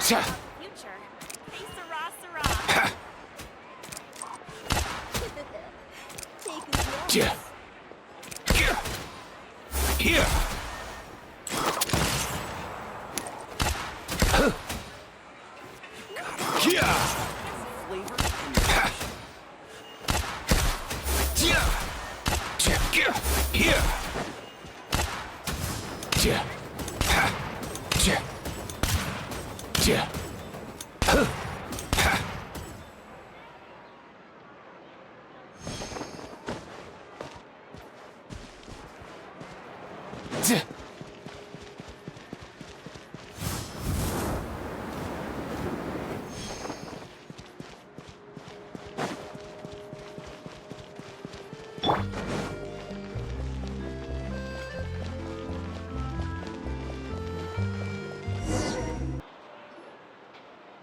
Future. Hey, Sarah, Sarah. Here.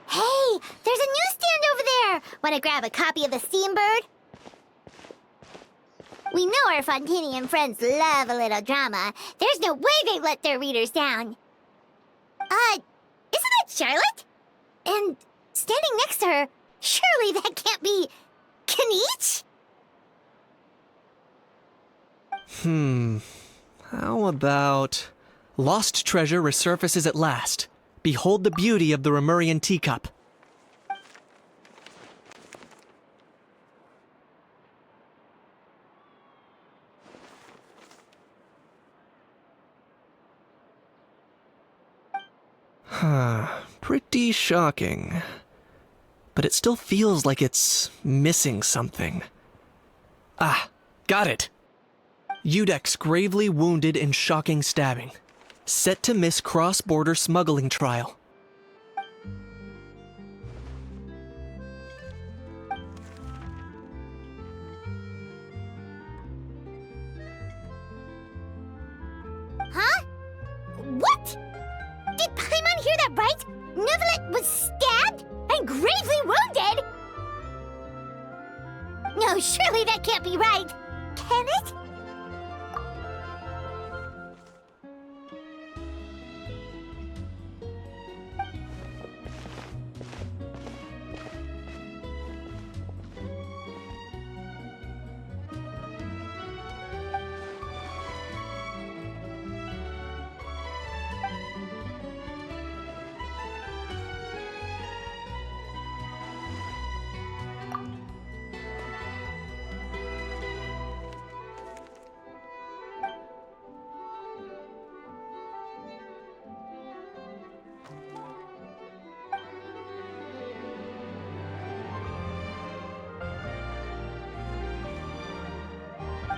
Hey, there's a newsstand over there! Want to grab a copy of the Steambird? We know our Fontanian friends love a little drama. There's no way they let their readers down. Isn't that Charlotte? And standing next to her, surely that can't be Kaniche? How about... Lost treasure resurfaces at last. Behold the beauty of the Remurian teacup. Pretty shocking. But it still feels like it's missing something. Ah, got it! Udex gravely wounded in shocking stabbing. Set to miss cross-border smuggling trial. Huh? What? Did Paimon hear that right? Neuvillette was stabbed and gravely wounded? No, surely that can't be right. Can it?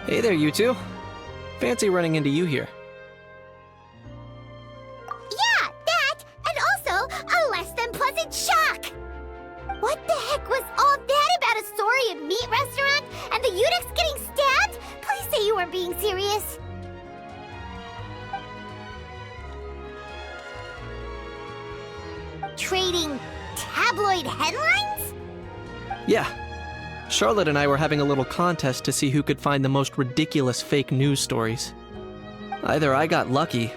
Hey there, you two. Fancy running into you here. Yeah, that, and also a less than pleasant shock. What the heck was all that about a Saurian meat restaurant and the Udex getting stabbed? Please say you weren't being serious. Trading tabloid headlines? Yeah. Charlotte and I were having a little contest to see who could find the most ridiculous fake news stories. Either I got lucky,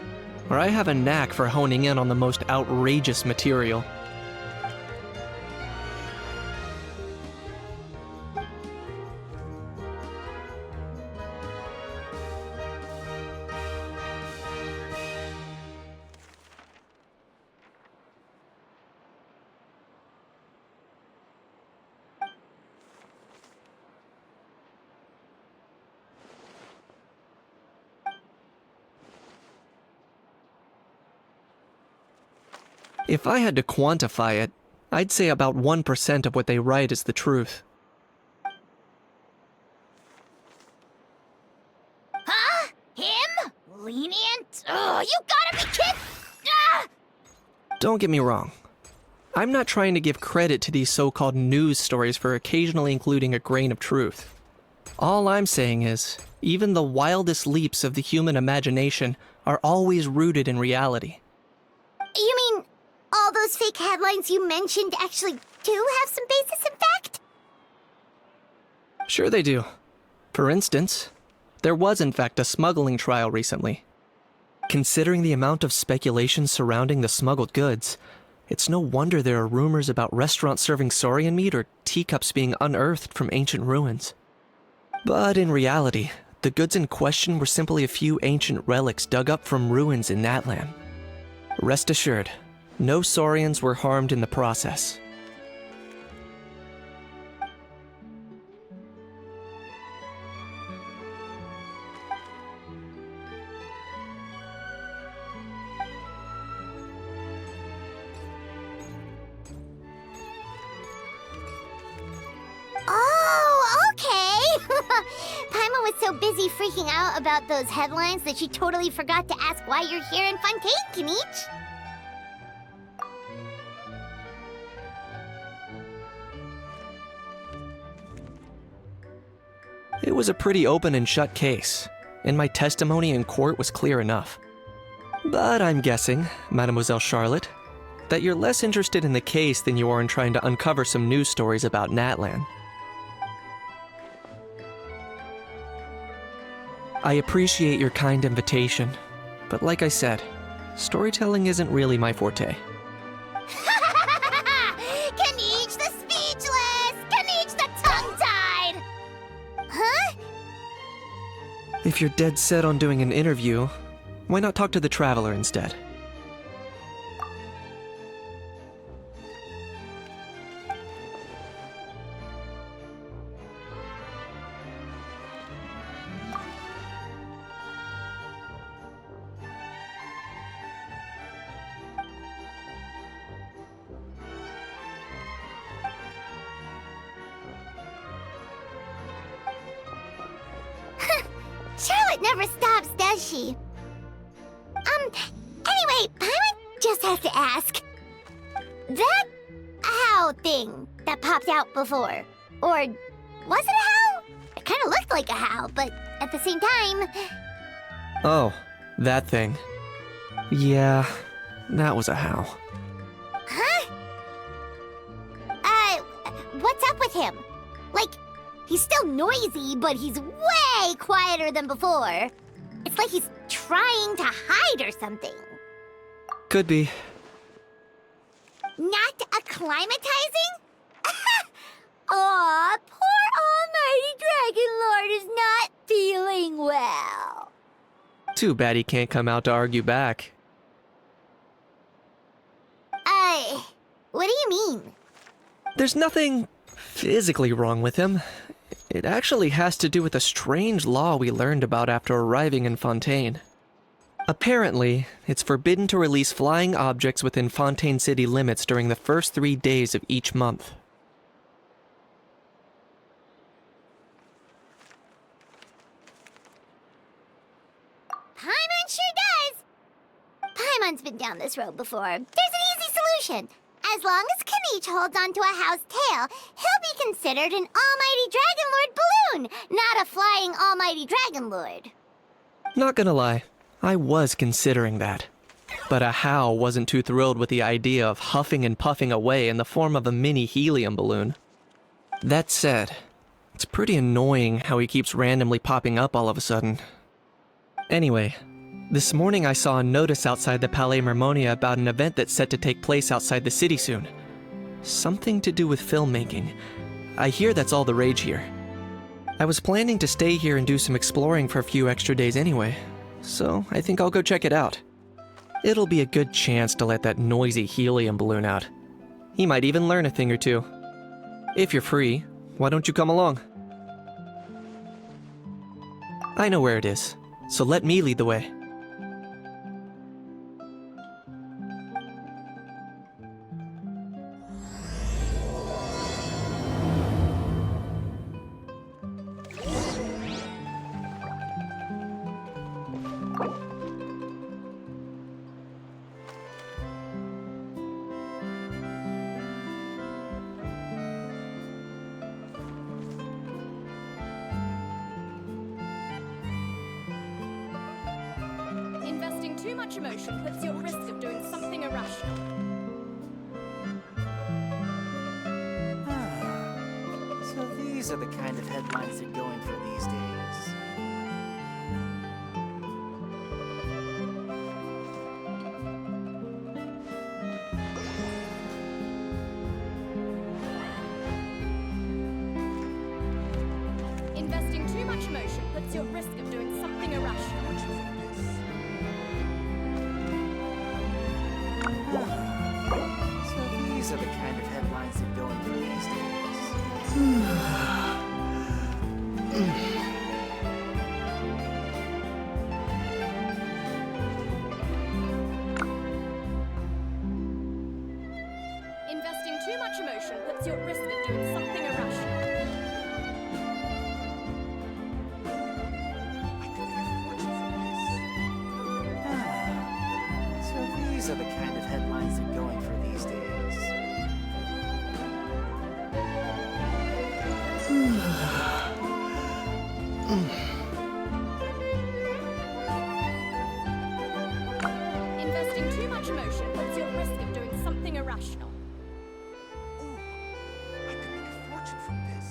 or I have a knack for honing in on the most outrageous material. If I had to quantify it, I'd say about 1% of what they write is the truth. Huh? Him? Lenient? Oh, you gotta be kidding! Ah! Don't get me wrong. I'm not trying to give credit to these so-called news stories for occasionally including a grain of truth. All I'm saying is, even the wildest leaps of the human imagination are always rooted in reality. You mean all those fake headlines you mentioned actually do have some basis in fact? Sure they do. For instance, there was in fact a smuggling trial recently. Considering the amount of speculation surrounding the smuggled goods, It's no wonder there are rumors about restaurants serving saurian meat or teacups being unearthed from ancient ruins. But in reality, the goods in question were simply a few ancient relics dug up from ruins in that land. Rest assured, no saurians were harmed in the process. Oh, okay! Paimon was so busy freaking out about those headlines that she totally forgot to ask why you're here in Fontaine, Kinich. It was a pretty open and shut case, and my testimony in court was clear enough. But I'm guessing, Mademoiselle Charlotte, that you're less interested in the case than you are in trying to uncover some news stories about Natlan. I appreciate your kind invitation, but like I said, storytelling isn't really my forte. Kinich the speechless! Kinich the tongue-tied! Huh? If you're dead set on doing an interview, why not talk to the Traveler instead? Charlotte never stops, does she? Anyway, Paimon just has to ask. That how thing that popped out before, or was it a how? It kind of looked like a how, but at the same time... Oh, that thing. Yeah, that was a how. Huh? What's up with him? Like, he's still noisy, but he's way quieter than before. It's like he's trying to hide or something. Could be. Not acclimatizing? Aw, poor Almighty Dragon Lord is not feeling well. Too bad he can't come out to argue back. What do you mean? There's nothing physically wrong with him. It actually has to do with a strange law we learned about after arriving in Fontaine. Apparently, it's forbidden to release flying objects within Fontaine city limits during the first 3 days of each month. Paimon sure does. Paimon's been down this road before. There's an easy solution. As long as Kinich holds onto a how's tail, he'll be considered an Almighty Dragon Lord balloon, not a flying Almighty Dragon Lord. Not gonna lie, I was considering that. But a how wasn't too thrilled with the idea of huffing and puffing away in the form of a mini helium balloon. That said, it's pretty annoying how he keeps randomly popping up all of a sudden. Anyway, this morning I saw a notice outside the Palais Mermonia about an event that's set to take place outside the city soon. Something to do with filmmaking. I hear that's all the rage here. I was planning to stay here and do some exploring for a few extra days anyway, so I think I'll go check it out. It'll be a good chance to let that noisy helium balloon out. He might even learn a thing or two. If you're free, why don't you come along? I know where it is, so let me lead the way. Investing too much emotion puts you at risk of doing something irrational. So these are the kind of headlines they're going for these days. too much emotion puts you at risk of doing something irrational. So these are the kind of headlines that go into these days. Investing too much emotion puts you at risk of doing something irrational. So these are the kind of headlines that go in for these days. Investing too much emotion puts you at risk of doing something irrational. Ooh, I could make a fortune from this.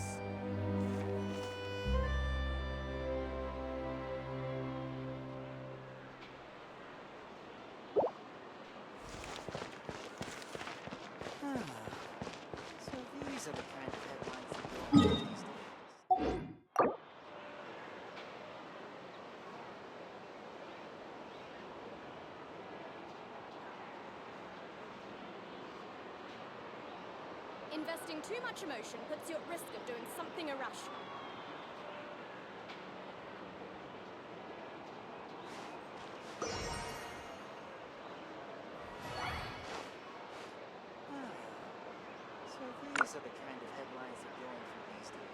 So these are the kind of headlines that go on these days. Investing too much emotion puts you at risk of doing something irrational. So these are the kind of headlines that go in for these days.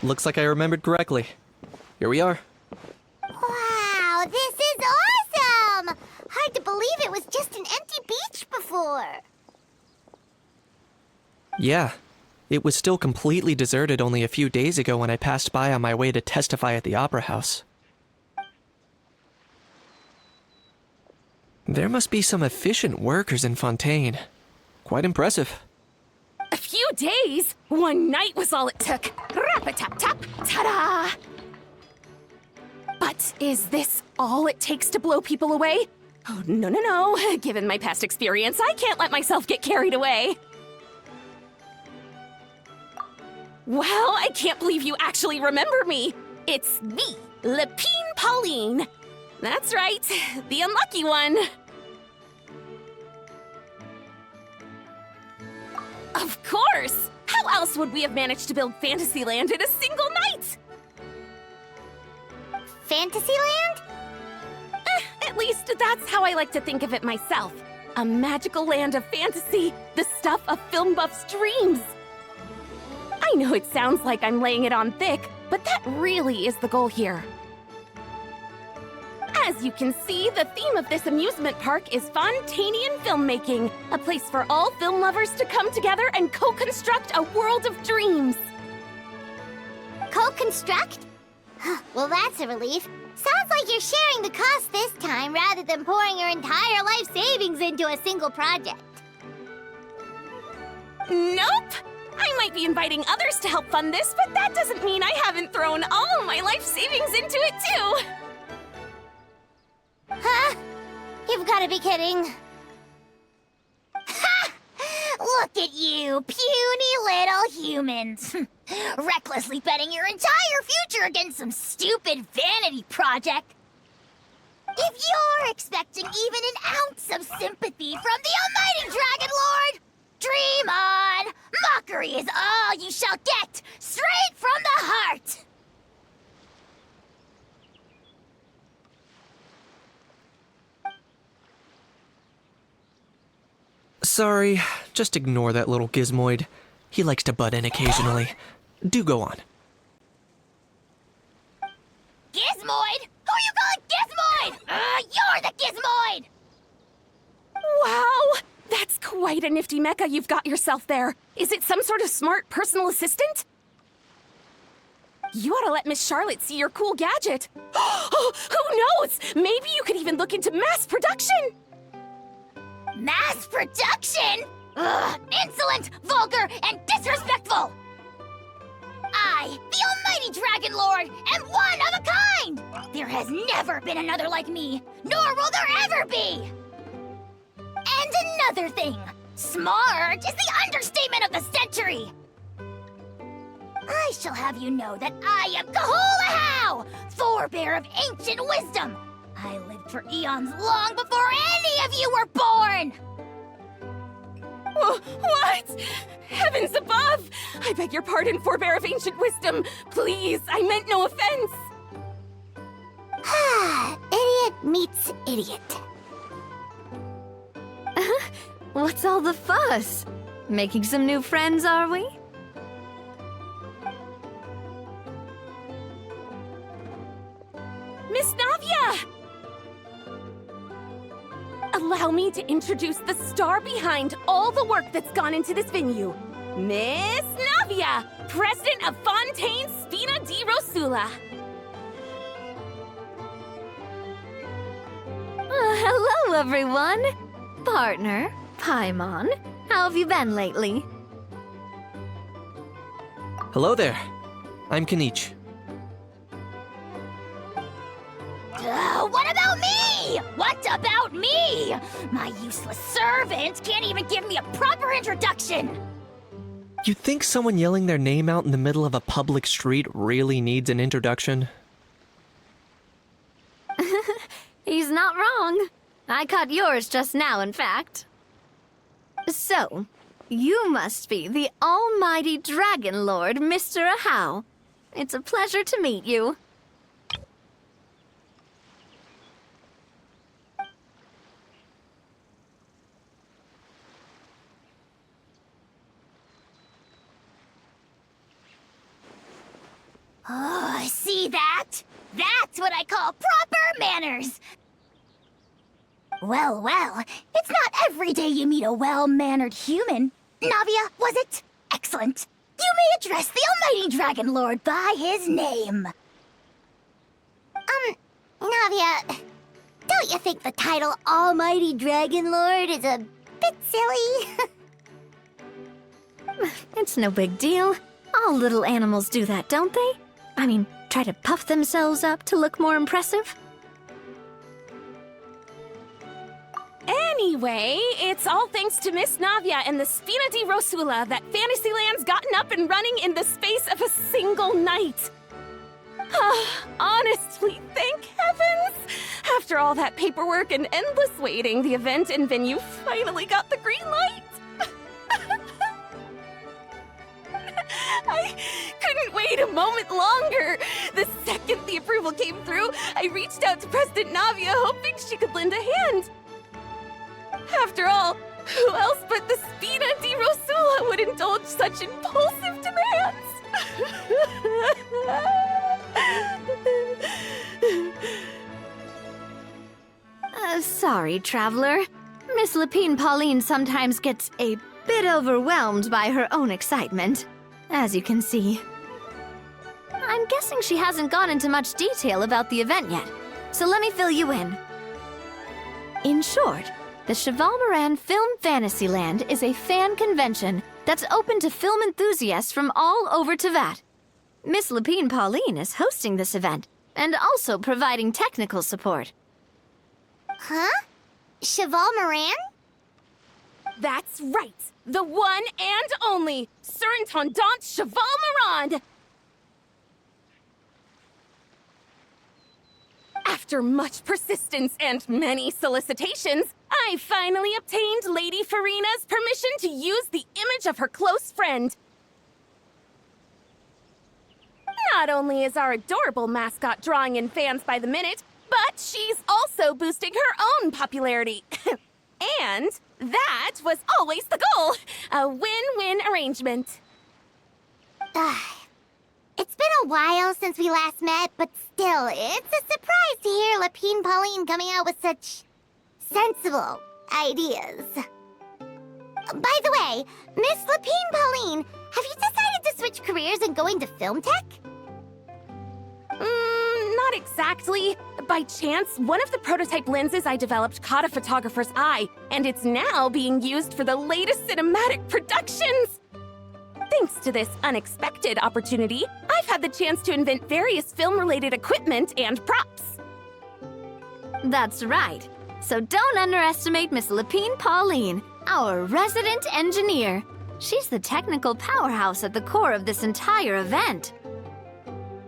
Looks like I remembered correctly. Here we are. Wow, this is awesome! Hard to believe it was just an empty beach before. Yeah, it was still completely deserted only a few days ago when I passed by on my way to testify at the Opera House. There must be some efficient workers in Fontaine. Quite impressive. A few days? One night was all it took. Rap-a-tap-tap, ta-da! But is this all it takes to blow people away? Oh, no, no, no. Given my past experience, I can't let myself get carried away. Well, I can't believe you actually remember me. It's me, Lepine Pauline. That's right, the unlucky one. Of course! How else would we have managed to build Fantasyland in a single night? Fantasyland? At least that's how I like to think of it myself. A magical land of fantasy, the stuff of film buffs' dreams. I know it sounds like I'm laying it on thick, but that really is the goal here. As you can see, the theme of this amusement park is Fontainian filmmaking, a place for all film lovers to come together and co-construct a world of dreams. Co-construct? Well, that's a relief. Sounds like you're sharing the cost this time rather than pouring your entire life savings into a single project. Nope! I might be inviting others to help fund this, but that doesn't mean I haven't thrown all my life savings into it too! Huh? You've got to be kidding. Ha! Look at you, puny little humans. Recklessly betting your entire future against some stupid vanity project. If you're expecting even an ounce of sympathy from the almighty Dragon Lord, dream on! Mockery is all you shall get, straight from the heart! Sorry, just ignore that little gizmoid. He likes to butt in occasionally. Do go on. Gizmoid? Who you calling Gizmoid? You're the Gizmoid! Wow! That's quite a nifty mecha you've got yourself there. Is it some sort of smart personal assistant? You ought to let Miss Charlotte see your cool gadget. Who knows? Maybe you could even look into mass production. Mass production? Ugh, insolent, vulgar, and disrespectful! I, the almighty Dragon Lord, am one of a kind! There has never been another like me, nor will there ever be! And another thing, smart is the understatement of the century! I shall have you know that I am Kahulahau, forebear of ancient wisdom! I lived for eons long before any of you were born! What? Heavens above! I beg your pardon, forebear of ancient wisdom. Please, I meant no offense. Idiot meets idiot. What's all the fuss? Making some new friends, are we? Miss Navia! Allow me to introduce the star behind all the work that's gone into this venue. Miss Navia, president of Fontaine Spina di Rosula. Hello, everyone. Partner, Paimon, how have you been lately? Hello there. I'm Kanich. What about me? What about me? My useless servant can't even give me a proper introduction. You think someone yelling their name out in the middle of a public street really needs an introduction? He's not wrong. I caught yours just now, in fact. So, you must be the almighty Dragon Lord, Mr. Ahau. It's a pleasure to meet you. Oh, see that? That's what I call proper manners. Well, it's not every day you meet a well-mannered human. Navia, was it? Excellent. You may address the almighty Dragon Lord by his name. Navia, don't you think the title Almighty Dragon Lord is a bit silly? It's no big deal. All little animals do that, don't they? I mean, try to puff themselves up to look more impressive. Anyway, it's all thanks to Miss Navia and the Spina di Rosula that Fantasyland's gotten up and running in the space of a single night. Honestly, thank heavens! After all that paperwork and endless waiting, the event and venue finally got the green light. I couldn't wait a moment longer. The second the approval came through, I reached out to President Navia hoping she could lend a hand. After all, who else but the Spina di Rosula would indulge such impulsive demands? Sorry, traveler. Miss Lapine Pauline sometimes gets a bit overwhelmed by her own excitement, as you can see. I'm guessing she hasn't gone into much detail about the event yet, so let me fill you in. In short, the Cheval Moran Film Fantasyland is a fan convention that's open to film enthusiasts from all over Teyvat. Miss Lapine Pauline is hosting this event and also providing technical support. Huh? Cheval Moran? That's right! The one and only Surintendant Cheval Moran! After much persistence and many solicitations, I finally obtained Lady Farina's permission to use the image of her close friend. Not only is our adorable mascot drawing in fans by the minute, but she's also boosting her own popularity. And that was always the goal. A win-win arrangement. It's been a while since we last met, but still, it's a surprise to hear Lapine Pauline coming out with such sensible ideas. By the way, Miss Lapine Pauline, have you decided to switch careers and go into film tech? Not exactly. By chance, one of the prototype lenses I developed caught a photographer's eye, and it's now being used for the latest cinematic productions. Thanks to this unexpected opportunity, I've had the chance to invent various film-related equipment and props. That's right. So don't underestimate Miss Lapine Pauline, our resident engineer. She's the technical powerhouse at the core of this entire event.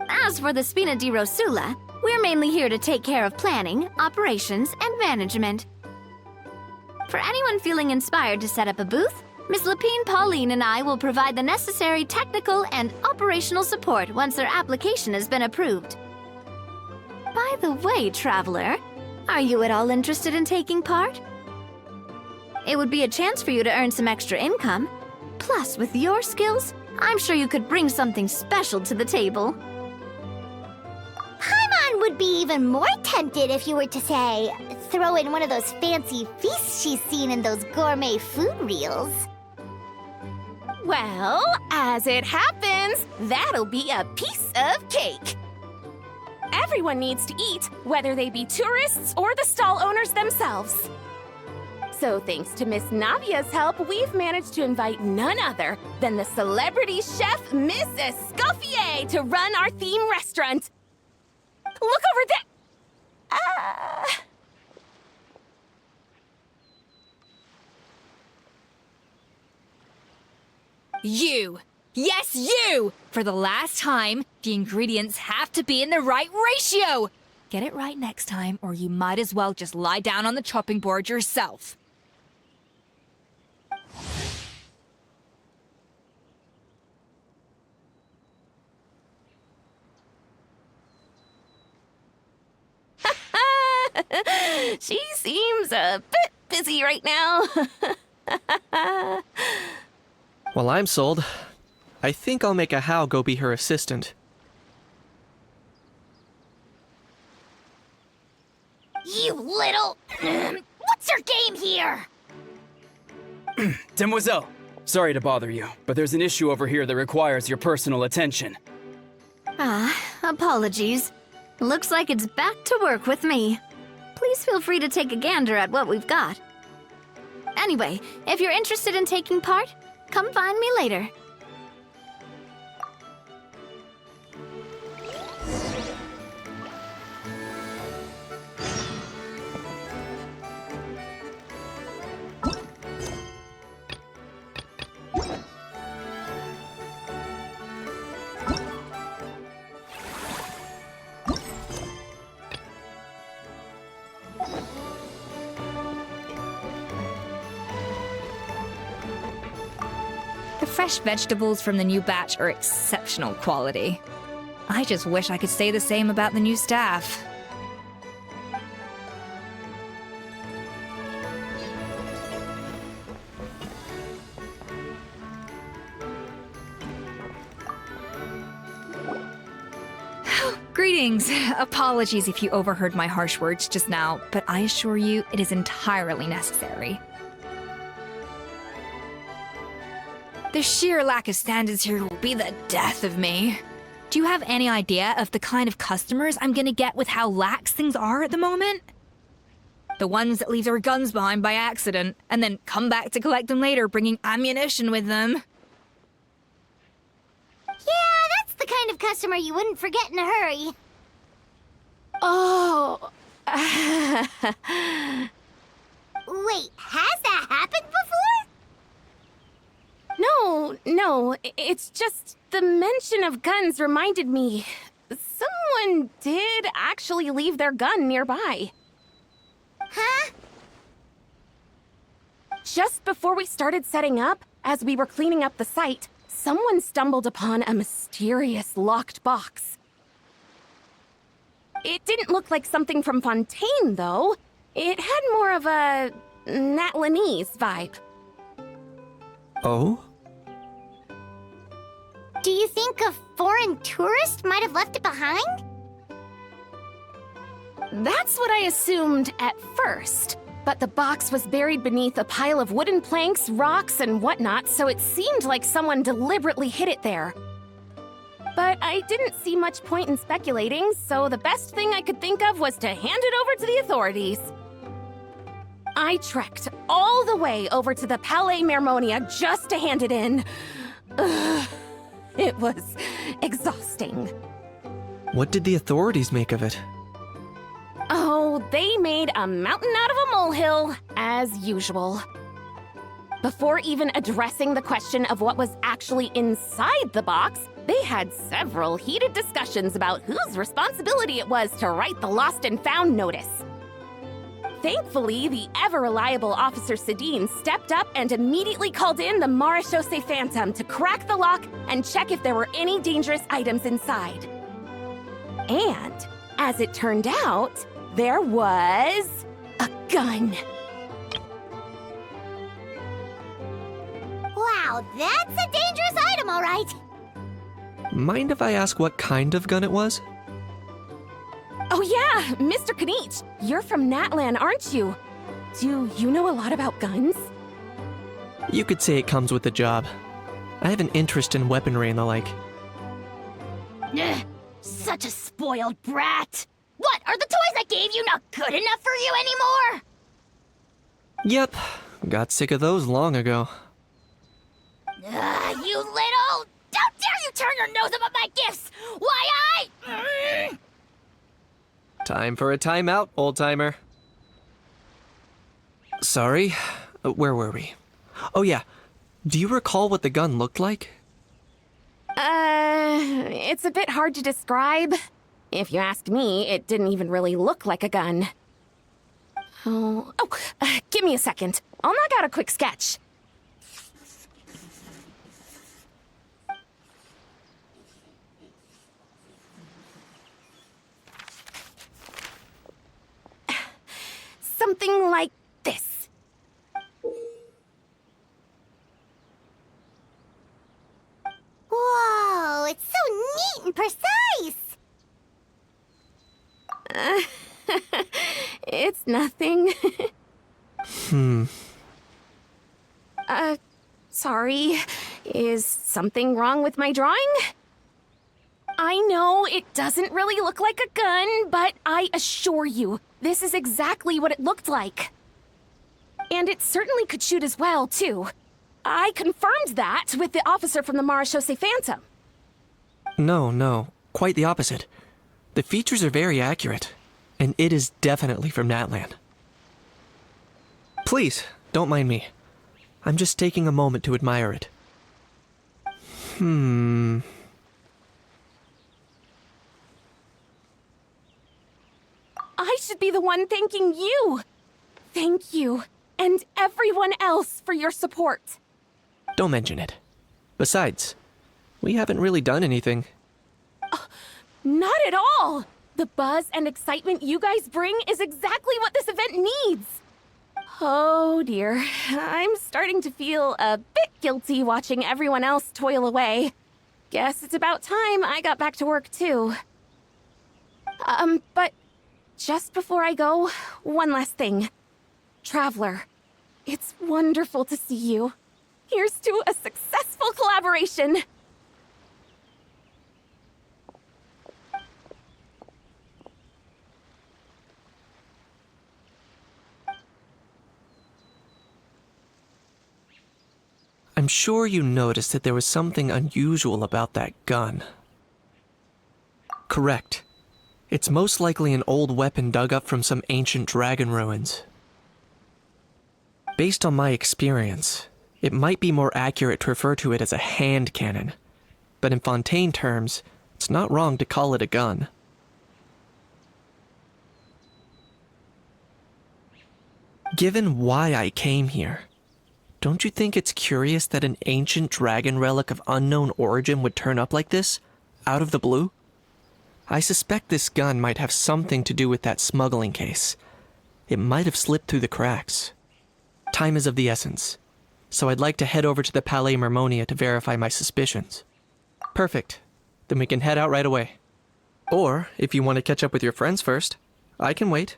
As for the Spina di Rosula, we're mainly here to take care of planning, operations, and management. For anyone feeling inspired to set up a booth, Miss Lapine Pauline and I will provide the necessary technical and operational support once their application has been approved. By the way, Traveler, are you at all interested in taking part? It would be a chance for you to earn some extra income. Plus, with your skills, I'm sure you could bring something special to the table. Paimon would be even more tempted if you were to, say, throw in one of those fancy feasts she's seen in those gourmet food reels. Well, as it happens, that'll be a piece of cake. Everyone needs to eat, whether they be tourists or the stall owners themselves. So thanks to Miss Navia's help, we've managed to invite none other than the celebrity chef, Miss Escoffier, to run our theme restaurant. Look over there! You! Yes, you! For the last time, the ingredients have to be in the right ratio! Get it right next time, or you might as well just lie down on the chopping board yourself. She seems a bit busy right now. Well, I'm sold. I think I'll make a How go be her assistant. You little... What's your game here? Demoiselle, sorry to bother you, but there's an issue over here that requires your personal attention. Apologies. Looks like it's back to work with me. Please feel free to take a gander at what we've got. Anyway, if you're interested in taking part, come find me later. The fresh vegetables from the new batch are exceptional quality. I just wish I could say the same about the new staff. Greetings. Apologies if you overheard my harsh words just now, but I assure you it is entirely necessary. The sheer lack of standards here will be the death of me. Do you have any idea of the kind of customers I'm gonna get with how lax things are at the moment? The ones that leave their guns behind by accident, and then come back to collect them later bringing ammunition with them. Yeah, that's the kind of customer you wouldn't forget in a hurry. Oh. It's just the mention of guns reminded me. Someone did actually leave their gun nearby. Huh? Just before we started setting up, as we were cleaning up the site, someone stumbled upon a mysterious locked box. It didn't look like something from Fontaine, though. It had more of a Natlanese vibe. Oh? Do you think a foreign tourist might have left it behind? That's what I assumed at first. But the box was buried beneath a pile of wooden planks, rocks, and whatnot, so it seemed like someone deliberately hid it there. But I didn't see much point in speculating, so the best thing I could think of was to hand it over to the authorities. I trekked all the way over to the Palais Mermonia just to hand it in. Ugh, it was exhausting. What did the authorities make of it? Oh, they made a mountain out of a molehill, as usual. Before even addressing the question of what was actually inside the box, they had several heated discussions about whose responsibility it was to write the lost and found notice. Thankfully, the ever-reliable Officer Sedine stepped up and immediately called in the Marechaussee Phantom to crack the lock and check if there were any dangerous items inside. And, as it turned out, there was a gun. Wow, that's a dangerous item, all right. Mind if I ask what kind of gun it was? Oh yeah, Mr. Kanich, you're from Natlan, aren't you? Do you know a lot about guns? You could say it comes with the job. I have an interest in weaponry and the like. Ugh, such a spoiled brat. What, are the toys I gave you not good enough for you anymore? Yep, got sick of those long ago. You little... How dare you turn your nose up at my gifts! Why, Time for a timeout, old-timer. Sorry, where were we? Oh yeah, do you recall what the gun looked like? It's a bit hard to describe. If you ask me, it didn't even really look like a gun. Give me a second. I'll knock out a quick sketch. Something like this. Whoa, it's so neat and precise. It's nothing. Sorry. Is something wrong with my drawing? I know it doesn't really look like a gun, but I assure you, this is exactly what it looked like. And it certainly could shoot as well, too. I confirmed that with the officer from the Marechaussee Phantom. No, quite the opposite. The features are very accurate, and it is definitely from Natlan. Please, don't mind me. I'm just taking a moment to admire it. I should be the one thanking you. Thank you, and everyone else for your support. Don't mention it. Besides, we haven't really done anything. Not at all! The buzz and excitement you guys bring is exactly what this event needs. Oh dear, I'm starting to feel a bit guilty watching everyone else toil away. Guess it's about time I got back to work too. But just before I go, one last thing. Traveler, it's wonderful to see you. Here's to a successful collaboration. I'm sure you noticed that there was something unusual about that gun. Correct. It's most likely an old weapon dug up from some ancient dragon ruins. Based on my experience, It might be more accurate to refer to it as a hand cannon, but in Fontaine terms, it's not wrong to call it a gun. Given why I came here, don't you think it's curious that an ancient dragon relic of unknown origin would turn up like this, out of the blue? I suspect this gun might have something to do with that smuggling case. It might have slipped through the cracks. Time is of the essence, so I'd like to head over to the Palais Mermonia to verify my suspicions. Perfect. Then we can head out right away. Or, if you want to catch up with your friends first, I can wait.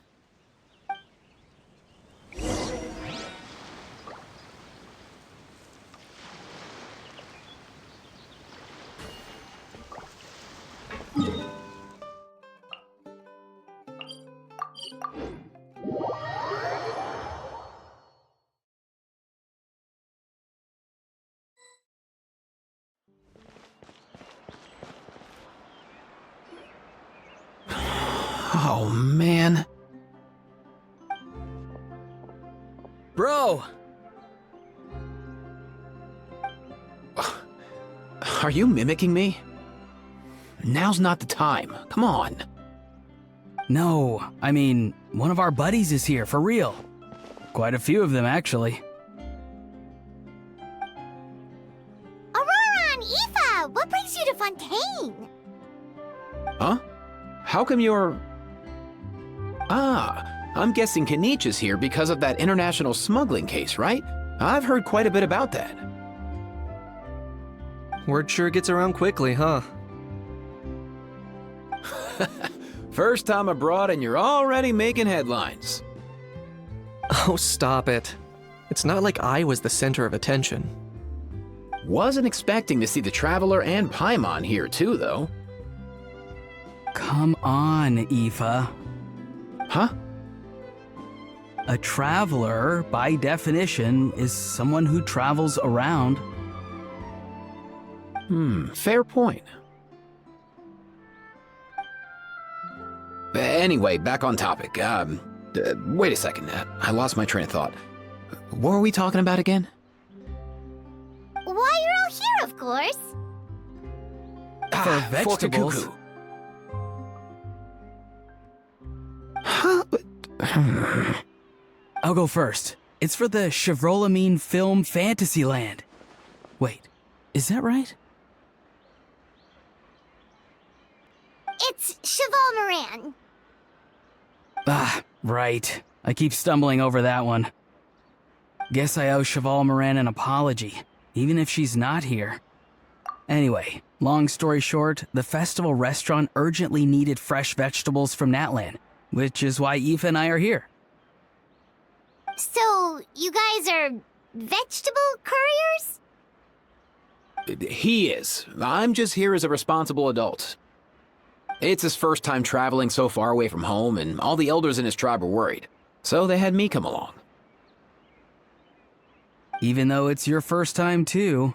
Oh, man. Bro! Are you mimicking me? Now's not the time. Come on. No, I mean, one of our buddies is here, for real. Quite a few of them, actually. Aurora and Aoife, what brings you to Fontaine? Huh? How come you're... Ah, I'm guessing Kanich is here because of that international smuggling case, right? I've heard quite a bit about that. Word sure gets around quickly, huh? First time abroad and you're already making headlines. Oh, stop it. It's not like I was the center of attention. Wasn't expecting to see the Traveler and Paimon here too, though. Come on, Aoife. Huh? A traveler, by definition, is someone who travels around. Fair point. Anyway, back on topic. Wait a second. I lost my train of thought. What were we talking about again? Why, you're all here, of course. For vegetables. Kakuku. Huh? I'll go first. It's for the Chevrolamine Film Fantasyland. Wait, is that right? It's Cheval Moran. Ah, right. I keep stumbling over that one. Guess I owe Cheval Moran an apology, even if she's not here. Anyway, long story short, the festival restaurant urgently needed fresh vegetables from Natlan, which is why Aoife and I are here. So, you guys are vegetable couriers? He is. I'm just here as a responsible adult. It's his first time traveling so far away from home, and all the elders in his tribe were worried. So they had me come along. Even though it's your first time too.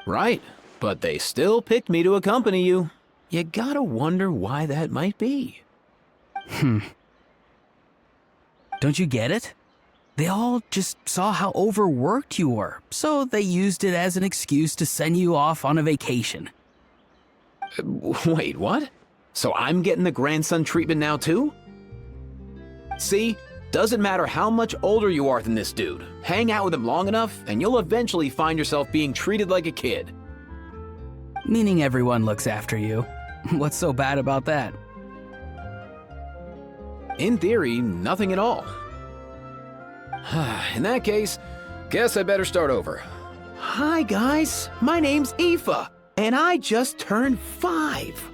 Right, but they still picked me to accompany you. You gotta wonder why that might be. Don't you get it? They all just saw how overworked you were, so they used it as an excuse to send you off on a vacation. Wait, what? So I'm getting the grandson treatment now too? See? Doesn't matter how much older you are than this dude. Hang out with him long enough, and you'll eventually find yourself being treated like a kid. Meaning everyone looks after you. What's so bad about that? In theory, nothing at all. In that case, guess I better start over. Hi guys, my name's Aoife, and I just turned 5.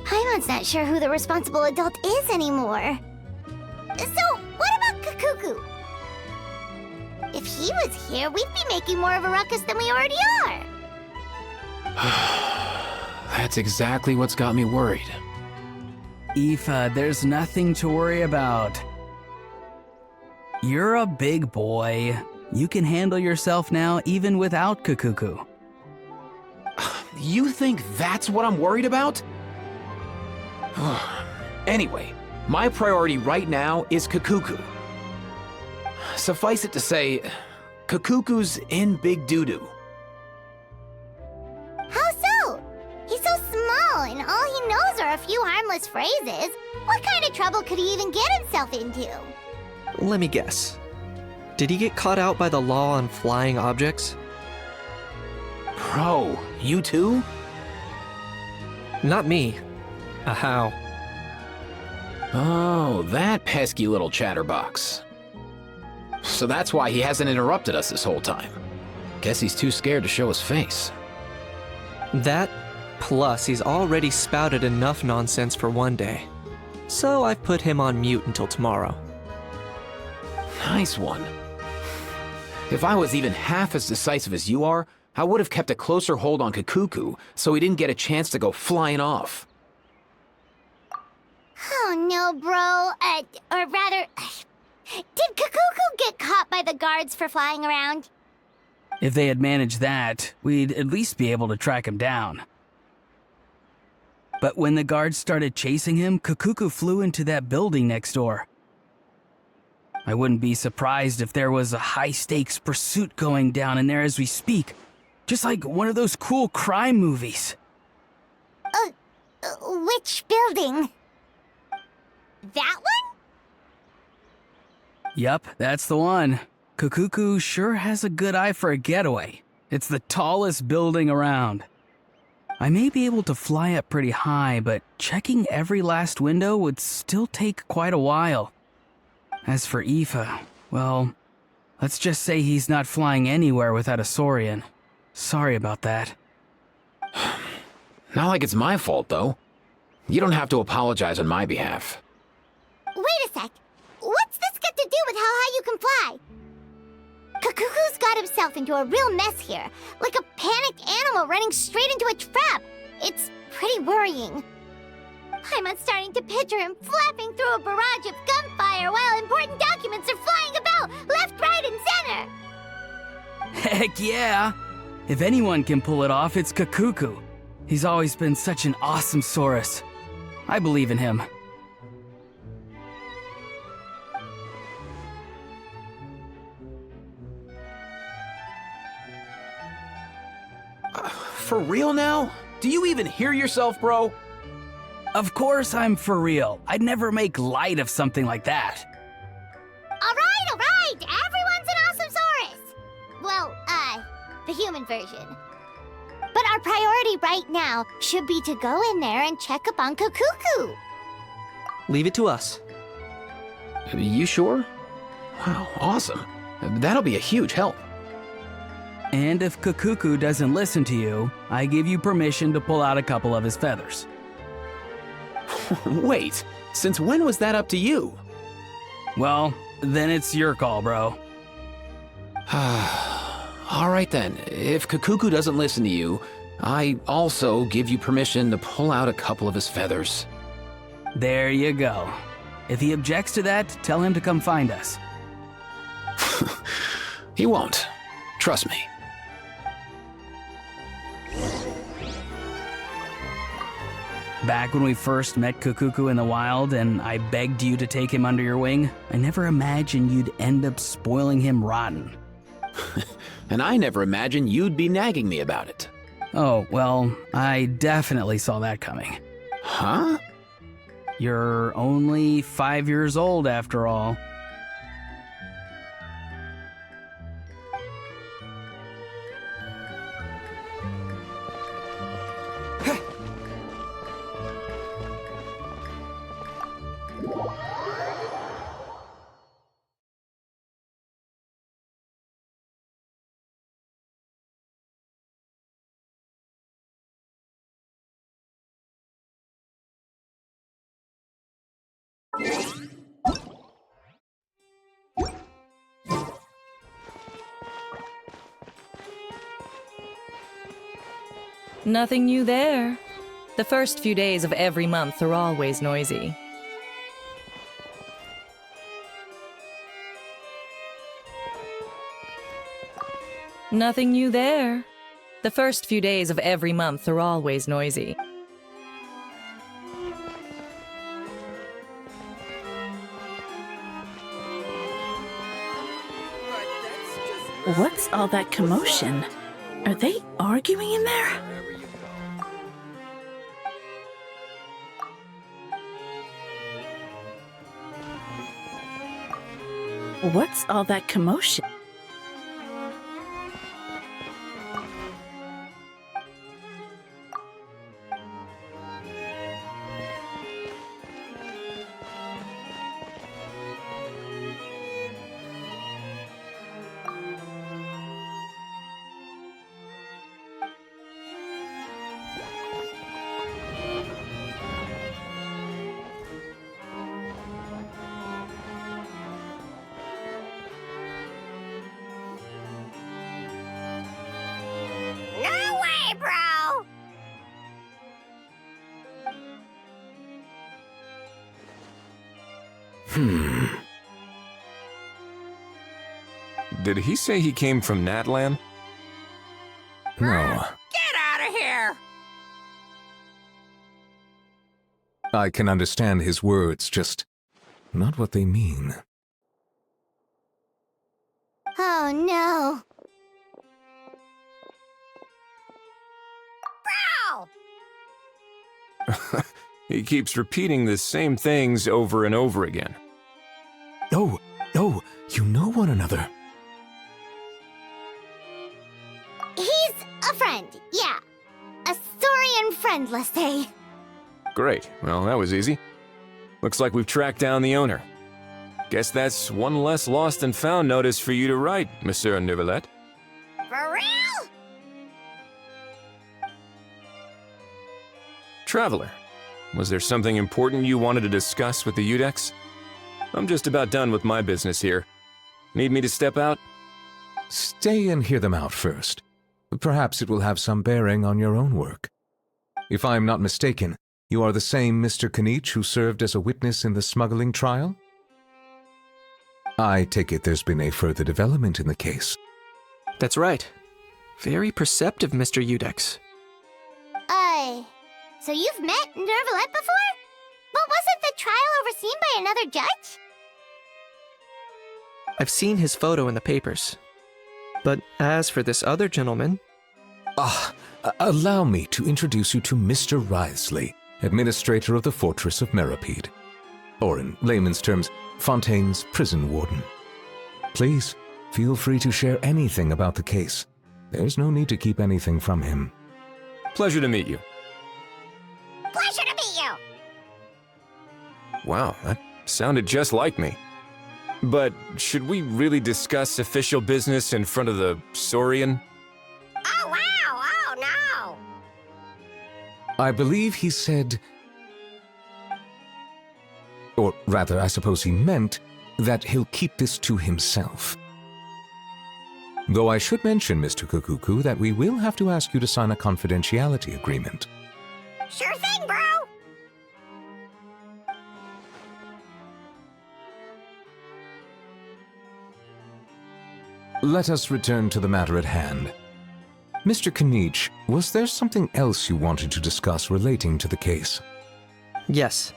Paimon's not sure who the responsible adult is anymore. So, what about Kakuku? If he was here, we'd be making more of a ruckus than we already are. That's exactly what's got me worried. Aoife, there's nothing to worry about. You're a big boy. You can handle yourself now even without Kakuku. You think that's what I'm worried about? Anyway, My priority right now is Kakuku. Suffice it to say, Kakuku's in big doo-doo. How so? He's so small, and all he knows are a few harmless phrases. What kind of trouble could he even get himself into? Let me guess. Did he get caught out by the law on flying objects? Bro, you too? Not me. How? Oh, that pesky little chatterbox. So that's why he hasn't interrupted us this whole time. Guess he's too scared to show his face. That, plus he's already spouted enough nonsense for one day. So I've put him on mute until tomorrow. Nice one. If I was even half as decisive as you are, I would have kept a closer hold on Kakuku so he didn't get a chance to go flying off. Oh no, bro. Or rather, did Kakuku get caught by the guards for flying around? If they had managed that, we'd at least be able to track him down. But when the guards started chasing him, Kakuku flew into that building next door. I wouldn't be surprised if there was a high-stakes pursuit going down in there as we speak. Just like one of those cool crime movies. Which building? That one? Yup, that's the one. Kakuku sure has a good eye for a getaway. It's the tallest building around. I may be able to fly up pretty high, but checking every last window would still take quite a while. As for Aoife, well, let's just say he's not flying anywhere without a Saurian. Sorry about that. Not like it's my fault, though. You don't have to apologize on my behalf. Wait a sec. What's this got to do with how high you can fly? Kakuku's got himself into a real mess here, like a panicked animal running straight into a trap. It's pretty worrying. I'm starting to picture him flapping through a barrage of gunfire while important documents are flying about left, right, and center. Heck yeah! If anyone can pull it off, it's Kakuku. He's always been such an awesome Saurus. I believe in him. For real now? Do you even hear yourself, bro? Of course I'm for real. I'd never make light of something like that. All right. Everyone's an awesome Saurus. Well, the human version. But our priority right now should be to go in there and check up on Kakuku. Leave it to us. You sure? Wow, awesome. That'll be a huge help. And if Kakuku doesn't listen to you, I give you permission to pull out a couple of his feathers. Wait, since when was that up to you? Well, then it's your call, bro. All right then, if Kakuku doesn't listen to you, I also give you permission to pull out a couple of his feathers. There you go. If he objects to that, tell him to come find us. He won't. Trust me. Back when we first met Kakuku in the wild and I begged you to take him under your wing, I never imagined you'd end up spoiling him rotten. And I never imagined you'd be nagging me about it. Oh, well, I definitely saw that coming. Huh? You're only 5 years old after all. Nothing new there. The first few days of every month are always noisy. Nothing new there. The first few days of every month are always noisy. What's all that commotion? Are they arguing in there? What's all that commotion? No way, bro! Did he say he came from Natlan? No. Get out of here! I can understand his words, just not what they mean. Oh no. Bro! He keeps repeating the same things over and over again. Oh, you know one another. He's a friend, yeah. A Saurian friend, let's say. Great. Well, that was easy. Looks like we've tracked down the owner. Guess that's one less lost and found notice for you to write, Monsieur Neuvillette. For real? Traveler, was there something important you wanted to discuss with the Udex? I'm just about done with my business here. Need me to step out? Stay and hear them out first. Perhaps it will have some bearing on your own work. If I am not mistaken, you are the same Mr. Kanich who served as a witness in the smuggling trial? I take it there's been a further development in the case. That's right. Very perceptive, Mr. Udex. So you've met Neuvillette before? But wasn't the trial overseen by another judge? I've seen his photo in the papers. But as for this other gentleman... Allow me to introduce you to Mr. Wriothesley, administrator of the Fortress of Meripede. Or in layman's terms, Fontaine's prison warden. Please, feel free to share anything about the case. There's no need to keep anything from him. Pleasure to meet you. Pleasure to meet you! Wow, that sounded just like me. But should we really discuss official business in front of the Saurian? Oh, wow! Oh, no! I believe he said... Or rather, I suppose he meant that he'll keep this to himself. Though I should mention, Mr. Kukuku, that we will have to ask you to sign a confidentiality agreement. Sure thing, bro! Let us return to the matter at hand. Mr. Kanich, was there something else you wanted to discuss relating to the case? Yes.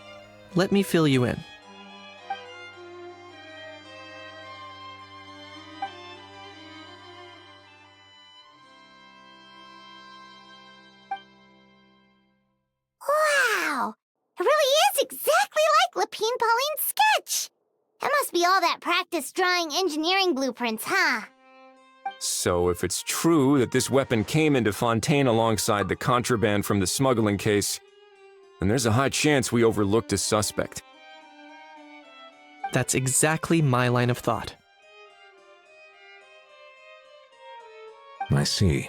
Let me fill you in. Wow! It really is exactly like Lapine Pauline's sketch! It must be all that practice drawing engineering blueprints, huh? So if it's true that this weapon came into Fontaine alongside the contraband from the smuggling case, then there's a high chance we overlooked a suspect. That's exactly my line of thought. I see.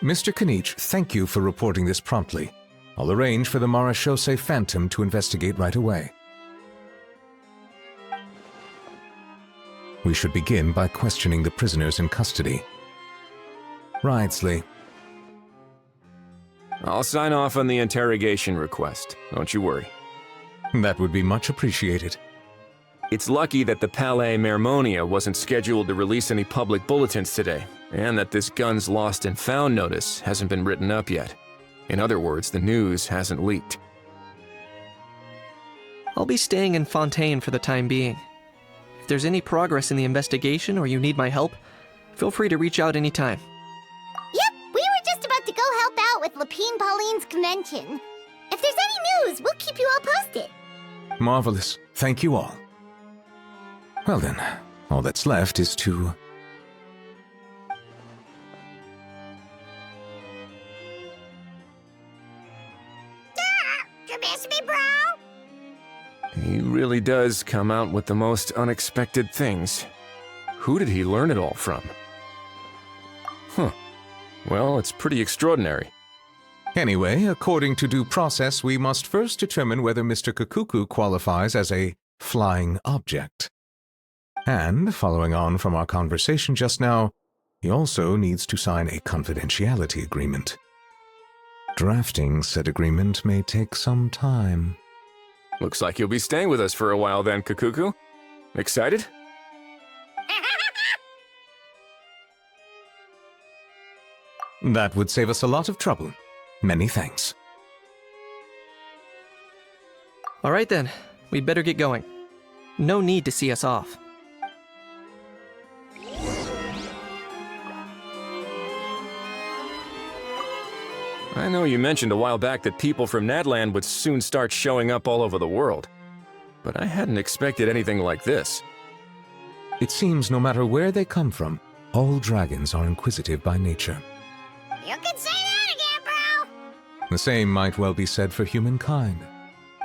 Mr. Kanich, thank you for reporting this promptly. I'll arrange for the Marechaussee Phantom to investigate right away. We should begin by questioning the prisoners in custody. Wriothesley. I'll sign off on the interrogation request, don't you worry. That would be much appreciated. It's lucky that the Palais Mermonia wasn't scheduled to release any public bulletins today, and that this gun's lost and found notice hasn't been written up yet. In other words, the news hasn't leaked. I'll be staying in Fontaine for the time being. If there's any progress in the investigation or you need my help, feel free to reach out anytime. Yep, we were just about to go help out with Lapine Pauline's convention. If there's any news, we'll keep you all posted. Marvelous. Thank you all. Well then, all that's left is to... You miss me, bro? He really does come out with the most unexpected things. Who did he learn it all from? Huh. Well, it's pretty extraordinary. Anyway, according to due process, we must first determine whether Mr. Kakuku qualifies as a flying object. And, following on from our conversation just now, he also needs to sign a confidentiality agreement. Drafting said agreement may take some time. Looks like you'll be staying with us for a while then, Kakuku. Excited? That would save us a lot of trouble. Many thanks. All right then, we'd better get going. No need to see us off. I know you mentioned a while back that people from Nadland would soon start showing up all over the world. But I hadn't expected anything like this. It seems no matter where they come from, all dragons are inquisitive by nature. You can say that again, bro! The same might well be said for humankind.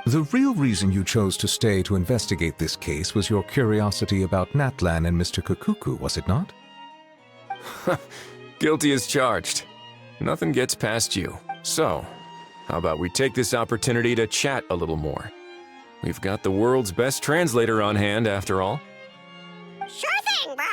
The real reason you chose to stay to investigate this case was your curiosity about Natlan and Mr. Kakuku, was it not? Guilty as charged. Nothing gets past you. So, how about we take this opportunity to chat a little more? We've got the world's best translator on hand, after all. Sure thing, bro!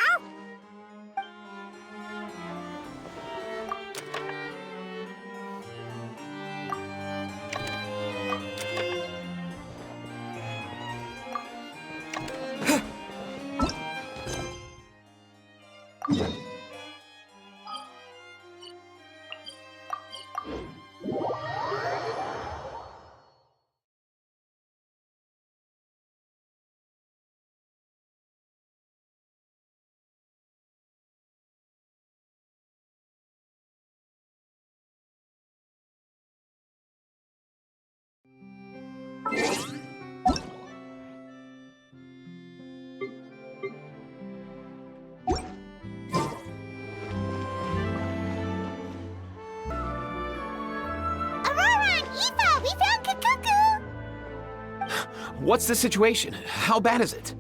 What's the situation? How bad is it?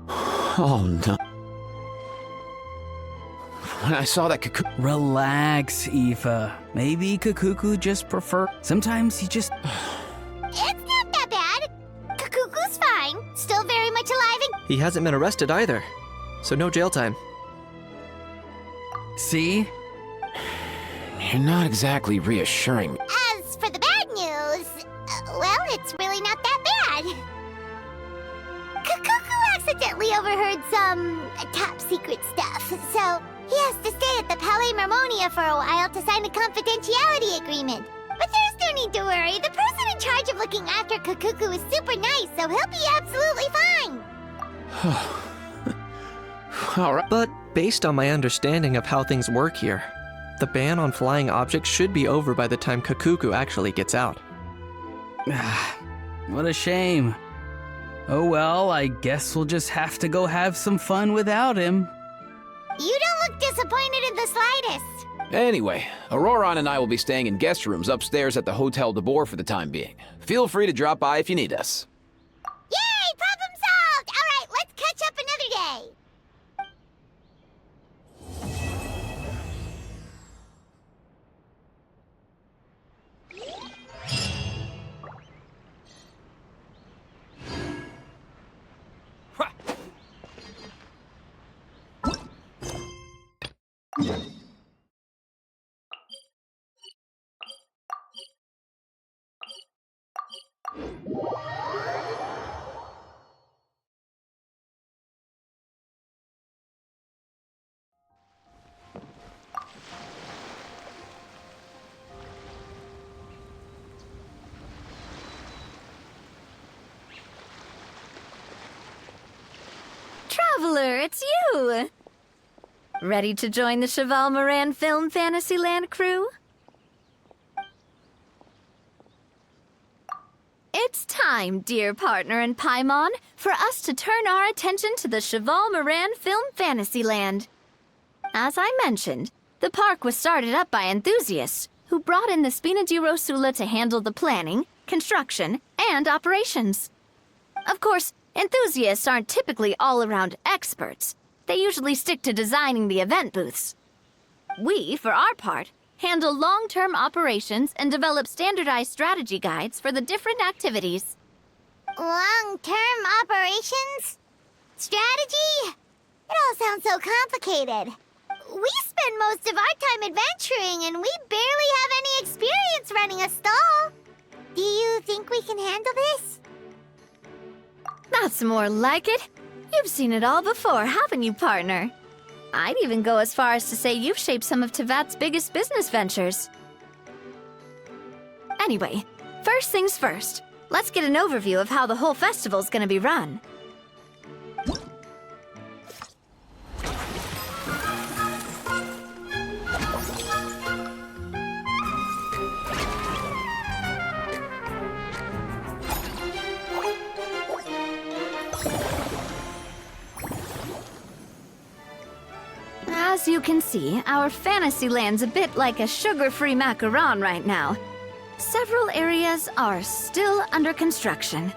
Oh no. When I saw that Kakuku... Relax, Aoife. Maybe Kakuku just Sometimes he just... It's not that bad. Kakuku's fine. Still very much alive and... He hasn't been arrested either, so no jail time. See? You're not exactly reassuring me. As for the bad news, well, it's really not that bad. Kakuku accidentally overheard some top secret stuff, so he has to stay at the Palais Marmonia for a while to sign a confidentiality agreement. But there's no need to worry. The person in charge of looking after Kakuku is super nice, so he'll be absolutely fine. All right. But based on my understanding of how things work here, the ban on flying objects should be over by the time Kakuku actually gets out. What a shame. Oh well, I guess we'll just have to go have some fun without him. You don't look disappointed in the slightest. Anyway, Auroron and I will be staying in guest rooms upstairs at the Hotel de Boer for the time being. Feel free to drop by if you need us. Yay! Problem solved! All right, let's catch up another day. it's you! Ready to join the Cheval Moran Film Fantasyland crew? It's time, dear partner and Paimon, for us to turn our attention to the Cheval Moran Film Fantasyland. As I mentioned, the park was started up by enthusiasts who brought in the Spina di Rosula to handle the planning, construction, and operations. Of course, enthusiasts aren't typically all-around experts. They usually stick to designing the event booths. We, for our part, handle long-term operations and develop standardized strategy guides for the different activities. Long-term operations? Strategy? It all sounds so complicated. We spend most of our time adventuring, and we barely have any experience running a stall. Do you think we can handle this? That's more like it. You've seen it all before, haven't you, partner? I'd even go as far as to say you've shaped some of Tevat's biggest business ventures. Anyway, first things first. Let's get an overview of how the whole festival's gonna be run. As you can see, our Fantasyland's a bit like a sugar-free macaron right now. Several areas are still under construction.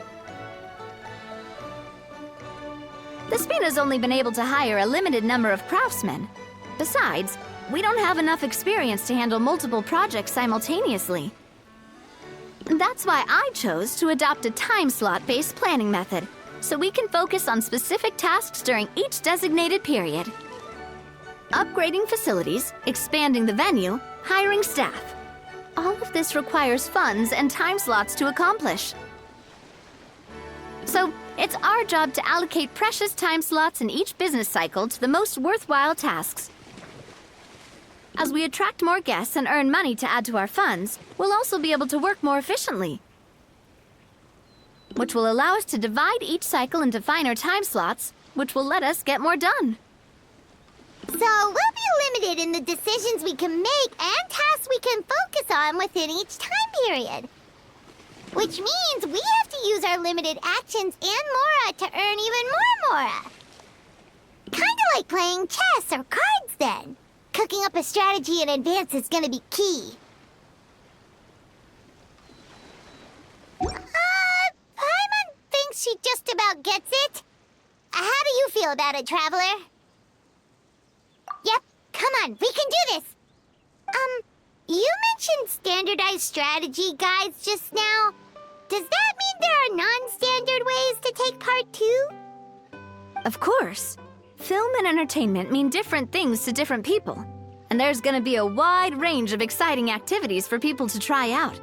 The Spina's only been able to hire a limited number of craftsmen. Besides, we don't have enough experience to handle multiple projects simultaneously. That's why I chose to adopt a time slot-based planning method, so we can focus on specific tasks during each designated period. Upgrading facilities, expanding the venue, hiring staff. All of this requires funds and time slots to accomplish. So, it's our job to allocate precious time slots in each business cycle to the most worthwhile tasks. As we attract more guests and earn money to add to our funds, we'll also be able to work more efficiently, which will allow us to divide each cycle into finer time slots, which will let us get more done. So we'll be limited in the decisions we can make and tasks we can focus on within each time period. Which means we have to use our limited actions and Mora to earn even more Mora. Kinda like playing chess or cards then. Cooking up a strategy in advance is gonna be key. Paimon thinks she just about gets it. How do you feel about it, Traveler? Yep, come on, we can do this! You mentioned standardized strategy guides just now. Does that mean there are non-standard ways to take part too? Of course. Film and entertainment mean different things to different people. And there's gonna be a wide range of exciting activities for people to try out.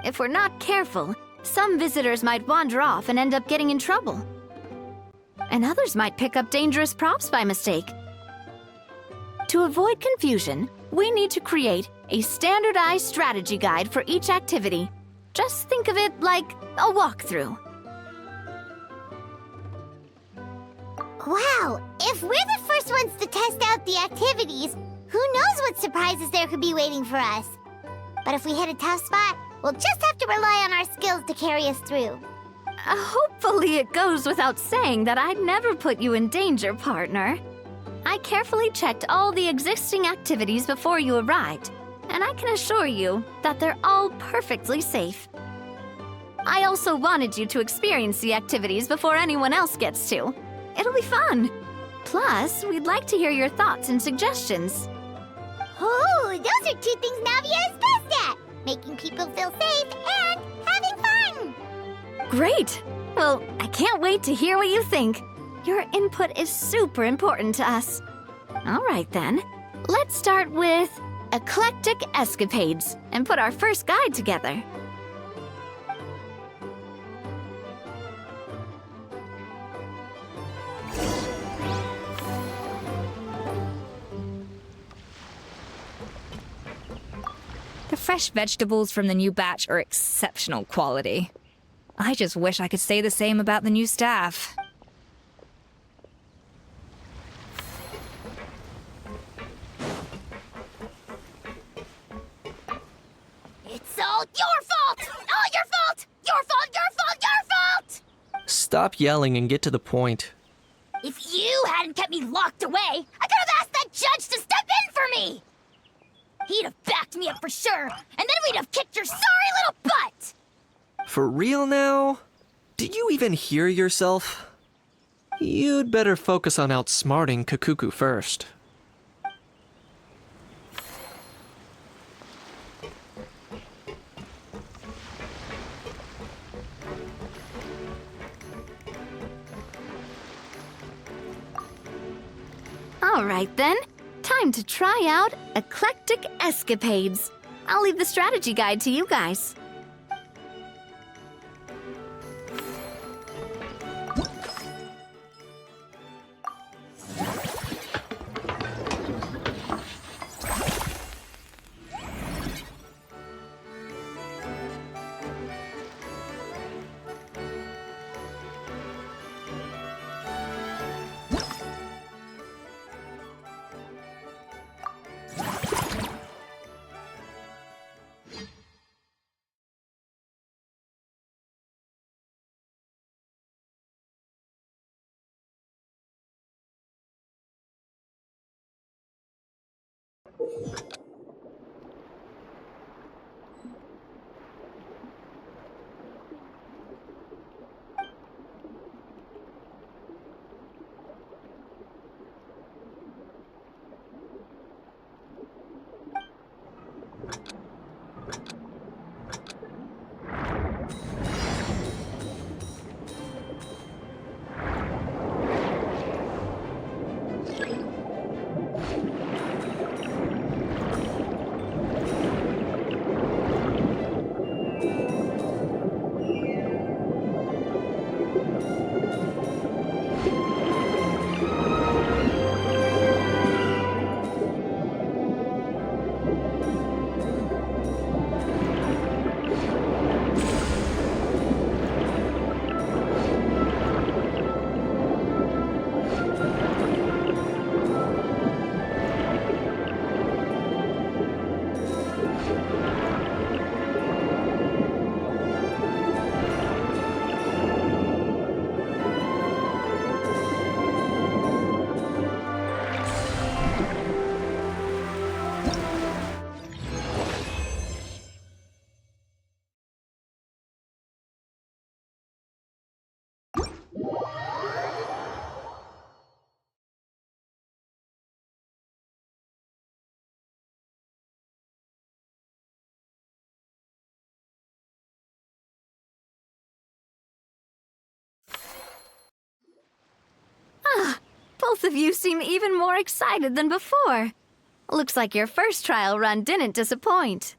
If we're not careful, some visitors might wander off and end up getting in trouble. And others might pick up dangerous props by mistake. To avoid confusion, we need to create a standardized strategy guide for each activity. Just think of it like a walkthrough. Wow, if we're the first ones to test out the activities, who knows what surprises there could be waiting for us. But if we hit a tough spot, we'll just have to rely on our skills to carry us through. Hopefully it goes without saying that I'd never put you in danger, partner. I carefully checked all the existing activities before you arrived, and I can assure you that they're all perfectly safe. I also wanted you to experience the activities before anyone else gets to. It'll be fun. Plus, we'd like to hear your thoughts and suggestions. Oh, those are two things Navia is best at! Making people feel safe and having fun! Great! Well, I can't wait to hear what you think. Your input is super important to us. All right then, let's start with Eclectic Escapades and put our first guide together. The fresh vegetables from the new batch are exceptional quality. I just wish I could say the same about the new staff. It's all your fault! All your fault! Your fault, your fault, your fault! Stop yelling and get to the point. If you hadn't kept me locked away, I could have asked that judge to step in for me! He'd have backed me up for sure, and then we'd have kicked your sorry little butt! For real now? Did you even hear yourself? You'd better focus on outsmarting Kakuku first. All right then, time to try out Eclectic Escapades. I'll leave the strategy guide to you guys. Both of you seem even more excited than before. Looks like your first trial run didn't disappoint.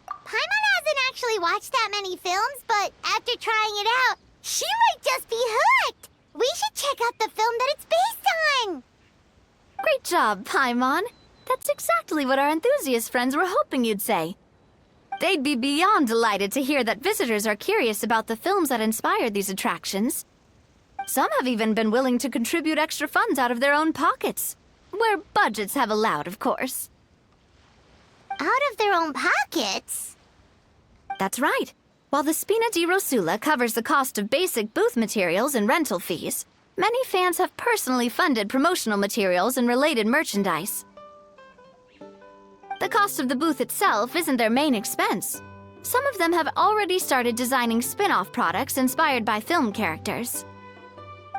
Paimon hasn't actually watched that many films, but after trying it out, she might just be hooked! We should check out the film that it's based on! Great job, Paimon. That's exactly what our enthusiast friends were hoping you'd say. They'd be beyond delighted to hear that visitors are curious about the films that inspired these attractions. Some have even been willing to contribute extra funds out of their own pockets. Where budgets have allowed, of course. Out of their own pockets? That's right. While the Spina di Rosula covers the cost of basic booth materials and rental fees, many fans have personally funded promotional materials and related merchandise. The cost of the booth itself isn't their main expense. Some of them have already started designing spin-off products inspired by film characters.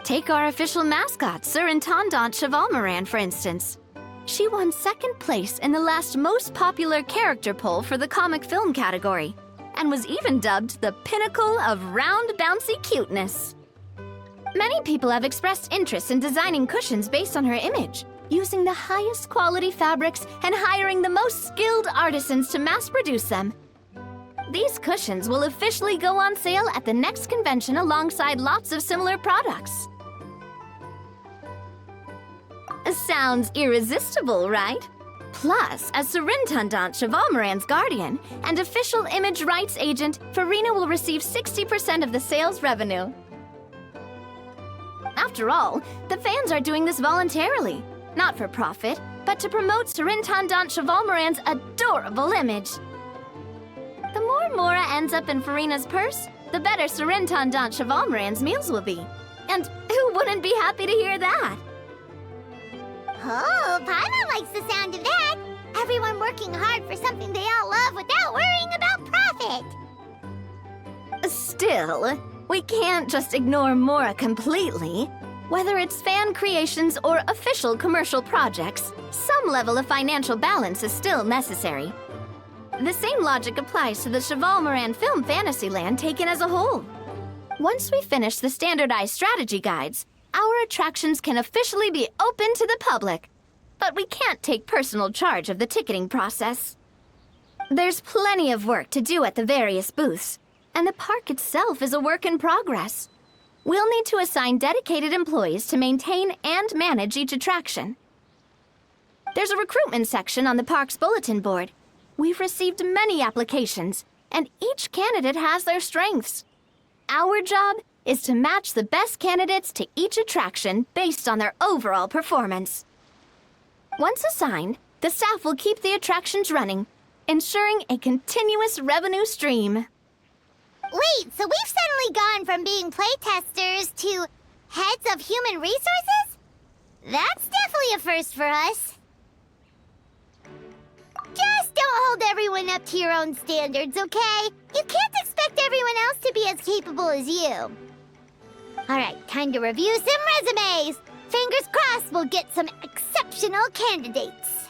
Take our official mascot, Surintendant Chevalmoran, for instance. She won second place in the last most popular character poll for the comic film category, and was even dubbed the pinnacle of round bouncy cuteness. Many people have expressed interest in designing cushions based on her image, using the highest quality fabrics and hiring the most skilled artisans to mass produce them. These cushions will officially go on sale at the next convention alongside lots of similar products. Sounds irresistible, right? Plus, as Surintendant Chevalmoran's guardian and official image rights agent, Farina will receive 60% of the sales revenue. After all, the fans are doing this voluntarily, not for profit, but to promote Surintendant Chevalmoran's adorable image. The more Mora ends up in Farina's purse, the better Surintendant Chevalmoran's meals will be. And who wouldn't be happy to hear that? Oh, Paimon likes the sound of that. Everyone working hard for something they all love without worrying about profit. Still, we can't just ignore Mora completely. Whether it's fan creations or official commercial projects, some level of financial balance is still necessary. The same logic applies to the Chevalmoran Film Fantasyland taken as a whole. Once we finish the standardized strategy guides, our attractions can officially be open to the public. But we can't take personal charge of the ticketing process. There's plenty of work to do at the various booths, and the park itself is a work in progress. We'll need to assign dedicated employees to maintain and manage each attraction. There's a recruitment section on the park's bulletin board. We've received many applications, and each candidate has their strengths. Our job is to match the best candidates to each attraction based on their overall performance. Once assigned, the staff will keep the attractions running, ensuring a continuous revenue stream. Wait, so we've suddenly gone from being playtesters to heads of human resources? That's definitely a first for us. Just don't hold everyone up to your own standards, okay? You can't expect everyone else to be as capable as you. Alright, time to review some resumes. Fingers crossed we'll get some exceptional candidates.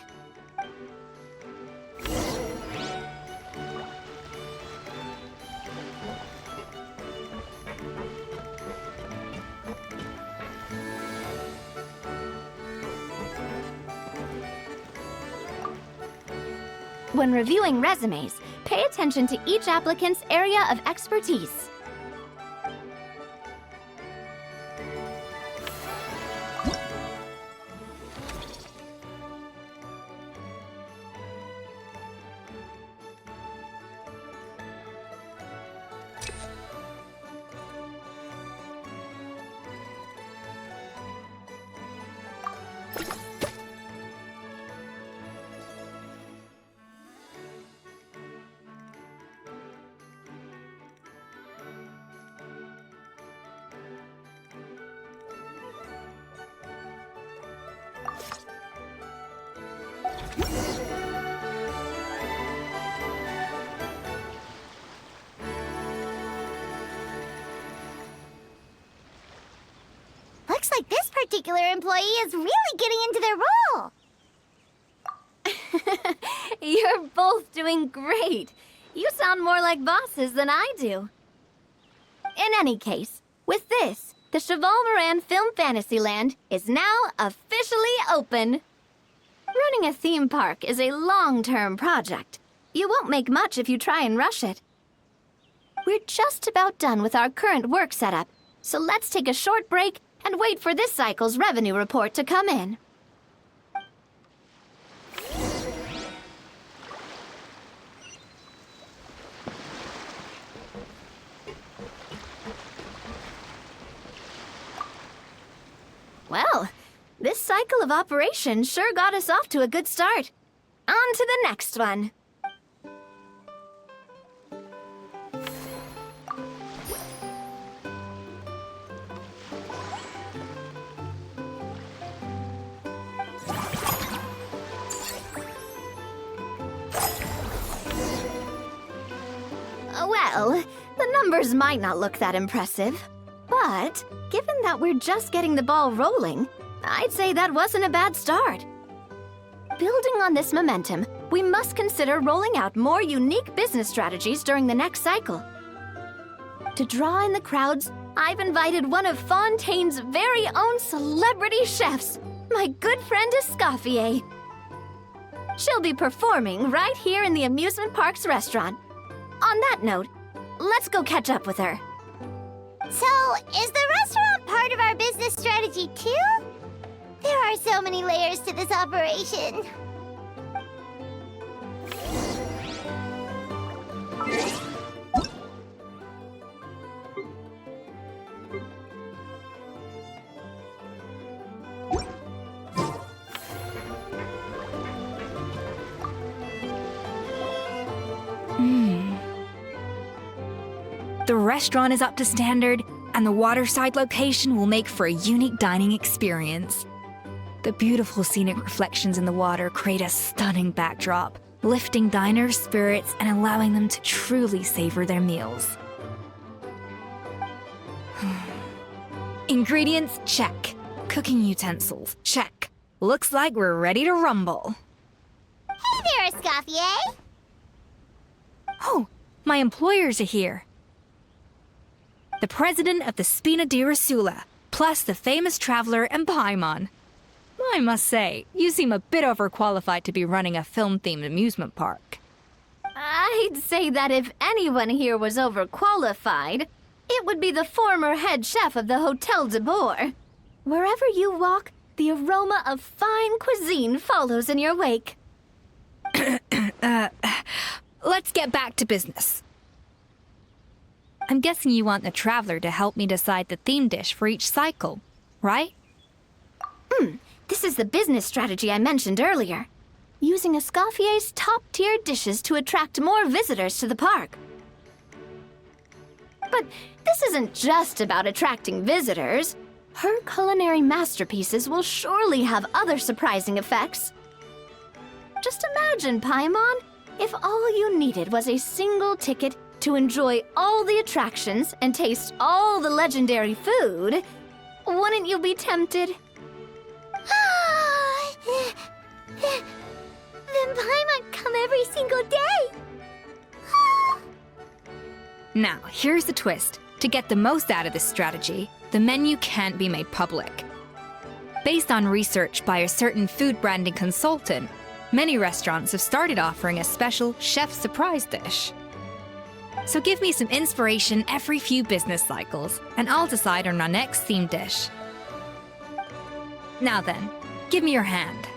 When reviewing resumes, pay attention to each applicant's area of expertise. Looks like this particular employee is really getting into their role. You're both doing great. You sound more like bosses than I do. In any case, with this, the Chevalmoran Film Fantasyland is now officially open. Running a theme park is a long-term project. You won't make much if you try and rush it. We're just about done with our current work setup, so let's take a short break and wait for this cycle's revenue report to come in. Well, this cycle of operations sure got us off to a good start. On to the next one. Well, the numbers might not look that impressive, but given that we're just getting the ball rolling, I'd say that wasn't a bad start. Building on this momentum, we must consider rolling out more unique business strategies during the next cycle. To draw in the crowds, I've invited one of Fontaine's very own celebrity chefs, my good friend Escoffier. She'll be performing right here in the amusement park's restaurant. On that note, let's go catch up with her. So, is the restaurant part of our business strategy too? There are so many layers to this operation. The restaurant is up to standard, and the waterside location will make for a unique dining experience. The beautiful scenic reflections in the water create a stunning backdrop, lifting diners' spirits and allowing them to truly savor their meals. Ingredients, check. Cooking utensils, check. Looks like we're ready to rumble. Hey there, Escoffier! Oh, my employers are here. The president of the Spina di Rasula, plus the famous traveler and Paimon. I must say, you seem a bit overqualified to be running a film-themed amusement park. I'd say that if anyone here was overqualified, it would be the former head chef of the Hotel de Boer. Wherever you walk, the aroma of fine cuisine follows in your wake. Let's get back to business. I'm guessing you want the traveler to help me decide the theme dish for each cycle, right? This is the business strategy I mentioned earlier. Using Escoffier's top-tier dishes to attract more visitors to the park. But this isn't just about attracting visitors. Her culinary masterpieces will surely have other surprising effects. Just imagine, Paimon, if all you needed was a single ticket to enjoy all the attractions and taste all the legendary food. Wouldn't you be tempted? Then Paimon come every single day! Now, here's the twist. To get the most out of this strategy, the menu can't be made public. Based on research by a certain food branding consultant, many restaurants have started offering a special chef surprise dish. So give me some inspiration every few business cycles, and I'll decide on our next theme dish. Now then, give me your hand.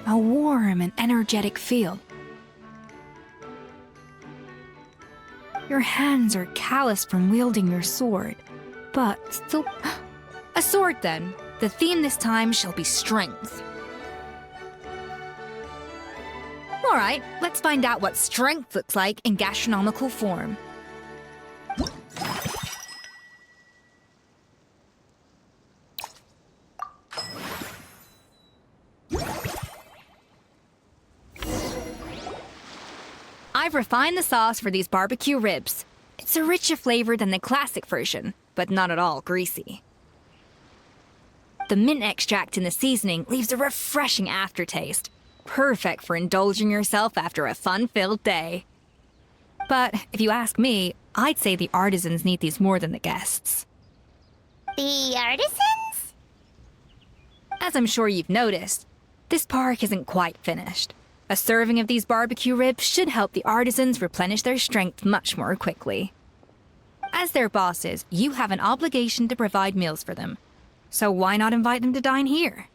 A warm and energetic feel. Your hands are calloused from wielding your sword, but still... A sword, then. The theme this time shall be strength. All right, let's find out what strength looks like in gastronomical form. I've refined the sauce for these barbecue ribs. It's a richer flavor than the classic version, but not at all greasy. The mint extract in the seasoning leaves a refreshing aftertaste, perfect for indulging yourself after a fun-filled day. But if you ask me, I'd say the artisans need these more than the guests. The artisans? As I'm sure you've noticed, this park isn't quite finished. A serving of these barbecue ribs should help the artisans replenish their strength much more quickly. As their bosses, you have an obligation to provide meals for them. So why not invite them to dine here?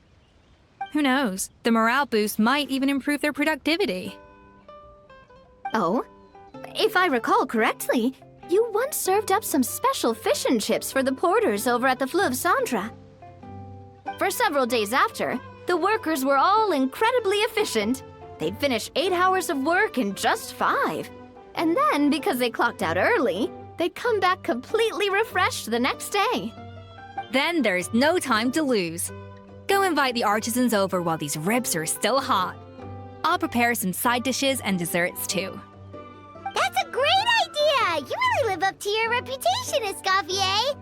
Who knows? The morale boost might even improve their productivity. Oh? If I recall correctly, you once served up some special fish and chips for the porters over at the Fleuve Sandra. For several days after, the workers were all incredibly efficient. They'd finish 8 hours of work in just 5. And then, because they clocked out early, they'd come back completely refreshed the next day. Then there's no time to lose. Go invite the artisans over while these ribs are still hot. I'll prepare some side dishes and desserts too. That's a great idea! You really live up to your reputation, Escoffier!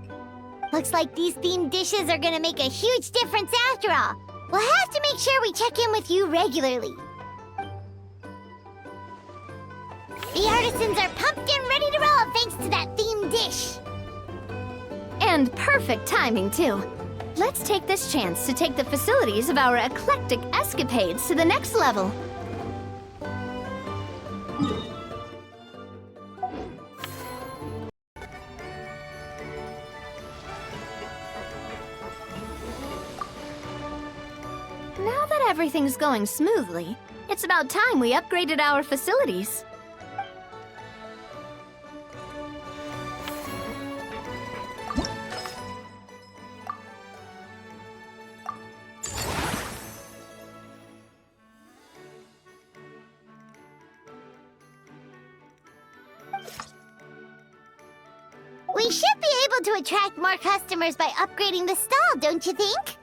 Looks like these themed dishes are gonna make a huge difference after all. We'll have to make sure we check in with you regularly. The artisans are pumped and ready to roll thanks to that themed dish. And perfect timing, too. Let's take this chance to take the facilities of our eclectic escapades to the next level. Now that everything's going smoothly, it's about time we upgraded our facilities. We should be able to attract more customers by upgrading the stall, don't you think?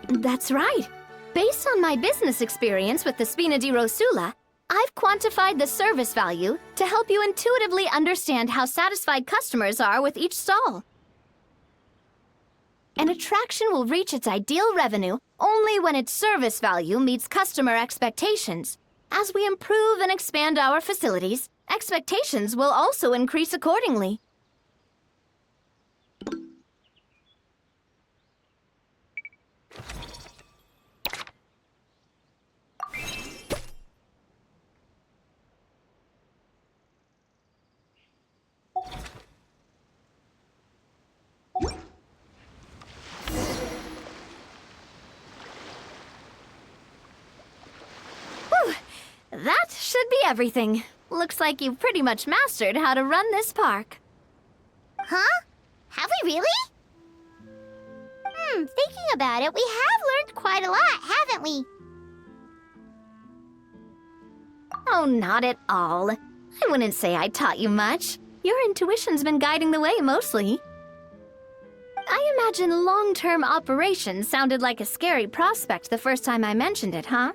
That's right. Based on my business experience with the Spina di Rosula, I've quantified the service value to help you intuitively understand how satisfied customers are with each stall. An attraction will reach its ideal revenue only when its service value meets customer expectations. As we improve and expand our facilities, expectations will also increase accordingly. That should be everything. Looks like you've pretty much mastered how to run this park. Huh? Have we really? Thinking about it, we have learned quite a lot, haven't we? Oh, not at all. I wouldn't say I taught you much. Your intuition's been guiding the way mostly. I imagine long-term operations sounded like a scary prospect the first time I mentioned it, huh?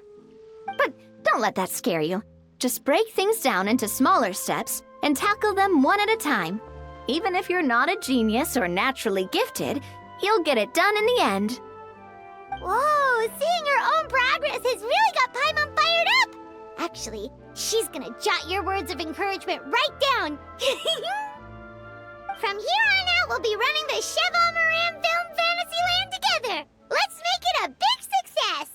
But don't let that scare you. Just break things down into smaller steps and tackle them one at a time. Even if you're not a genius or naturally gifted, you'll get it done in the end. Whoa, seeing your own progress has really got Paimon fired up! Actually, she's gonna jot your words of encouragement right down. From here on out, we'll be running the Cheval Moran Film Fantasyland together. Let's make it a big success!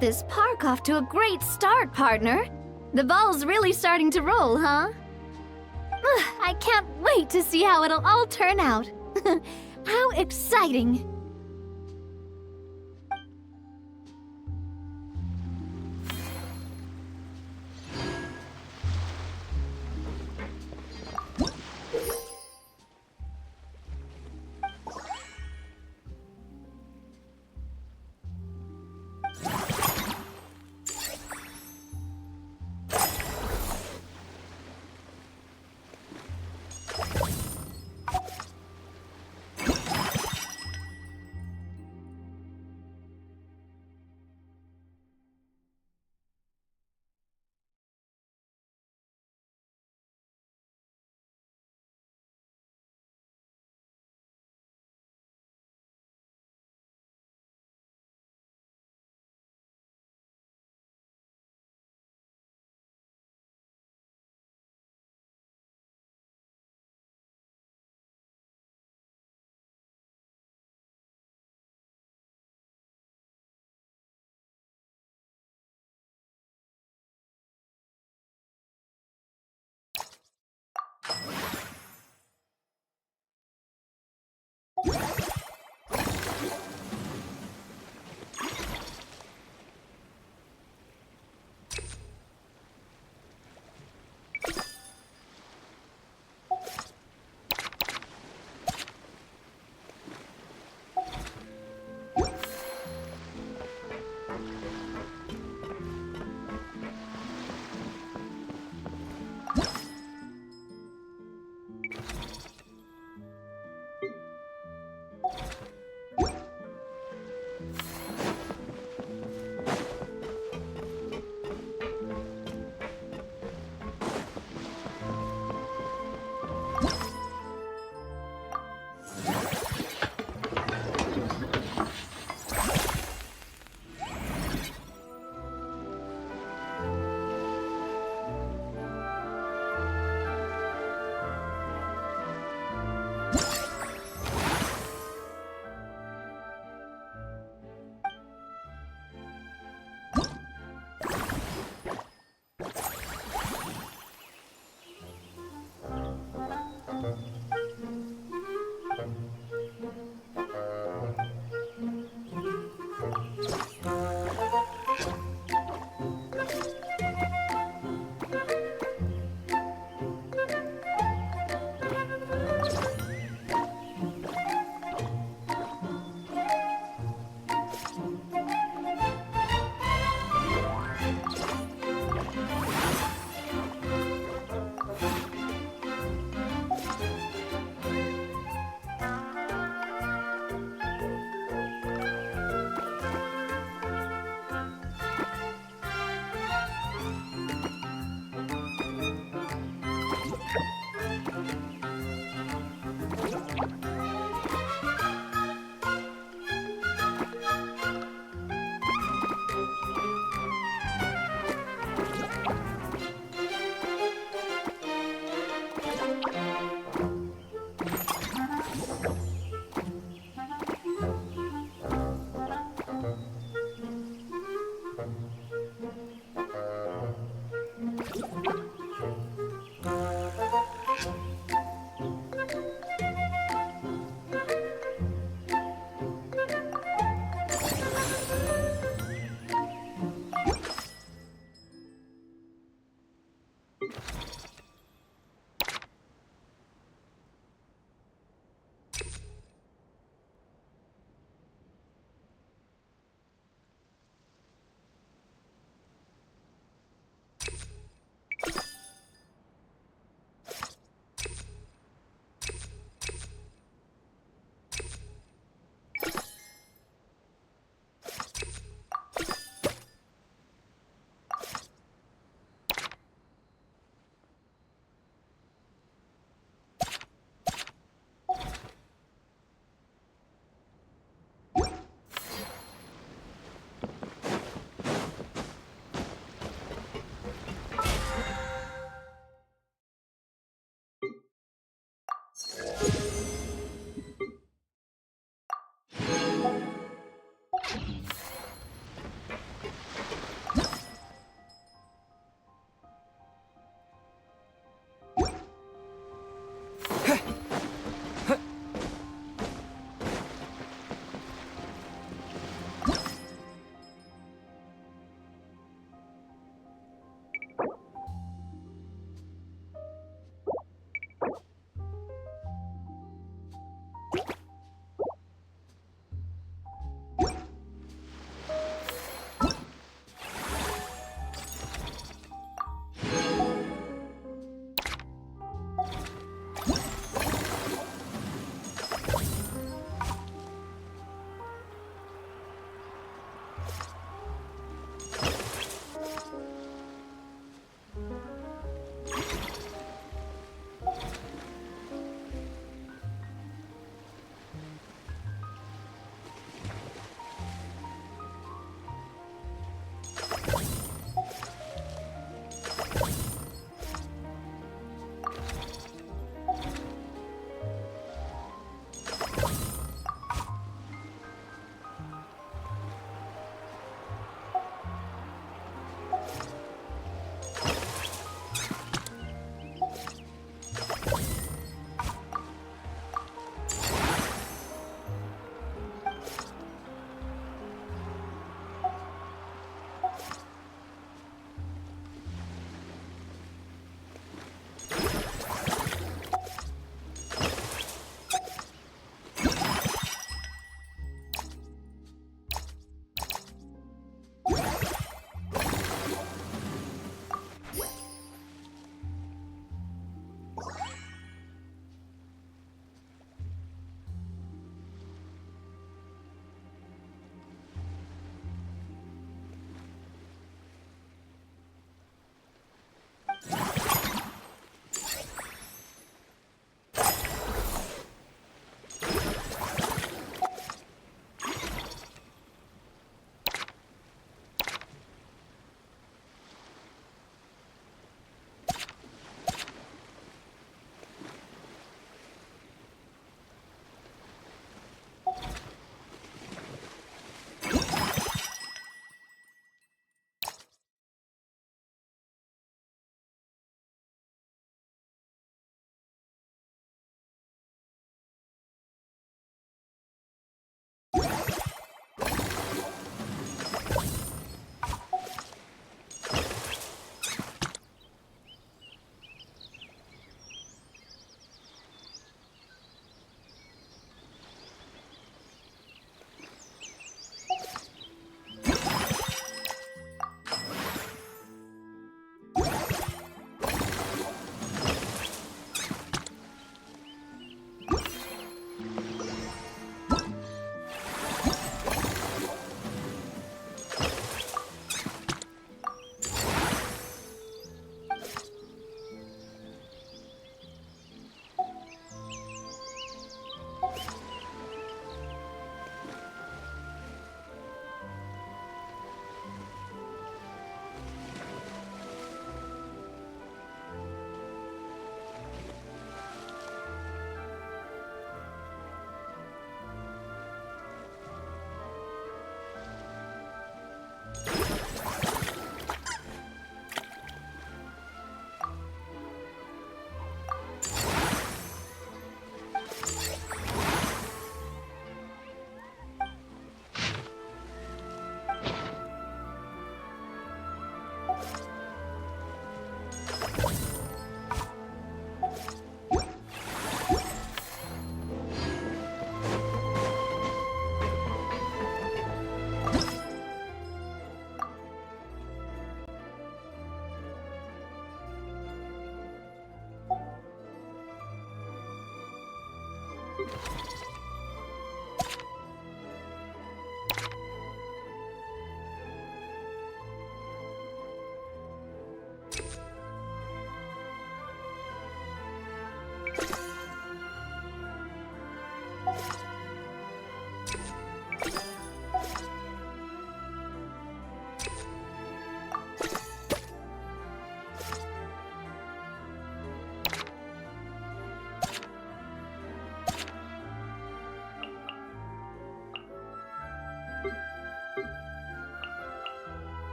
this park off to a great start, partner. The ball's really starting to roll, huh? I can't wait to see how it'll all turn out. How exciting!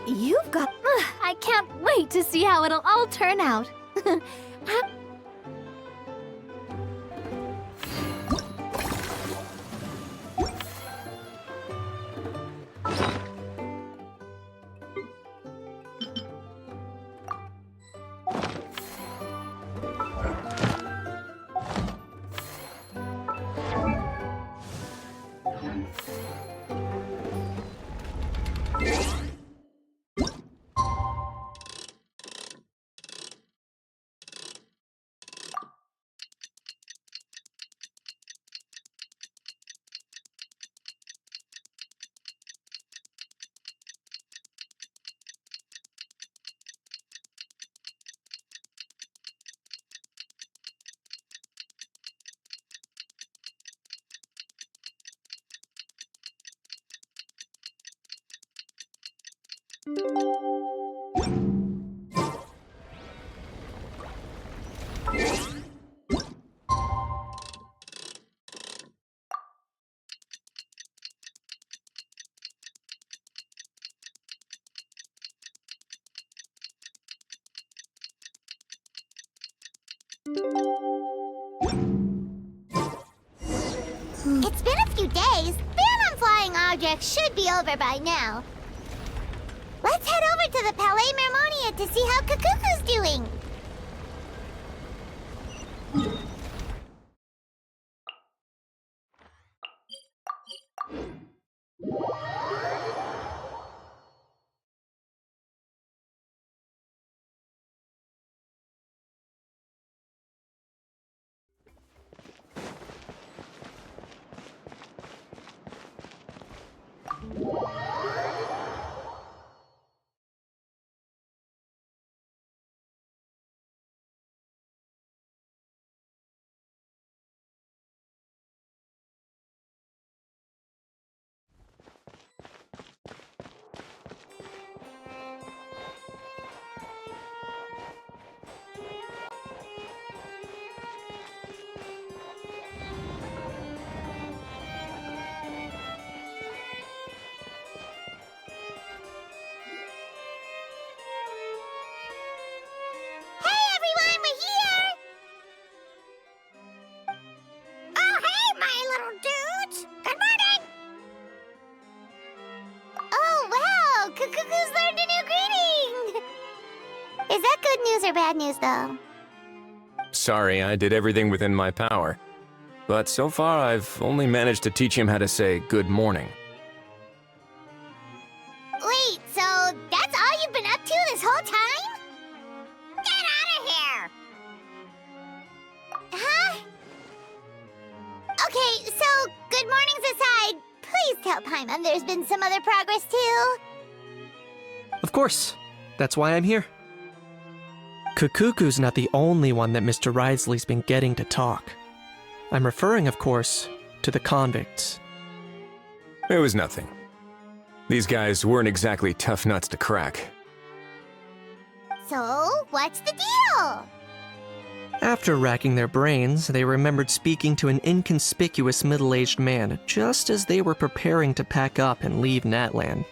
You've got... I can't wait to see how it'll all turn out. It's been a few days. Ban on flying objects should be over by now. Let's head over to the Palais Mermonia to see how Kukuku's doing. Is that good news or bad news, though? Sorry, I did everything within my power. But so far, I've only managed to teach him how to say good morning. Wait, so that's all you've been up to this whole time? Get out of here! Huh? Okay, so good mornings aside, please tell Paimon there's been some other progress, too. Of course. That's why I'm here. Kukuku's not the only one that Mr. Wriothesley's been getting to talk. I'm referring, of course, to the convicts. It was nothing. These guys weren't exactly tough nuts to crack. So, what's the deal? After racking their brains, they remembered speaking to an inconspicuous middle-aged man just as they were preparing to pack up and leave Natland.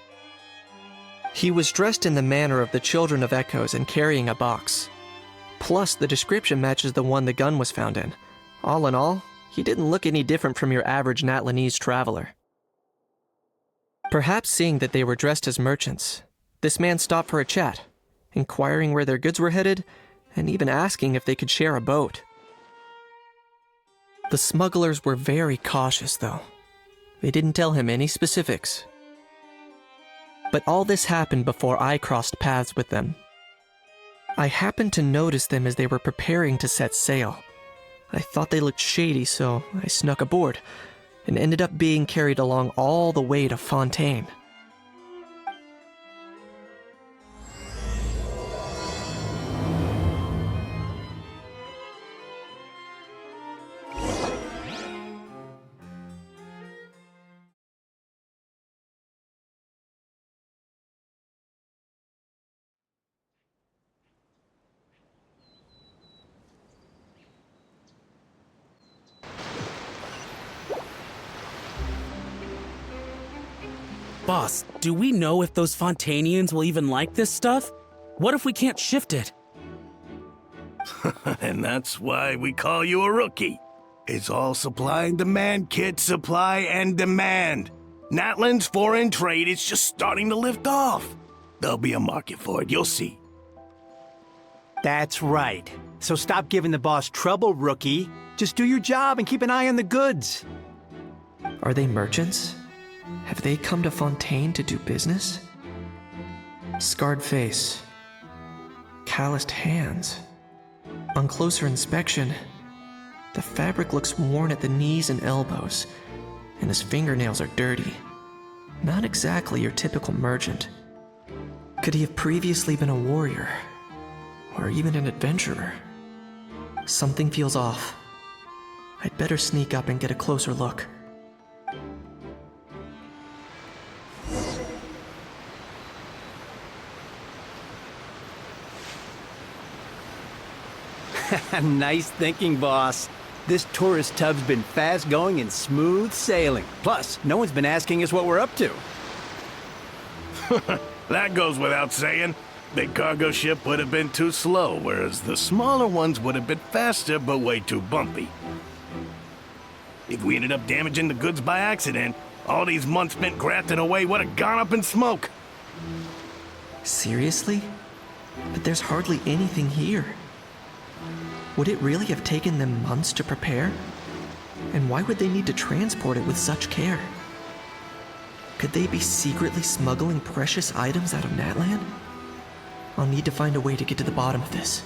He was dressed in the manner of the Children of Echoes and carrying a box. Plus, the description matches the one the gun was found in. All in all, he didn't look any different from your average Natlanese traveler. Perhaps seeing that they were dressed as merchants, this man stopped for a chat, inquiring where their goods were headed, and even asking if they could share a boat. The smugglers were very cautious, though. They didn't tell him any specifics. But all this happened before I crossed paths with them. I happened to notice them as they were preparing to set sail. I thought they looked shady, so I snuck aboard, and ended up being carried along all the way to Fontaine. Boss, do we know if those Fontanians will even like this stuff? What if we can't shift it? And that's why we call you a rookie. It's all supply and demand, kid. Supply and demand. Natlan's foreign trade is just starting to lift off. There'll be a market for it, you'll see. That's right. So stop giving the boss trouble, rookie. Just do your job and keep an eye on the goods. Are they merchants? Have they come to Fontaine to do business? Scarred face. Calloused hands. On closer inspection, the fabric looks worn at the knees and elbows, and his fingernails are dirty. Not exactly your typical merchant. Could he have previously been a warrior? Or even an adventurer? Something feels off. I'd better sneak up and get a closer look. Nice thinking, boss. This tourist tub's been fast-going and smooth sailing. Plus, no one's been asking us what we're up to. That goes without saying. Big cargo ship would have been too slow, whereas the smaller ones would have been faster but way too bumpy. If we ended up damaging the goods by accident, all these months spent grafting away would have gone up in smoke. Seriously? But there's hardly anything here. Would it really have taken them months to prepare? And why would they need to transport it with such care? Could they be secretly smuggling precious items out of Natlan? I'll need to find a way to get to the bottom of this.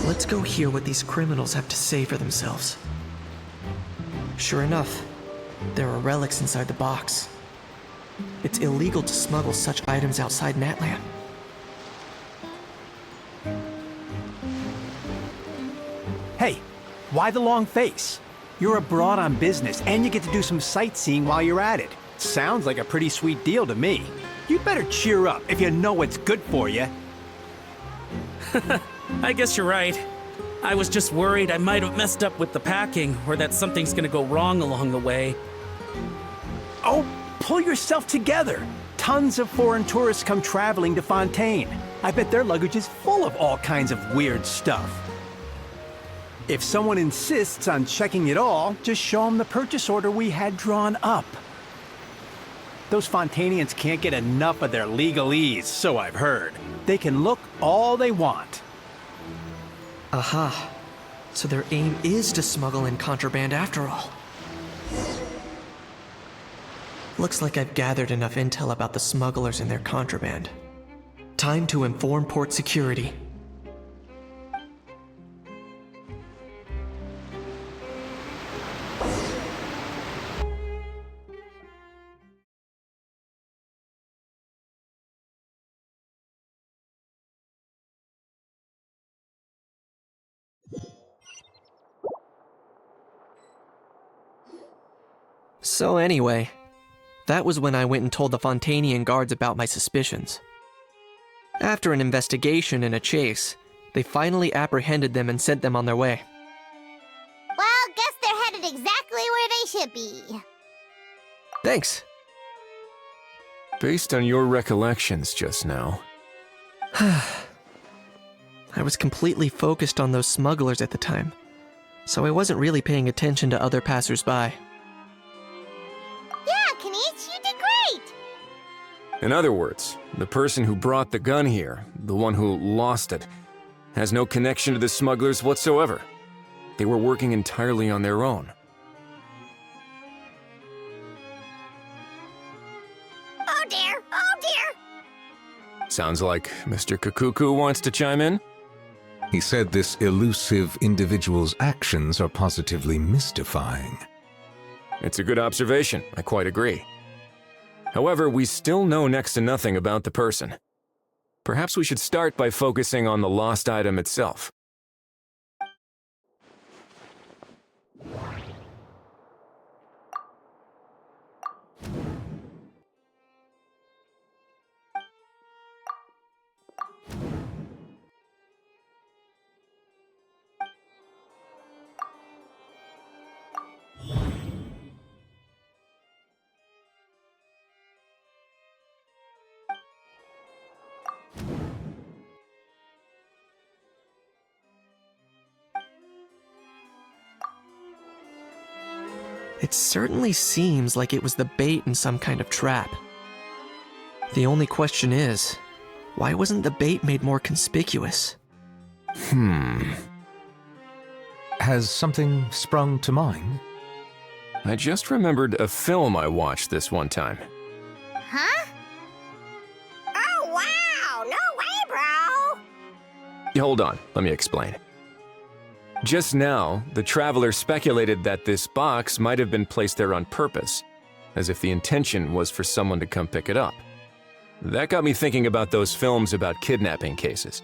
Let's go hear what these criminals have to say for themselves. Sure enough, there are relics inside the box. It's illegal to smuggle such items outside Natlan. Hey, why the long face? You're abroad on business, and you get to do some sightseeing while you're at it. Sounds like a pretty sweet deal to me. You'd better cheer up if you know what's good for you. I guess you're right. I was just worried I might have messed up with the packing, or that something's gonna go wrong along the way. Oh, pull yourself together. Tons of foreign tourists come traveling to Fontaine. I bet their luggage is full of all kinds of weird stuff. If someone insists on checking it all, just show them the purchase order we had drawn up. Those Fontanians can't get enough of their legalese, so I've heard. They can look all they want. Aha. So their aim is to smuggle in contraband after all. Looks like I've gathered enough intel about the smugglers and their contraband. Time to inform port security. So anyway, that was when I went and told the Fontanian guards about my suspicions. After an investigation and a chase, they finally apprehended them and sent them on their way. Well, guess they're headed exactly where they should be. Thanks. Based on your recollections just now. I was completely focused on those smugglers at the time, so I wasn't really paying attention to other passersby. Yeah, Kanish, you did great! In other words, the person who brought the gun here, the one who lost it, has no connection to the smugglers whatsoever. They were working entirely on their own. Oh dear, oh dear! Sounds like Mr. Kakuku wants to chime in? He said this elusive individual's actions are positively mystifying. It's a good observation, I quite agree. However, we still know next to nothing about the person. Perhaps we should start by focusing on the lost item itself. It certainly seems like it was the bait in some kind of trap. The only question is, why wasn't the bait made more conspicuous? Has something sprung to mind? I just remembered a film I watched this one time. Huh? Oh, wow! No way, bro! Hold on, let me explain. Just now, the traveler speculated that this box might have been placed there on purpose, as if the intention was for someone to come pick it up. That got me thinking about those films about kidnapping cases.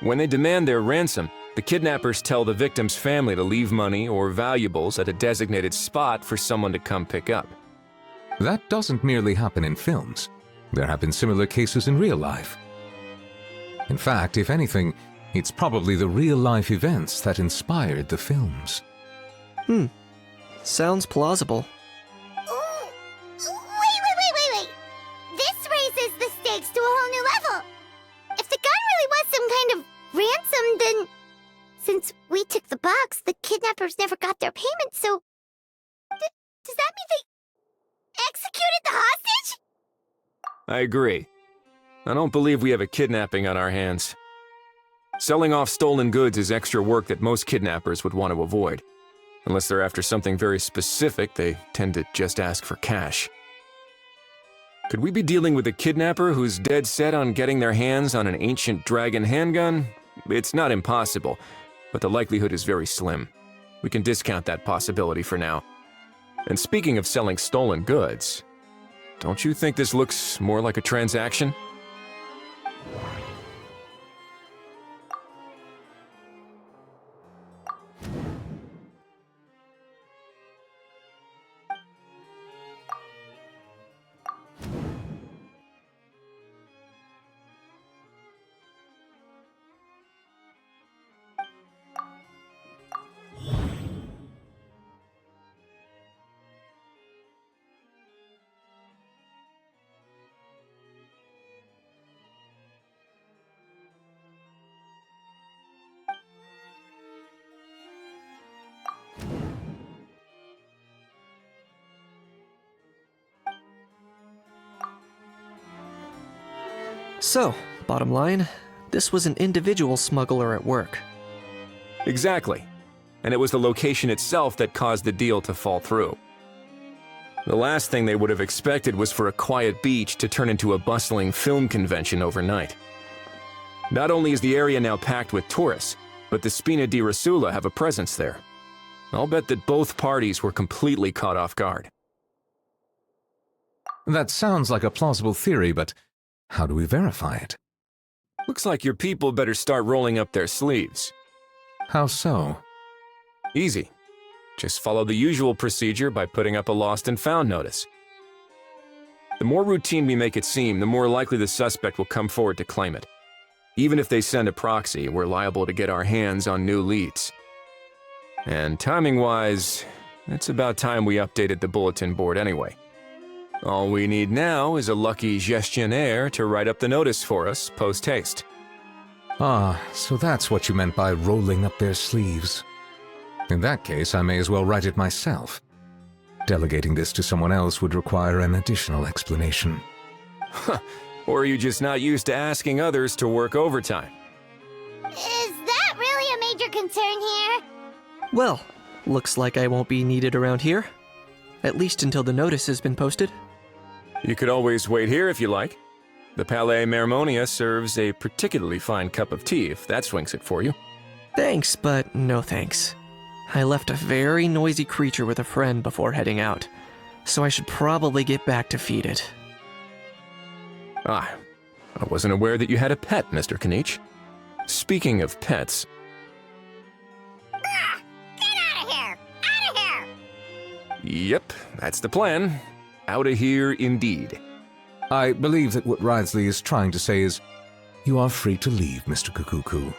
When they demand their ransom, the kidnappers tell the victim's family to leave money or valuables at a designated spot for someone to come pick up. That doesn't merely happen in films. There have been similar cases in real life. In fact, if anything, it's probably the real-life events that inspired the films. Sounds plausible. Ooh. Wait. This raises the stakes to a whole new level. If the gun really was some kind of ransom, then since we took the box, the kidnappers never got their payment, so does that mean they executed the hostage? I agree. I don't believe we have a kidnapping on our hands. Selling off stolen goods is extra work that most kidnappers would want to avoid. Unless they're after something very specific, they tend to just ask for cash. Could we be dealing with a kidnapper who's dead set on getting their hands on an ancient dragon handgun? It's not impossible, but the likelihood is very slim. We can discount that possibility for now. And speaking of selling stolen goods, don't you think this looks more like a transaction? So, bottom line, this was an individual smuggler at work. Exactly. And it was the location itself that caused the deal to fall through. The last thing they would have expected was for a quiet beach to turn into a bustling film convention overnight. Not only is the area now packed with tourists, but the Spina di Rosula have a presence there. I'll bet that both parties were completely caught off guard. That sounds like a plausible theory, but how do we verify it? Looks like your people better start rolling up their sleeves. How so? Easy. Just follow the usual procedure by putting up a lost and found notice. The more routine we make it seem, the more likely the suspect will come forward to claim it. Even if they send a proxy, we're liable to get our hands on new leads. And timing-wise, it's about time we updated the bulletin board anyway. All we need now is a lucky gestionnaire to write up the notice for us post-haste. Ah, so that's what you meant by rolling up their sleeves. In that case, I may as well write it myself. Delegating this to someone else would require an additional explanation. Or are you just not used to asking others to work overtime? Is that really a major concern here? Well, looks like I won't be needed around here. At least until the notice has been posted. You could always wait here if you like. The Palais Mermonia serves a particularly fine cup of tea, if that swings it for you. Thanks, but no thanks. I left a very noisy creature with a friend before heading out, so I should probably get back to feed it. Ah, I wasn't aware that you had a pet, Mr. Kanich. Speaking of pets... Get out of here! Out of here! Yep, that's the plan. Out of here indeed. I believe that what Wriothesley is trying to say is, you are free to leave, Mr. Kukuku.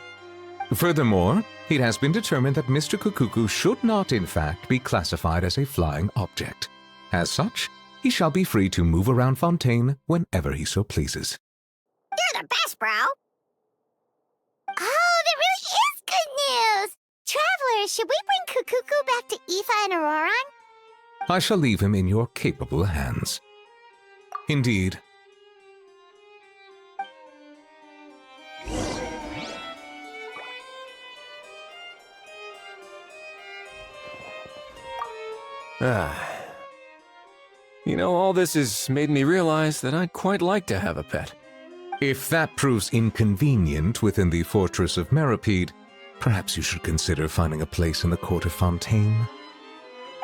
Furthermore, it has been determined that Mr. Kukuku should not, in fact, be classified as a flying object. As such, he shall be free to move around Fontaine whenever he so pleases. You're the best, bro! Oh, that really is good news! Travelers, should we bring Kukuku back to Aoife and Auroran? I shall leave him in your capable hands. Indeed. You know, all this has made me realize that I'd quite like to have a pet. If that proves inconvenient within the fortress of Meripede, perhaps you should consider finding a place in the court of Fontaine.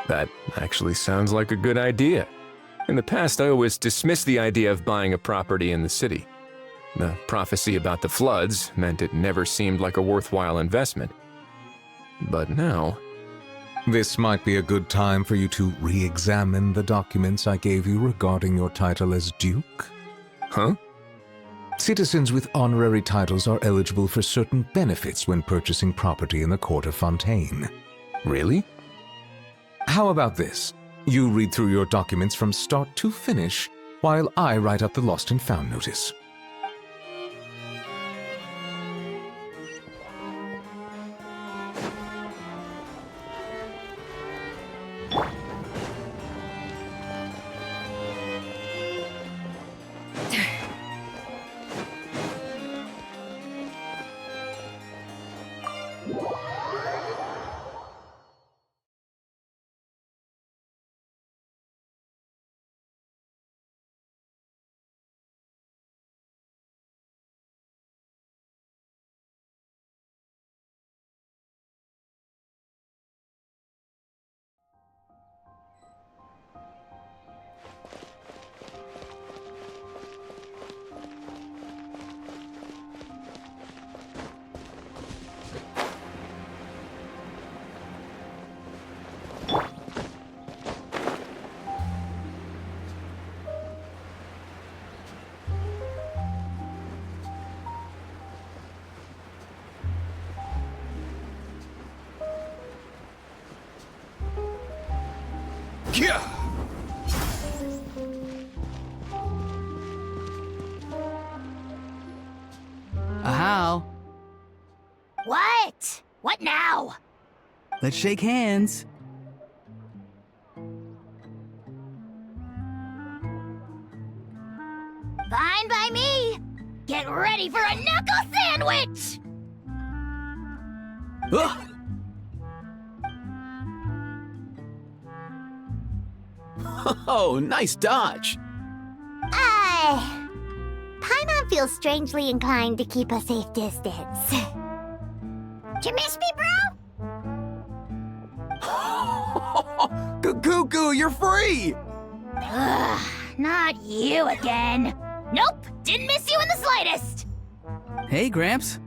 That actually sounds like a good idea. In the past, I always dismissed the idea of buying a property in the city. The prophecy about the floods meant it never seemed like a worthwhile investment. But now... This might be a good time for you to re-examine the documents I gave you regarding your title as Duke. Huh? Citizens with honorary titles are eligible for certain benefits when purchasing property in the court of Fontaine. Really? How about this? You read through your documents from start to finish, while I write up the lost and found notice. Yeah. How? What? What now? Let's shake hands. Fine by me. Get ready for a knuckle sandwich! Ugh. Oh, nice dodge. Paimon feels strangely inclined to keep a safe distance. Did you miss me, bro? Cuckoo, you're free! Ugh, not you again. Nope, didn't miss you in the slightest. Hey, Gramps.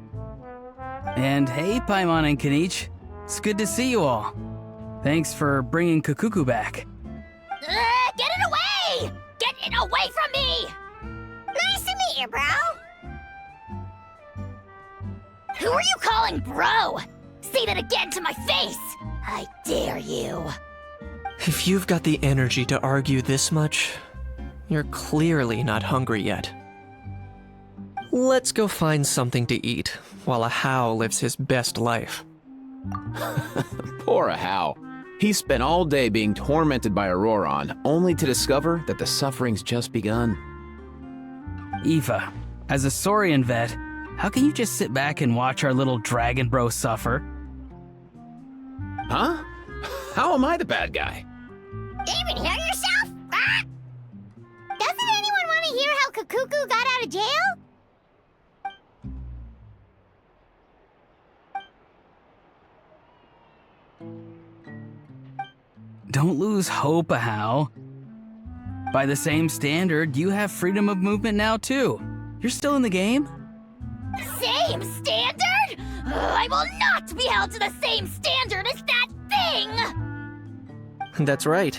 And hey, Paimon and Kanich. It's good to see you all. Thanks for bringing Kukuku back. Get it away! Get it away from me! Nice to meet you, bro. Who are you calling bro? Say that again to my face! I dare you. If you've got the energy to argue this much, you're clearly not hungry yet. Let's go find something to eat while a How lives his best life. Poor How. He spent all day being tormented by Auroran, only to discover that the suffering's just begun. Aoife, as a Saurian vet, how can you just sit back and watch our little dragon bro suffer? Huh? How am I the bad guy? Didn't even hear yourself? Ah! Doesn't anyone want to hear how Kakuku got out of jail? Don't lose hope, Ahau. By the same standard, you have freedom of movement now, too. You're still in the game? Same standard? I will not be held to the same standard as that thing! That's right.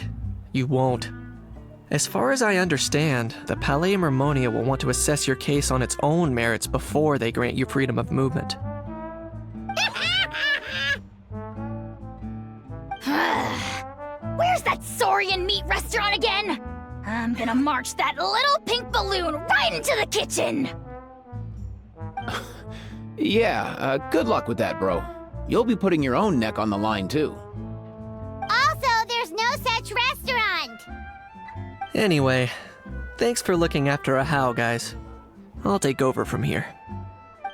You won't. As far as I understand, the Palais Mermonia will want to assess your case on its own merits before they grant you freedom of movement. Where's that saurian meat restaurant again? I'm gonna march that little pink balloon right into the kitchen! Yeah, good luck with that, bro. You'll be putting your own neck on the line, too. Also, there's no such restaurant! Anyway, thanks for looking after Ahau, guys. I'll take over from here.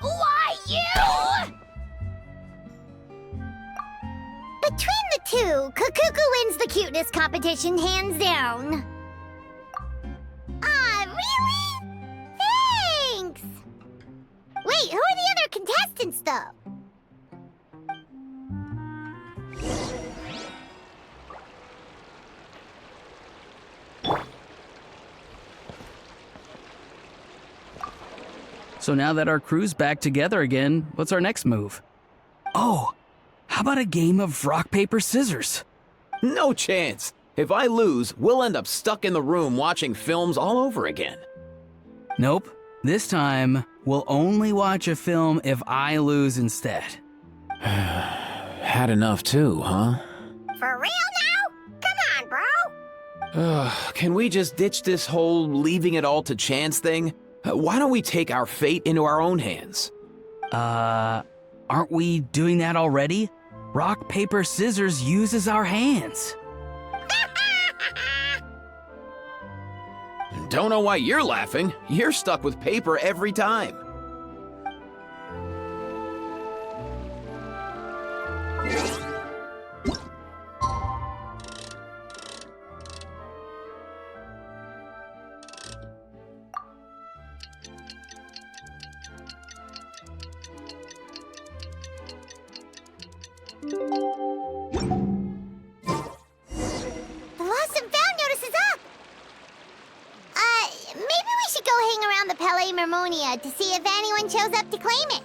Why, you? Between the two, Kakuku wins the cuteness competition hands down. Really? Thanks! Wait, who are the other contestants, though? So now that our crew's back together again, what's our next move? Oh, how about a game of rock, paper, scissors? No chance. If I lose, we'll end up stuck in the room watching films all over again. Nope. This time, we'll only watch a film if I lose instead. Had enough too, huh? For real now? Come on, bro! Can we just ditch this whole leaving it all to chance thing? Why don't we take our fate into our own hands? Aren't we doing that already? Rock, paper, scissors uses our hands. Don't know why you're laughing. You're stuck with paper every time. The lost and found notice is up! Maybe we should go hang around the Palais Mermonia to see if anyone shows up to claim it.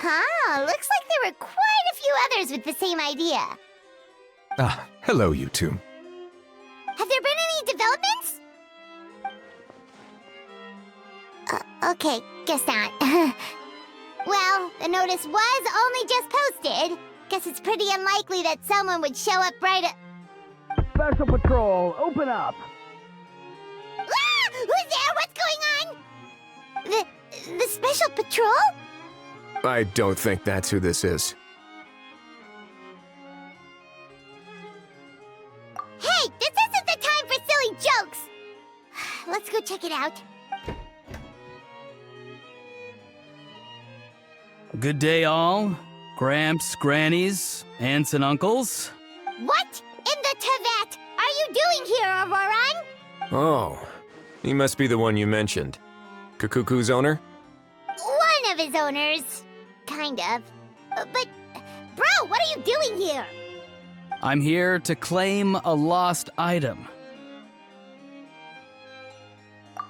Huh, looks like there were quite a few others with the same idea. Ah, hello, you two. Have there been any developments? Okay, guess not. Well, the notice was only just posted. Guess it's pretty unlikely that someone would show up right at... Special Patrol, open up! Ah! Who's there? What's going on? The Special Patrol? I don't think that's who this is. Hey, this isn't the time for silly jokes! Let's go check it out. Good day, all. Gramps, grannies, aunts, and uncles. What in the Tevat are you doing here, Auroran? Oh, he must be the one you mentioned. Kakuku's owner? One of his owners. Kind of. But, bro, what are you doing here? I'm here to claim a lost item.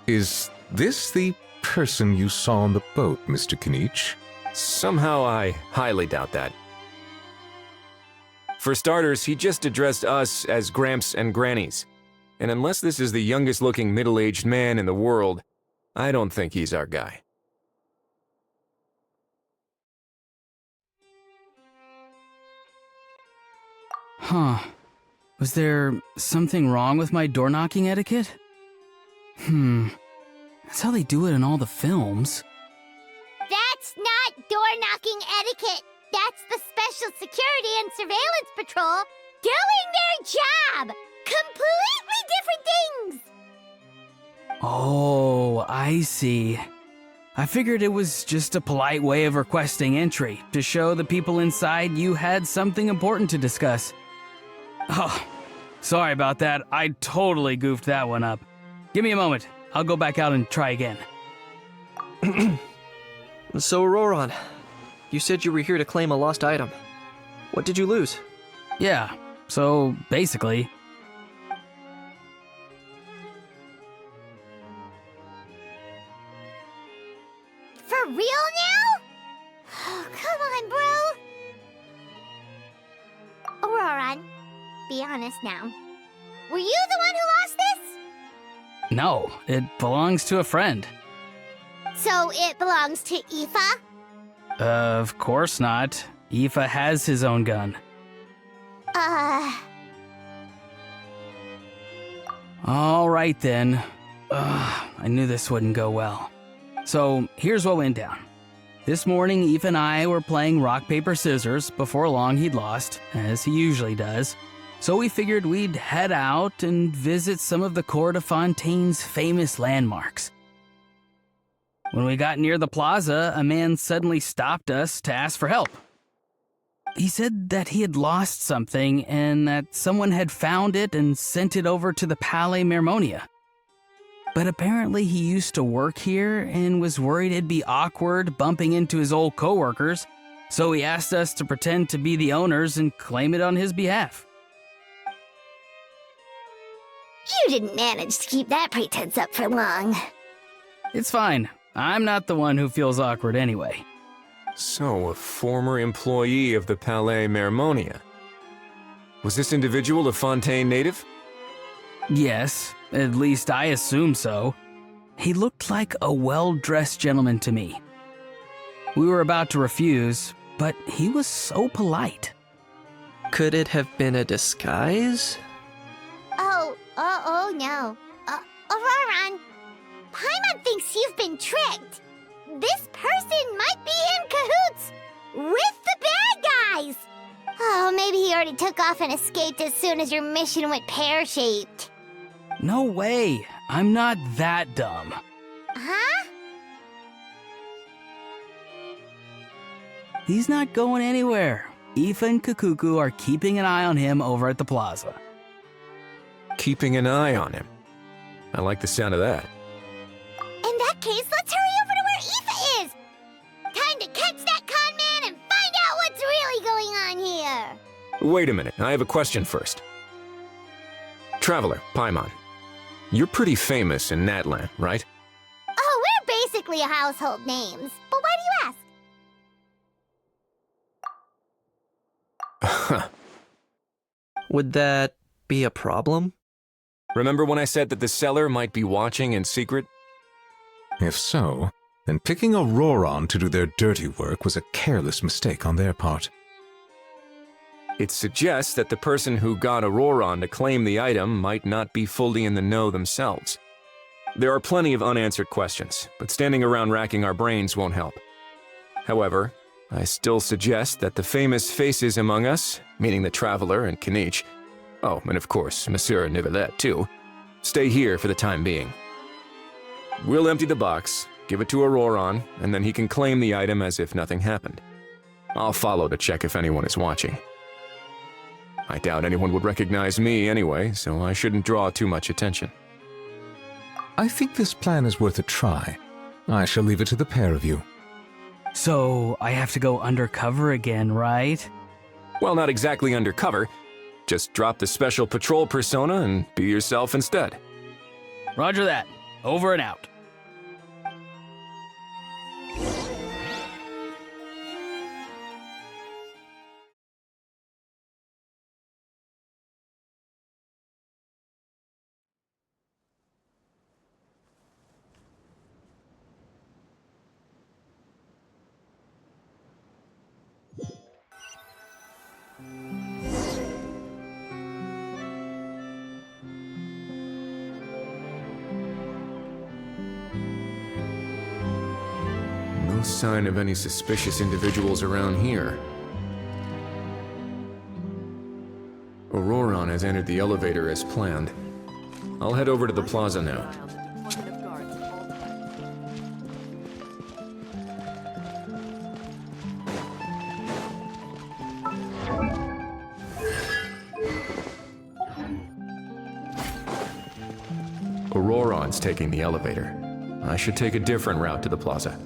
Is this the person you saw on the boat, Mr. Kinich? Somehow I highly doubt that. For starters, he just addressed us as Gramps and Grannies. And unless this is the youngest looking middle-aged man in the world, I don't think he's our guy. Huh. Was there something wrong with my door-knocking etiquette? That's how they do it in all the films. That's not door-knocking etiquette. That's the Special Security and Surveillance Patrol doing their job. Completely different things. Oh, I see. I figured it was just a polite way of requesting entry to show the people inside you had something important to discuss. Oh, sorry about that. I totally goofed that one up. Give me a moment. I'll go back out and try again. So, Roran, you said you were here to claim a lost item. What did you lose? Yeah, so basically... For real now? Oh, come on, bro. Auroran, be honest now. Were you the one who lost this? No, it belongs to a friend. So it belongs to Aoife? Of course not. Aoife has his own gun. All right then. I knew this wouldn't go well. So here's what went down. This morning, Aoife and I were playing rock, paper, scissors. Before long, he'd lost, as he usually does. So we figured we'd head out and visit some of the Cour de Fontaine's famous landmarks. When we got near the plaza, a man suddenly stopped us to ask for help. He said that he had lost something and that someone had found it and sent it over to the Palais Mermonia. But apparently he used to work here and was worried it'd be awkward bumping into his old coworkers, so he asked us to pretend to be the owners and claim it on his behalf. You didn't manage to keep that pretense up for long. It's fine. I'm not the one who feels awkward anyway. So, a former employee of the Palais Mermonia. Was this individual a Fontaine native? Yes, at least I assume so. He looked like a well-dressed gentleman to me. We were about to refuse, but he was so polite. Could it have been a disguise? Oh no. Auroran, Paimon thinks you've been tricked. This person might be in cahoots with the bad guys. Oh, maybe he already took off and escaped as soon as your mission went pear-shaped. No way. I'm not that dumb. Huh? He's not going anywhere. Aoife and Kakuku are keeping an eye on him over at the plaza. Keeping an eye on him. I like the sound of that. In that case, let's hurry over to where Aoife is. Time to catch that con man and find out what's really going on here. Wait a minute, I have a question first. Traveler, Paimon. You're pretty famous in Natlan, right? Oh, we're basically household names. But why do you ask? Would that be a problem? Remember when I said that the seller might be watching in secret? If so, then picking a Roran to do their dirty work was a careless mistake on their part. It suggests that the person who got a Roran to claim the item might not be fully in the know themselves. There are plenty of unanswered questions, but standing around racking our brains won't help. However, I still suggest that the famous faces among us, meaning the Traveler and Kinich, oh, and of course, Monsieur Nivelet too, stay here for the time being. We'll empty the box, give it to Auroran, and then he can claim the item as if nothing happened. I'll follow to check if anyone is watching. I doubt anyone would recognize me anyway, so I shouldn't draw too much attention. I think this plan is worth a try. I shall leave it to the pair of you. So, I have to go undercover again, right? Well, not exactly undercover. Just drop the special patrol persona and be yourself instead. Roger that. Over and out. No sign of any suspicious individuals around here. Auroron has entered the elevator as planned. I'll head over to the plaza now. Auroron's taking the elevator. I should take a different route to the plaza.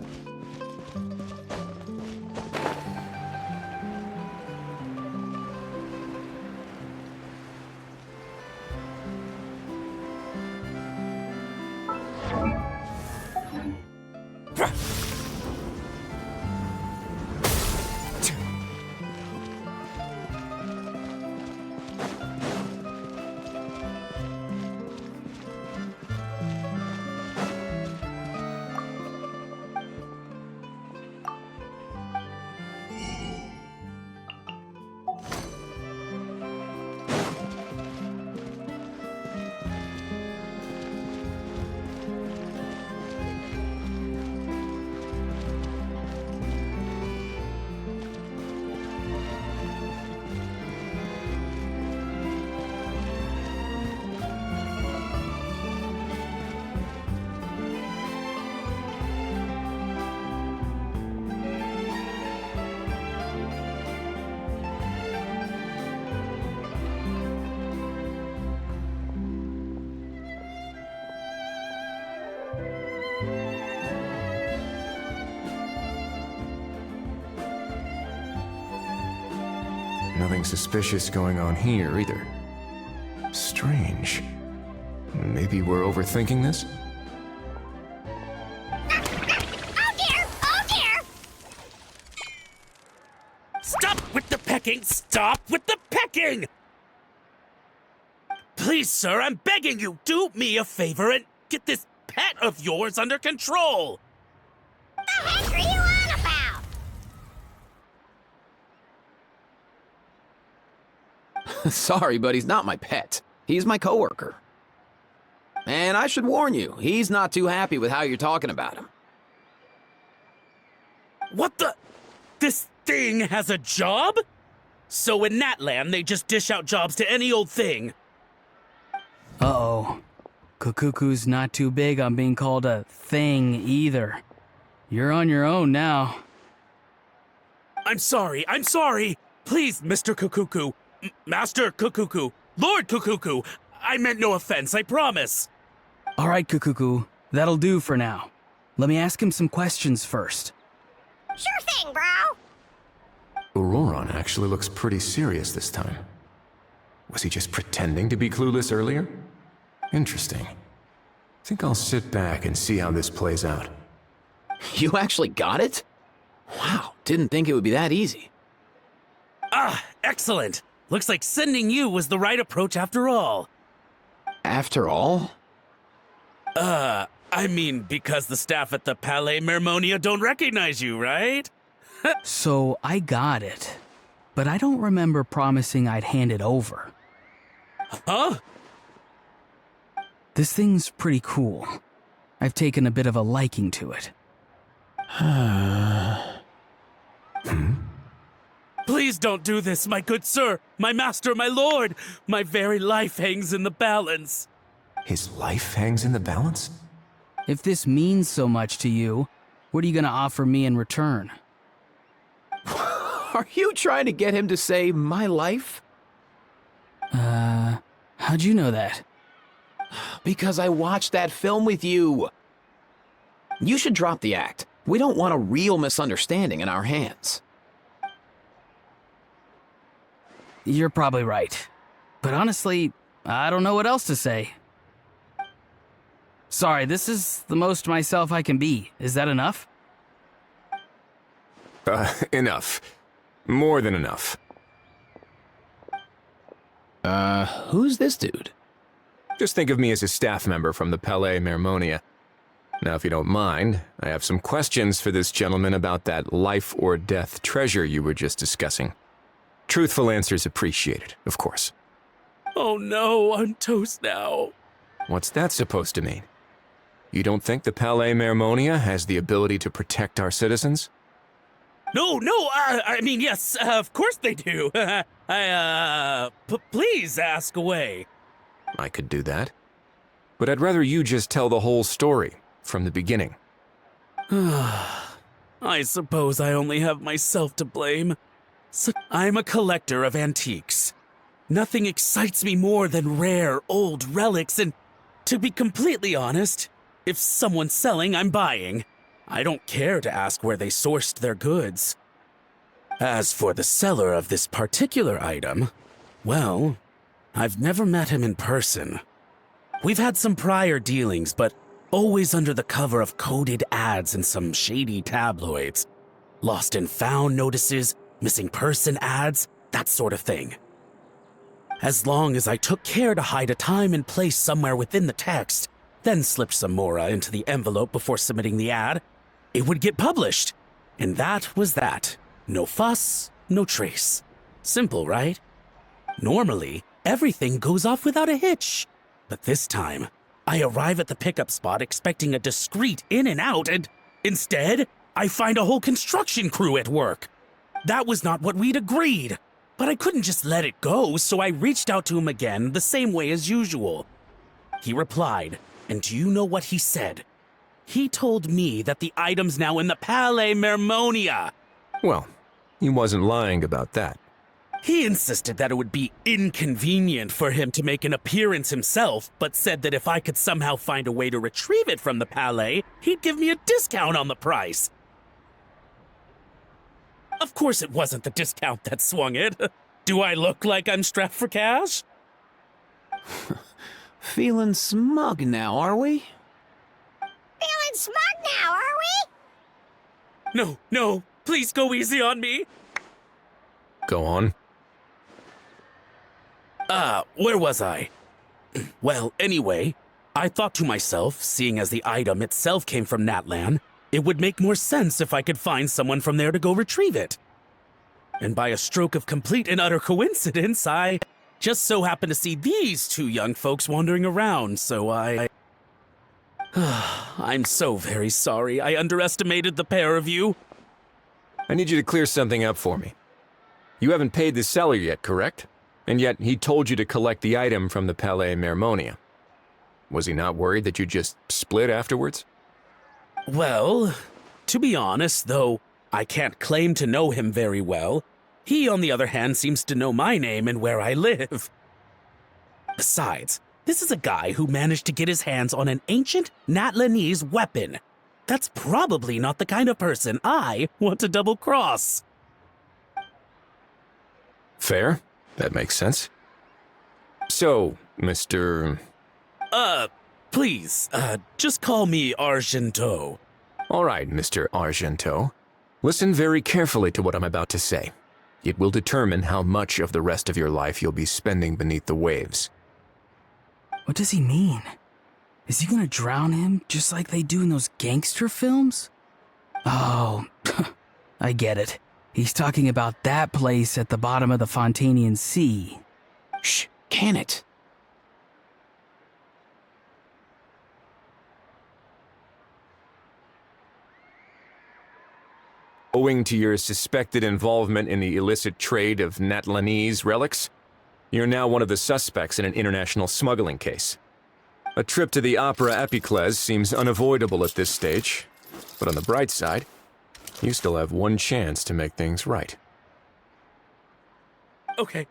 Nothing suspicious going on here, either. Strange. Maybe we're overthinking this? Oh dear! Oh dear! Stop with the pecking! Stop with the pecking! Please, sir, I'm begging you, do me a favor and get this pet of yours under control! The heck are you on about? Sorry, but he's not my pet. He's my coworker. And I should warn you, he's not too happy with how you're talking about him. What the? This thing has a job? So in that land, they just dish out jobs to any old thing. Uh-oh. Kukuku's not too big on being called a thing either. You're on your own now. I'm sorry. Please, Mr. Kukuku. Master Kukuku. Lord Kukuku. I meant no offense, I promise. All right, Kukuku. That'll do for now. Let me ask him some questions first. Sure thing, bro. Auroron actually looks pretty serious this time. Was he just pretending to be clueless earlier? Interesting. Think I'll sit back and see how this plays out. You actually got it? Wow, didn't think it would be that easy. Ah, excellent. Looks like sending you was the right approach after all. After all? I mean, because the staff at the Palais Mermonia don't recognize you, right? So I got it, but I don't remember promising I'd hand it over. Huh? This thing's pretty cool. I've taken a bit of a liking to it. Please don't do this, my good sir, my master, my lord. My very life hangs in the balance. His life hangs in the balance? If this means so much to you, what are you gonna offer me in return? Are you trying to get him to say my life? How'd you know that? Because I watched that film with you. You should drop the act. We don't want a real misunderstanding in our hands. You're probably right. But honestly, I don't know what else to say. Sorry, this is the most myself I can be. Is that enough? Enough. More than enough. Who's this dude? Just think of me as a staff member from the Palais Mermonia. Now, if you don't mind, I have some questions for this gentleman about that life or death treasure you were just discussing. Truthful answers appreciated, of course. Oh no, I'm toast now. What's that supposed to mean? You don't think the Palais Mermonia has the ability to protect our citizens? No, I mean, yes, of course they do. Please ask away. I could do that. But I'd rather you just tell the whole story, from the beginning. I suppose I only have myself to blame. I'm a collector of antiques. Nothing excites me more than rare, old relics, and to be completely honest, if someone's selling, I'm buying. I don't care to ask where they sourced their goods. As for the seller of this particular item, well, I've never met him in person. We've had some prior dealings, but always under the cover of coded ads in some shady tabloids. Lost and found notices, missing person ads, that sort of thing. As long as I took care to hide a time and place somewhere within the text, then slipped some mora into the envelope before submitting the ad, it would get published. And that was that. No fuss, no trace. Simple, right? Normally, everything goes off without a hitch. But this time, I arrive at the pickup spot expecting a discreet in and out, and instead, I find a whole construction crew at work. That was not what we'd agreed. But I couldn't just let it go, so I reached out to him again the same way as usual. He replied, and do you know what he said? He told me that the item's now in the Palais Mermonia. Well, he wasn't lying about that. He insisted that it would be inconvenient for him to make an appearance himself, but said that if I could somehow find a way to retrieve it from the Palais, he'd give me a discount on the price. Of course it wasn't the discount that swung it. Do I look like I'm strapped for cash? Feeling smug now, are we? Feeling smug now, are we? No, please go easy on me. Go on. Where was I? Well, anyway, I thought to myself, seeing as the item itself came from Natlan, it would make more sense if I could find someone from there to go retrieve it. And by a stroke of complete and utter coincidence, I just so happened to see these two young folks wandering around, so I'm so very sorry I underestimated the pair of you. I need you to clear something up for me. You haven't paid the seller yet, correct? And yet he told you to collect the item from the Palais Mermonia. Was he not worried that you just split afterwards? Well, to be honest, though I can't claim to know him very well, he, on the other hand, seems to know my name and where I live. Besides, this is a guy who managed to get his hands on an ancient Natlanese weapon. That's probably not the kind of person I want to double-cross. Fair. That makes sense. So, Mr. Please, just call me Argento. All right, Mr. Argento. Listen very carefully to what I'm about to say. It will determine how much of the rest of your life you'll be spending beneath the waves. What does he mean? Is he gonna drown him just like they do in those gangster films? Oh, I get it. He's talking about that place at the bottom of the Fontanian Sea. Shh, can it? Owing to your suspected involvement in the illicit trade of Natlanese relics, you're now one of the suspects in an international smuggling case. A trip to the Opera Epiclese seems unavoidable at this stage, but on the bright side, you still have one chance to make things right. Okay.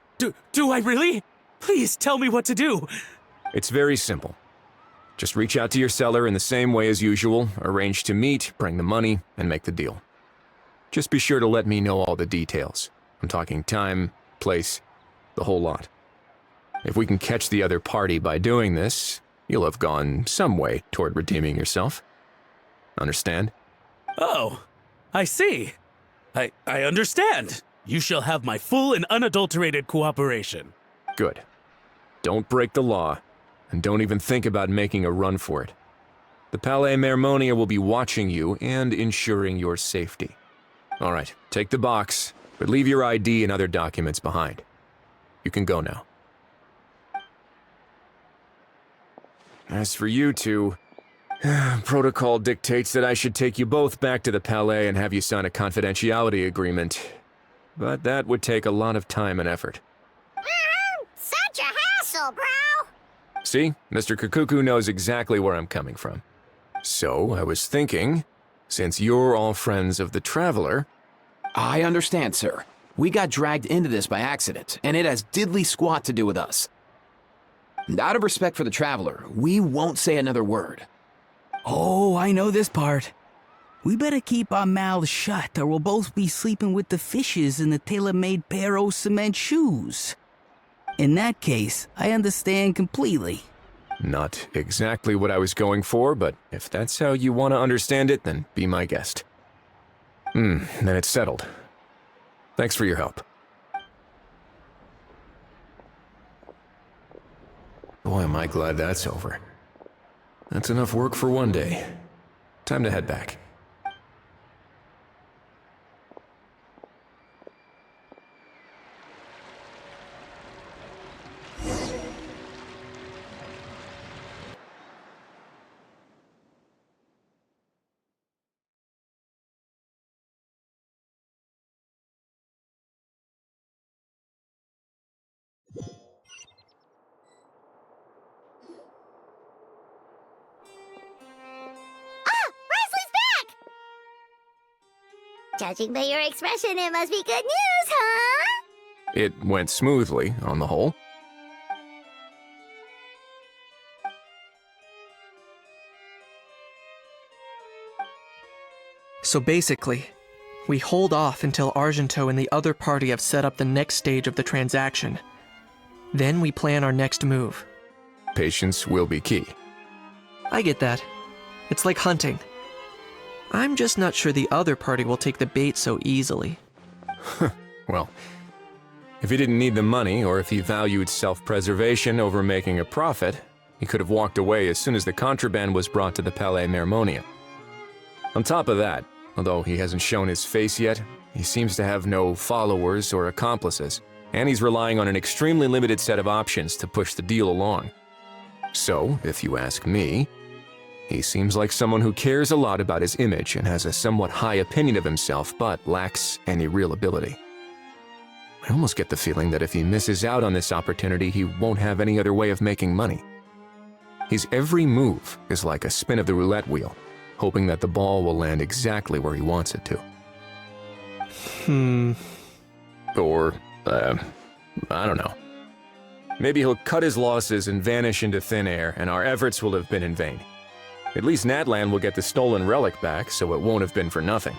Do I really? Please tell me what to do. It's very simple. Just reach out to your seller in the same way as usual, arrange to meet, bring the money, and make the deal. Just be sure to let me know all the details. I'm talking time, place, the whole lot. If we can catch the other party by doing this, you'll have gone some way toward redeeming yourself. Understand? Oh, I see. I understand. You shall have my full and unadulterated cooperation. Good. Don't break the law, and don't even think about making a run for it. The Palais Mermonia will be watching you and ensuring your safety. All right, take the box, but leave your ID and other documents behind. You can go now. As for you two, protocol dictates that I should take you both back to the Palais and have you sign a confidentiality agreement. But that would take a lot of time and effort. Such a hassle, bro! See, Mr. Kakuku knows exactly where I'm coming from. So, I was thinking, since you're all friends of the Traveler... I understand, sir. We got dragged into this by accident, and it has diddly squat to do with us. And out of respect for the Traveler, we won't say another word. Oh, I know this part. We better keep our mouths shut or we'll both be sleeping with the fishes in the tailor-made pair of cement shoes. In that case, I understand completely. Not exactly what I was going for, but if that's how you want to understand it, then be my guest. Then it's settled. Thanks for your help. Boy, am I glad that's over. That's enough work for one day. Time to head back. Judging by your expression, it must be good news, huh? It went smoothly, on the whole. So basically, we hold off until Argento and the other party have set up the next stage of the transaction. Then we plan our next move. Patience will be key. I get that. It's like hunting. I'm just not sure the other party will take the bait so easily. Well, if he didn't need the money, or if he valued self-preservation over making a profit, he could have walked away as soon as the contraband was brought to the Palais Harmoni. On top of that, although he hasn't shown his face yet, he seems to have no followers or accomplices, and he's relying on an extremely limited set of options to push the deal along. So, if you ask me, he seems like someone who cares a lot about his image and has a somewhat high opinion of himself, but lacks any real ability. I almost get the feeling that if he misses out on this opportunity, he won't have any other way of making money. His every move is like a spin of the roulette wheel, hoping that the ball will land exactly where he wants it to. Or, I don't know. Maybe he'll cut his losses and vanish into thin air, and our efforts will have been in vain. At least Natlan will get the stolen relic back, so it won't have been for nothing.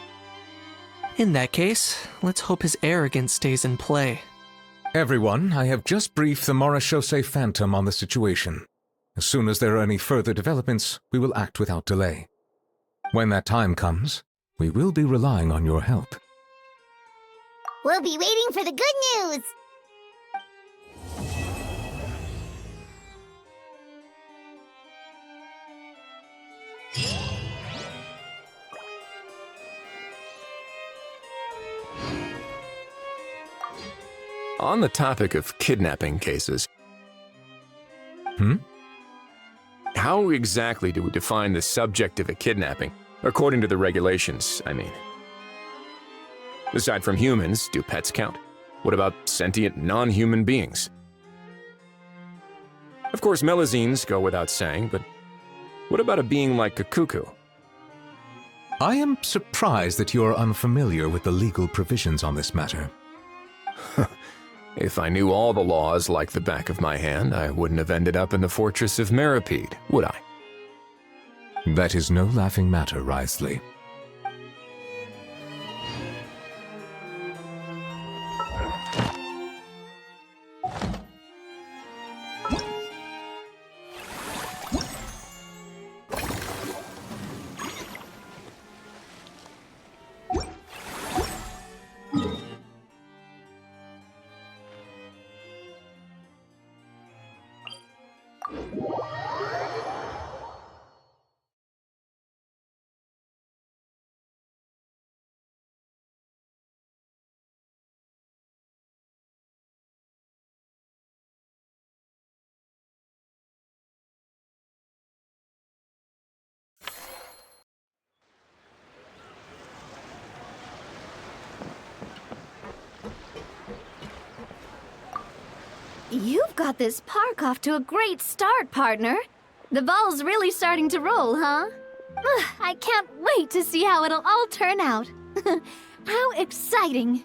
In that case, let's hope his arrogance stays in play. Everyone, I have just briefed the Marechaussee Phantom on the situation. As soon as there are any further developments, we will act without delay. When that time comes, we will be relying on your help. We'll be waiting for the good news! On the topic of kidnapping cases... How exactly do we define the subject of a kidnapping? According to the regulations, I mean. Aside from humans, do pets count? What about sentient, non-human beings? Of course, melazines go without saying, but what about a being like Kakuku? I am surprised that you are unfamiliar with the legal provisions on this matter. If I knew all the laws like the back of my hand, I wouldn't have ended up in the fortress of Meripede, would I? That is no laughing matter, Wriothesley. You've got this park off to a great start, partner. The ball's really starting to roll, huh? I can't wait to see how it'll all turn out. How exciting!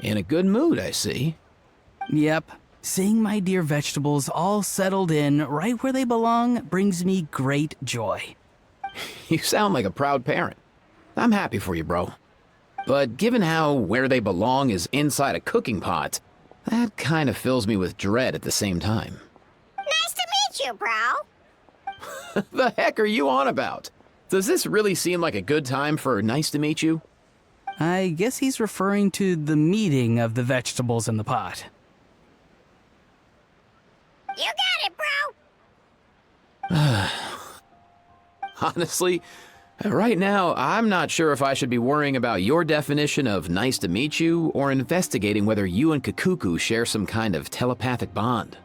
In a good mood, I see. Yep. Seeing my dear vegetables all settled in right where they belong brings me great joy. You sound like a proud parent. I'm happy for you, bro. But given how where they belong is inside a cooking pot, that kind of fills me with dread at the same time. Nice to meet you, bro. The heck are you on about? Does this really seem like a good time for nice to meet you? I guess he's referring to the meeting of the vegetables in the pot. You got it, bro. Honestly, right now, I'm not sure if I should be worrying about your definition of nice to meet you or investigating whether you and Kakuku share some kind of telepathic bond.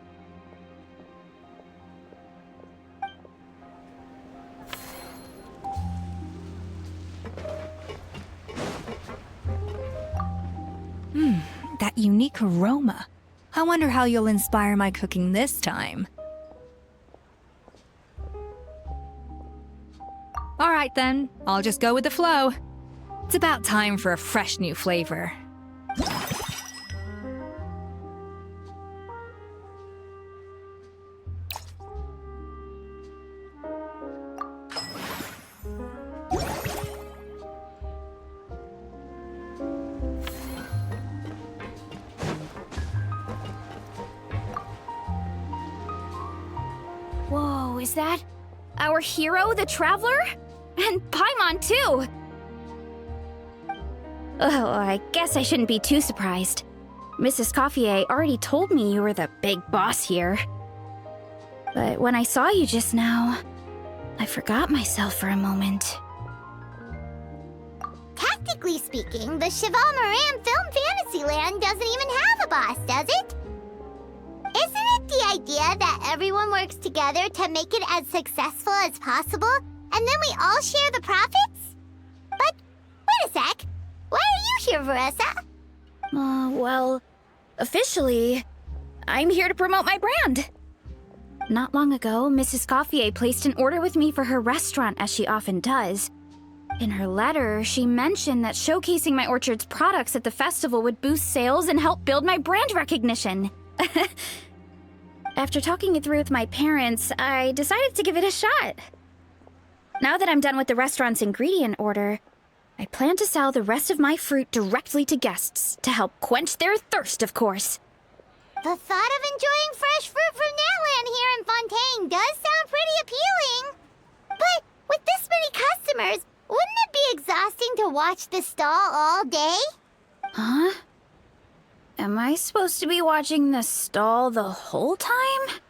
That unique aroma. I wonder how you'll inspire my cooking this time. All right then, I'll just go with the flow. It's about time for a fresh new flavor. Whoa, is that our hero, the Traveler? And Paimon, too! Oh, I guess I shouldn't be too surprised. Mrs. Coiffier already told me you were the big boss here. But when I saw you just now, I forgot myself for a moment. Technically speaking, the Cheval Moran Film Fantasyland doesn't even have a boss, does it? Isn't it the idea that everyone works together to make it as successful as possible, and then we all share the profits? But, wait a sec. Why are you here, Veressa? Well, officially, I'm here to promote my brand. Not long ago, Mrs. Coiffier placed an order with me for her restaurant, as she often does. In her letter, she mentioned that showcasing my orchard's products at the festival would boost sales and help build my brand recognition. After talking it through with my parents, I decided to give it a shot. Now that I'm done with the restaurant's ingredient order, I plan to sell the rest of my fruit directly to guests to help quench their thirst, of course. The thought of enjoying fresh fruit from Natland here in Fontaine does sound pretty appealing. But with this many customers, wouldn't it be exhausting to watch the stall all day? Huh? Am I supposed to be watching the stall the whole time?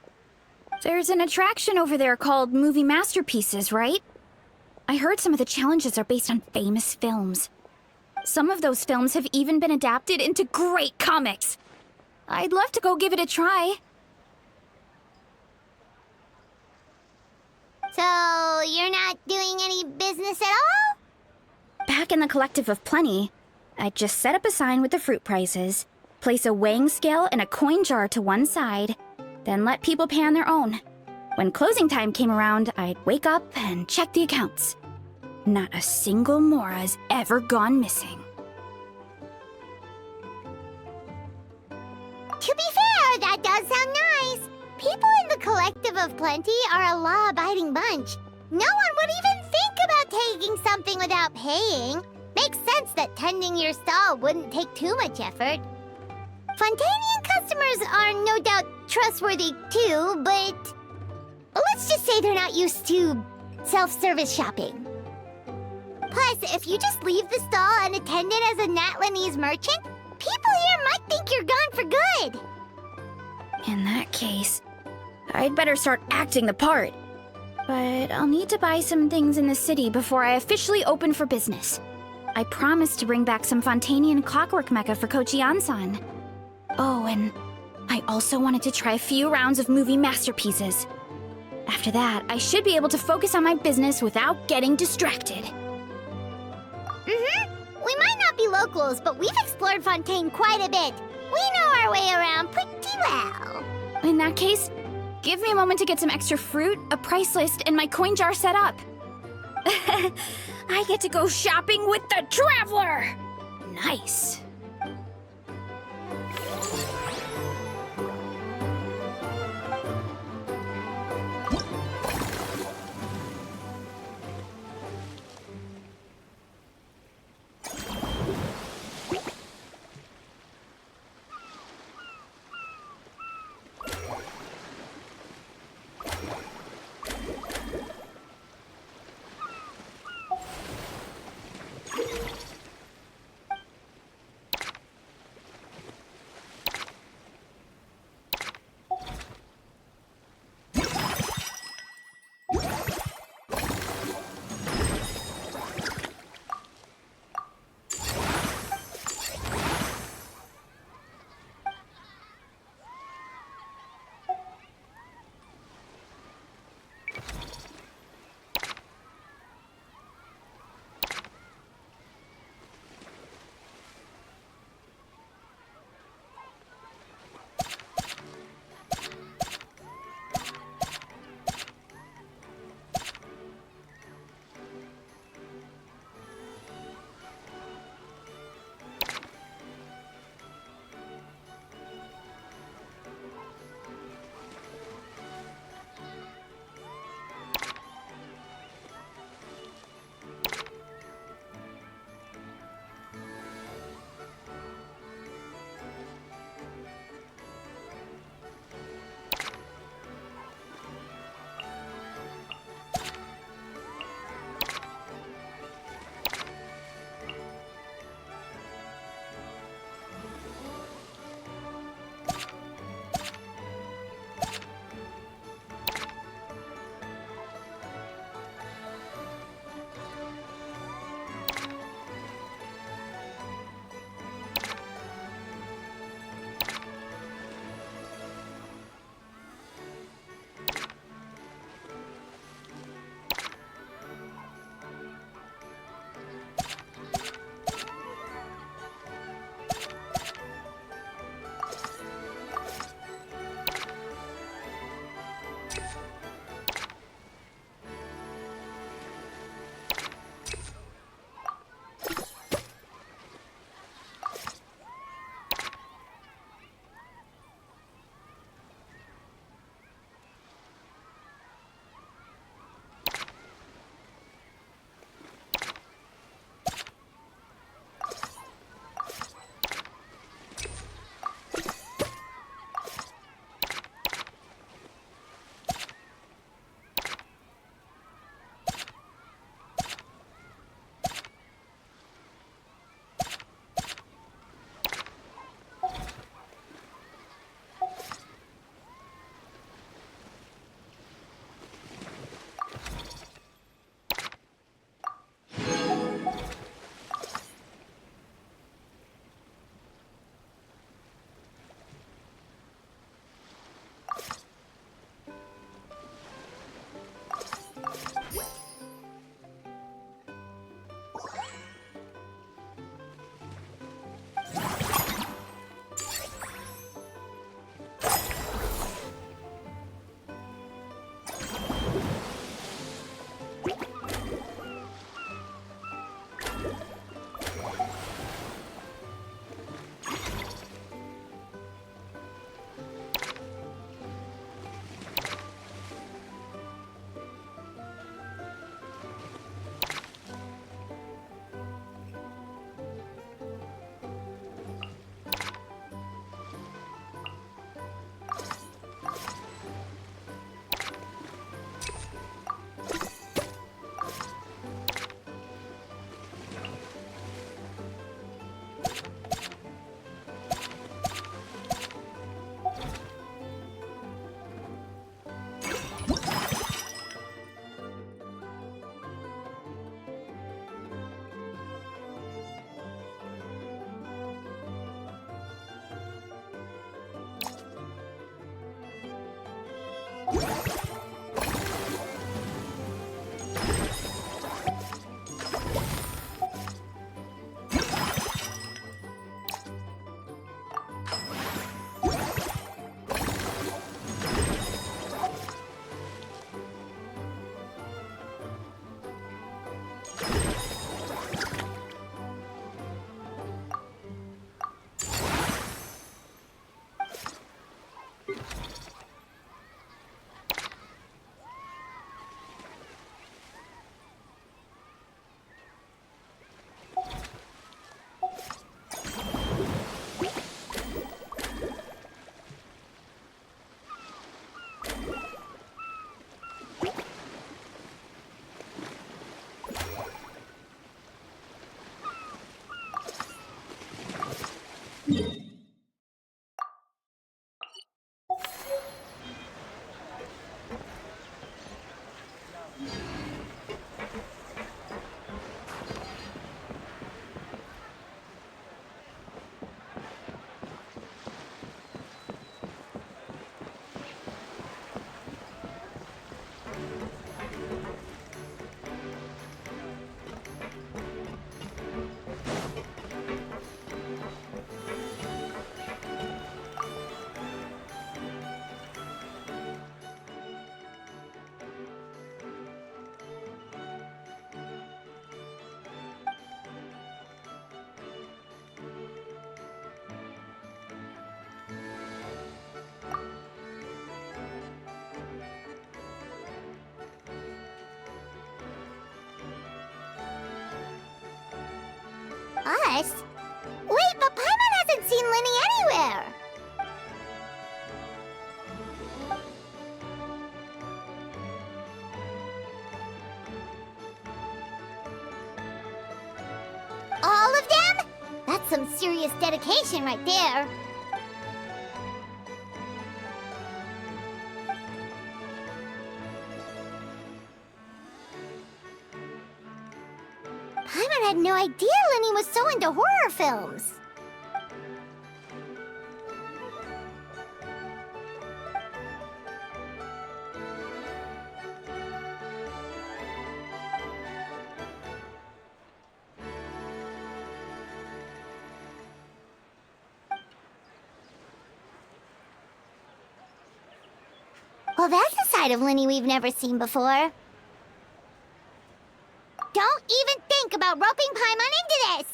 There's an attraction over there called Movie Masterpieces, right? I heard some of the challenges are based on famous films. Some of those films have even been adapted into great comics. I'd love to go give it a try. So, you're not doing any business at all? Back in the Collective of Plenty, I'd just set up a sign with the fruit prices, place a weighing scale and a coin jar to one side, then let people pay on their own. When closing time came around, I'd wake up and check the accounts. Not a single Mora's ever gone missing. To be fair, that does sound nice. People in the Collective of Plenty are a law-abiding bunch. No one would even think about taking something without paying. Makes sense that tending your stall wouldn't take too much effort. Fontanian customers are no doubt trustworthy too, but let's just say they're not used to self-service shopping. Plus, if you just leave the stall unattended as a Natlanese merchant, people here might think you're gone for good. In that case, I'd better start acting the part. But I'll need to buy some things in the city before I officially open for business. I promised to bring back some Fontanian clockwork mecha for Kochi-an-san. Oh, and I also wanted to try a few rounds of movie masterpieces. After that, I should be able to focus on my business without getting distracted. We might not be locals, but we've explored Fontaine quite a bit. We know our way around pretty well. In that case, give me a moment to get some extra fruit, a price list, and my coin jar set up. I get to go shopping with the Traveler! Nice. Us? Wait, but Paimon hasn't seen Lenny anywhere! All of them? That's some serious dedication right there. Paimon had no idea Lenny was so into horror films. Well, that's a side of Lenny we've never seen before. Don't even think about roping Paimon into this!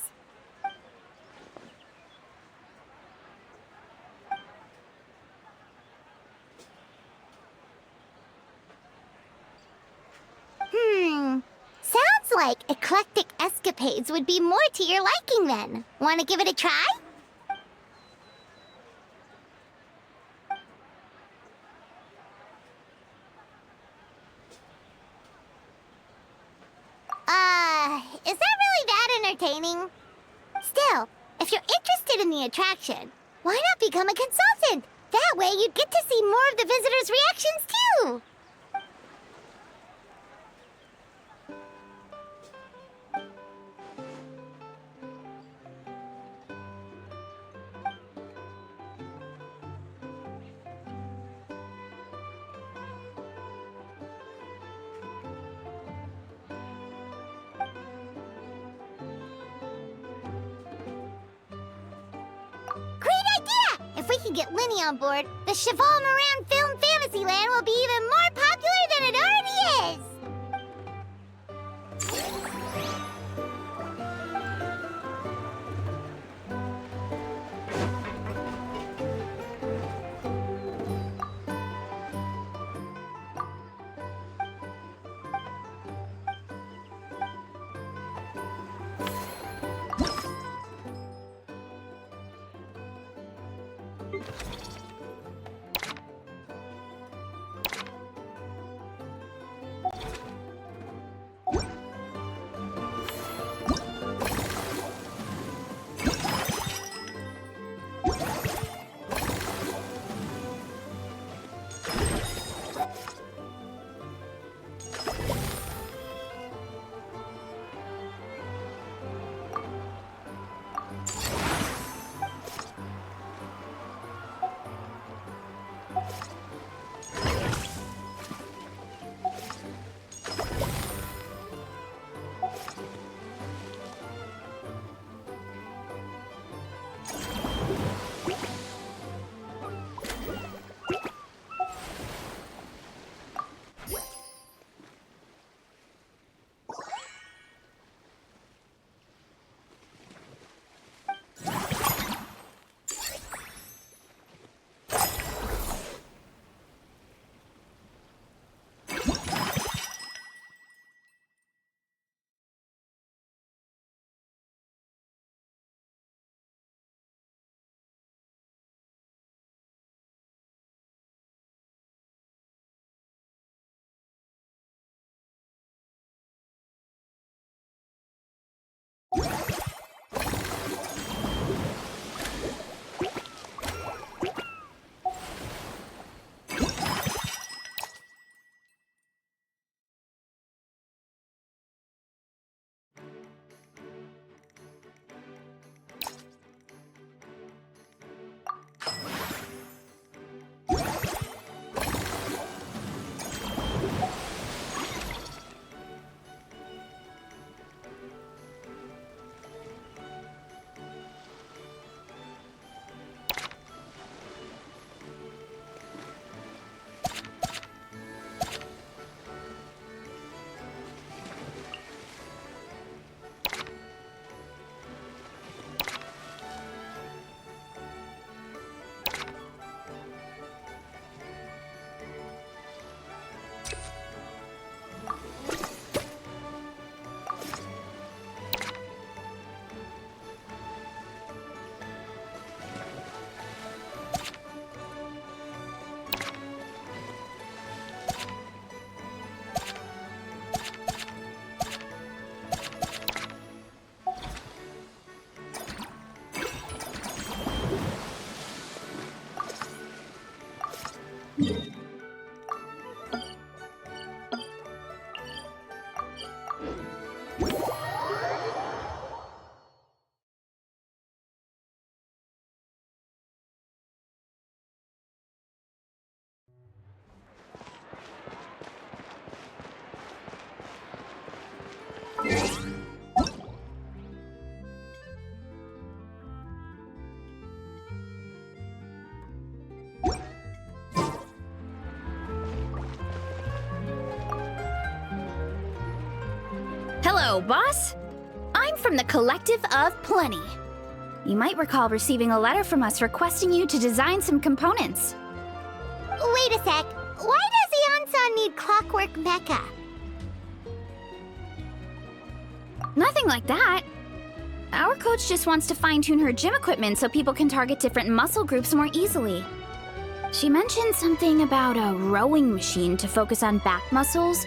Sounds like eclectic escapades would be more to your liking then. Want to give it a try? Is that really that entertaining? Still, if you're interested in the attraction, why not become a consultant? That way you'd get to see more of the visitors' reactions too! If we can get Lenny on board, the Cheval Moran Film Fantasyland will be even more popular than it already is! Hello, boss. I'm from the Collective of Plenty. You might recall receiving a letter from us requesting you to design some components. Wait a sec. Why does Eon-san need clockwork mecha? Nothing like that. Our coach just wants to fine-tune her gym equipment so people can target different muscle groups more easily. She mentioned something about a rowing machine to focus on back muscles,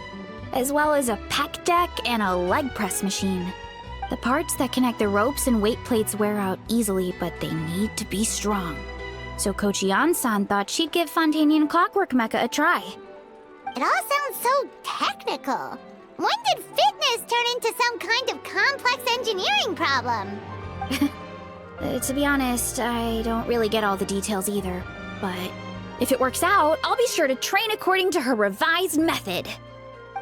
as well as a pec deck and a leg press machine. The parts that connect the ropes and weight plates wear out easily, but they need to be strong. So Coach Eon-san thought she'd give Fontanian Clockwork Mecha a try. It all sounds so technical. When did fitness turn into some kind of complex engineering problem? To be honest, I don't really get all the details either. But if it works out, I'll be sure to train according to her revised method.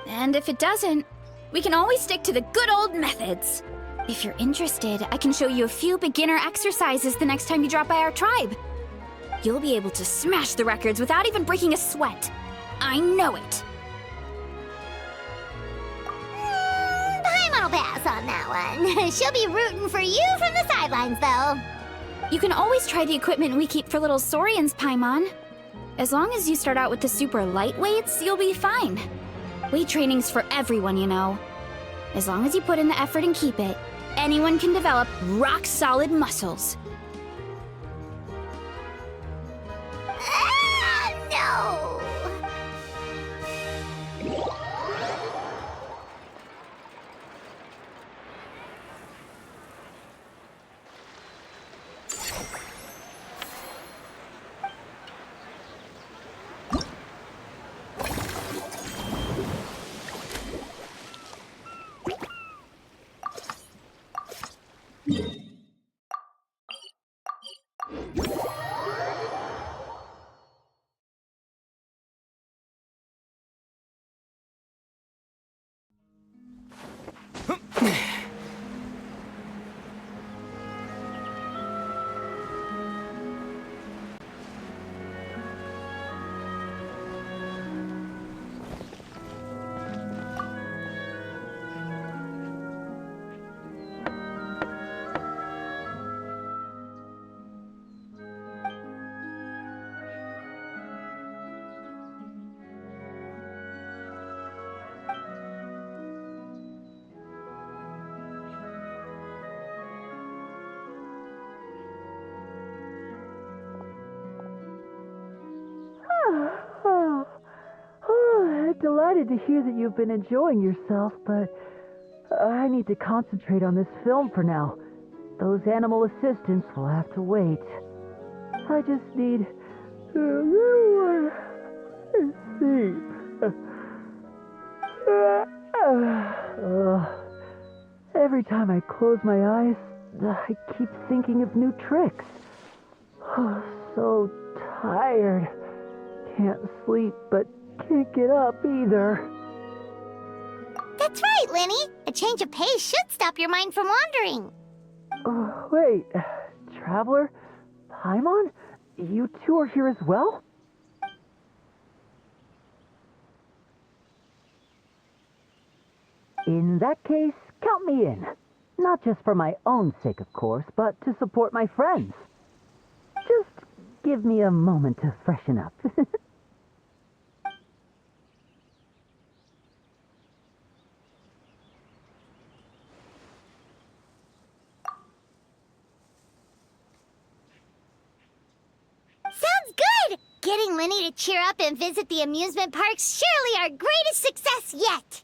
And if it doesn't, we can always stick to the good old methods. If you're interested, I can show you a few beginner exercises the next time you drop by our tribe. You'll be able to smash the records without even breaking a sweat. I know it. Paimon will pass on that one. She'll be rooting for you from the sidelines, though. You can always try the equipment we keep for little Saurians, Paimon. As long as you start out with the super lightweights, you'll be fine. Weight training's for everyone, you know. As long as you put in the effort and keep it, anyone can develop rock-solid muscles. No! Delighted to hear that you've been enjoying yourself, but I need to concentrate on this film for now. Those animal assistants will have to wait. I just need a little sleep. Every time I close my eyes, I keep thinking of new tricks. So tired. Can't sleep, but can't get up either. That's right, Lenny. A change of pace should stop your mind from wandering. Wait, Traveler? Paimon? You two are here as well? In that case, count me in. Not just for my own sake, of course, but to support my friends. Just give me a moment to freshen up. Sounds good! Getting Lenny to cheer up and visit the amusement park's surely our greatest success yet!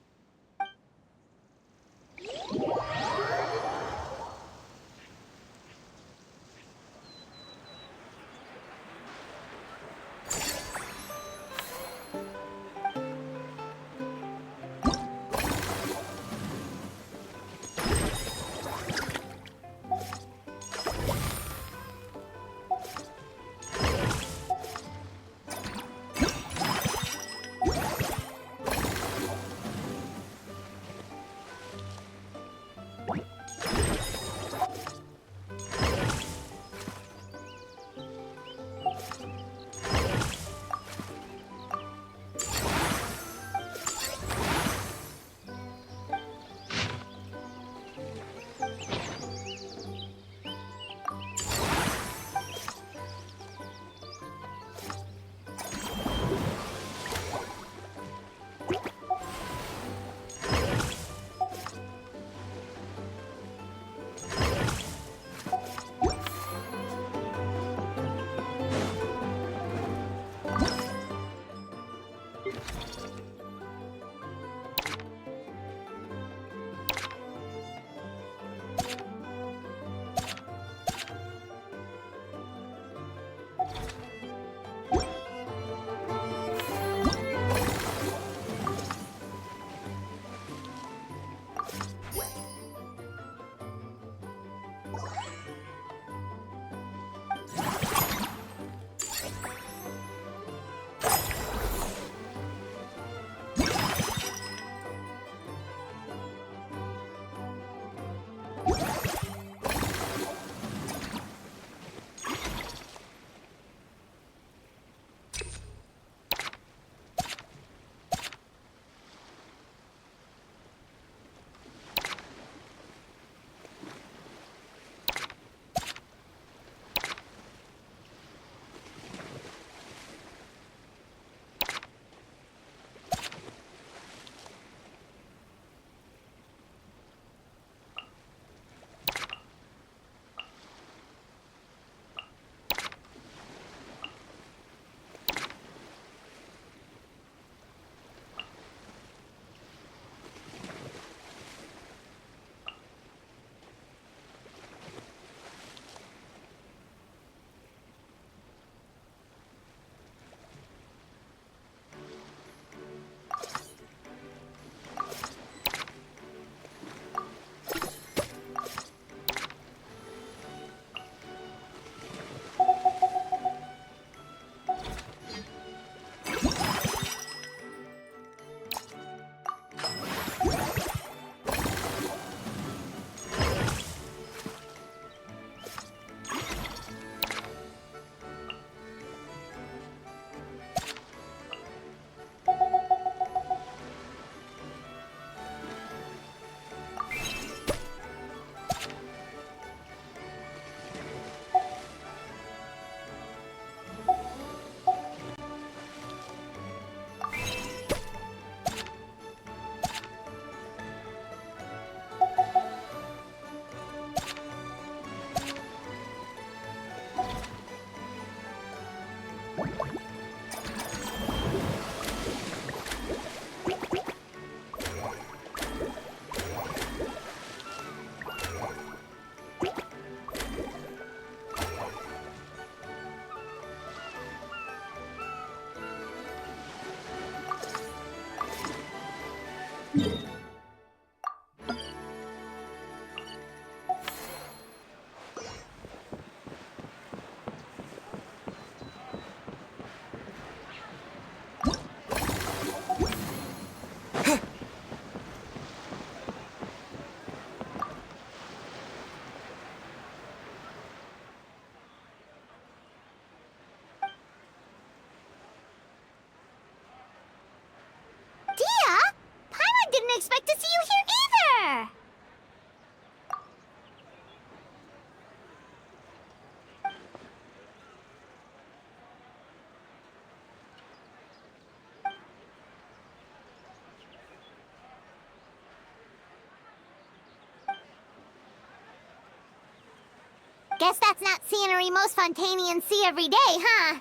Guess that's not scenery most Fontanians see every day, huh?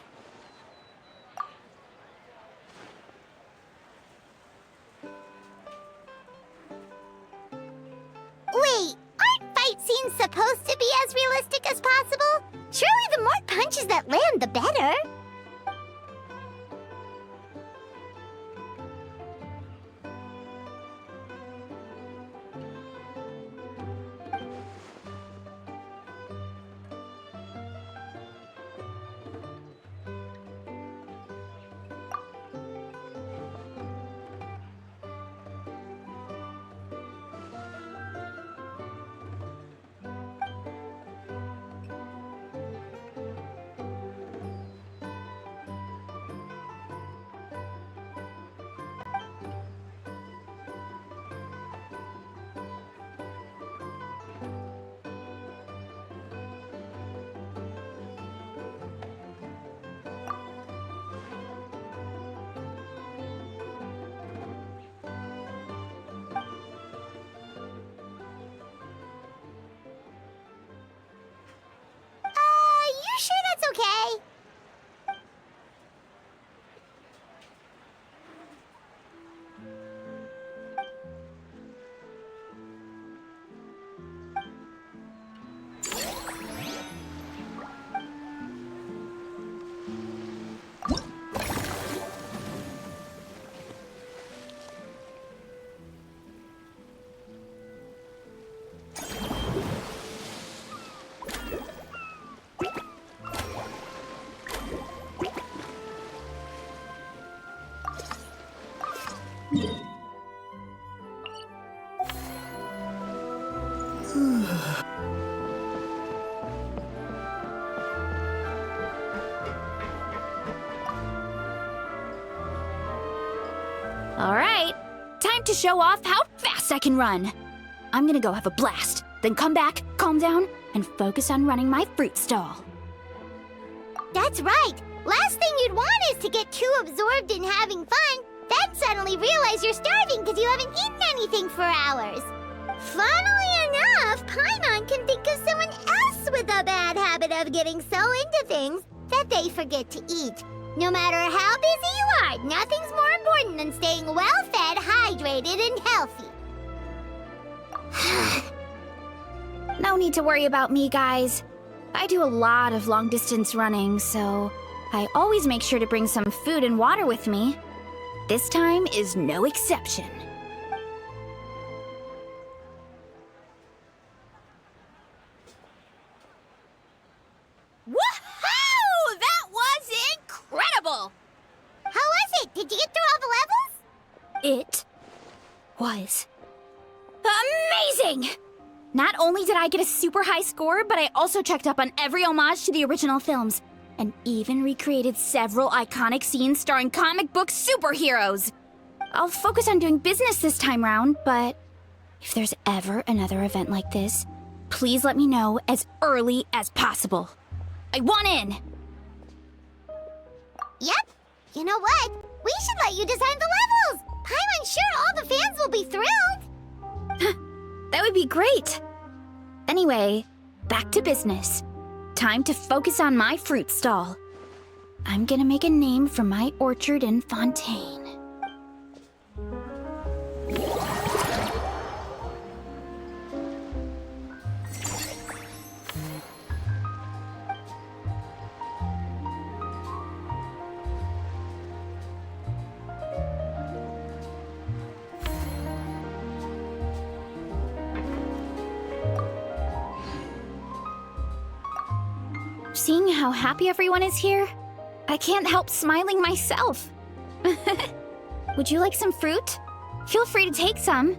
Wait, aren't fight scenes supposed to be as realistic as possible? Surely the more punches that land, the better. You sure that's okay? All right, time to show off how fast I can run. I'm gonna go have a blast, then come back, calm down, and focus on running my fruit stall. That's right. Last thing you'd want is to get too absorbed in having fun, then suddenly realize you're starving because you haven't eaten anything for hours. Funnily enough, Paimon can think of someone else with a bad habit of getting so into things that they forget to eat. No matter how busy you are, nothing's more important than staying well-fed, hydrated, and healthy. No need to worry about me, guys. I do a lot of long-distance running, so I always make sure to bring some food and water with me. This time is no exception. Woohoo! That was incredible! How was it? Did you get through all the levels? It was amazing! Not only did I get a super high score, but I also checked up on every homage to the original films, and even recreated several iconic scenes starring comic book superheroes. I'll focus on doing business this time round, but if there's ever another event like this, please let me know as early as possible. I want in! Yep. You know what? We should let you design the levels! I'm sure all the fans will be thrilled! That would be great! Anyway, back to business. Time to focus on my fruit stall. I'm gonna make a name for my orchard in Fontaine. Seeing how happy everyone is here, I can't help smiling myself. Would you like some fruit? Feel free to take some.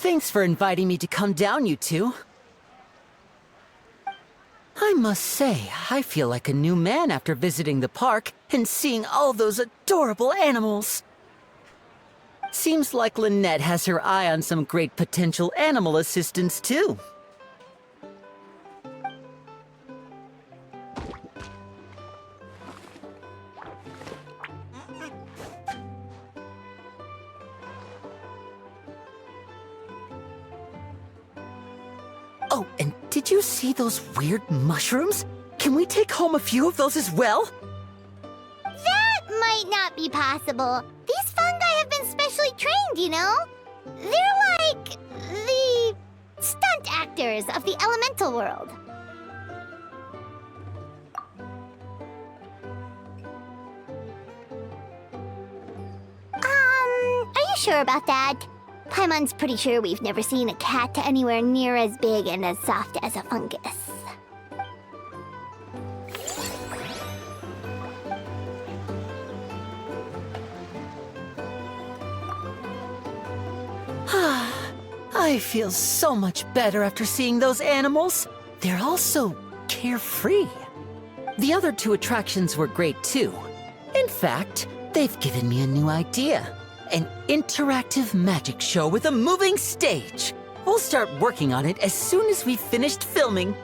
Thanks for inviting me to come down, you two. I must say, I feel like a new man after visiting the park and seeing all those adorable animals. Seems like Lynette has her eye on some great potential animal assistants, too. Oh, and did you see those weird mushrooms? Can we take home a few of those as well? That might not be possible. These fungi have been specially trained, you know? They're like the stunt actors of the elemental world. Are you sure about that? Paimon's pretty sure we've never seen a cat anywhere near as big and as soft as a fungus. I feel so much better after seeing those animals. They're all so carefree. The other two attractions were great too. In fact, they've given me a new idea. An interactive magic show with a moving stage. We'll start working on it as soon as we've finished filming.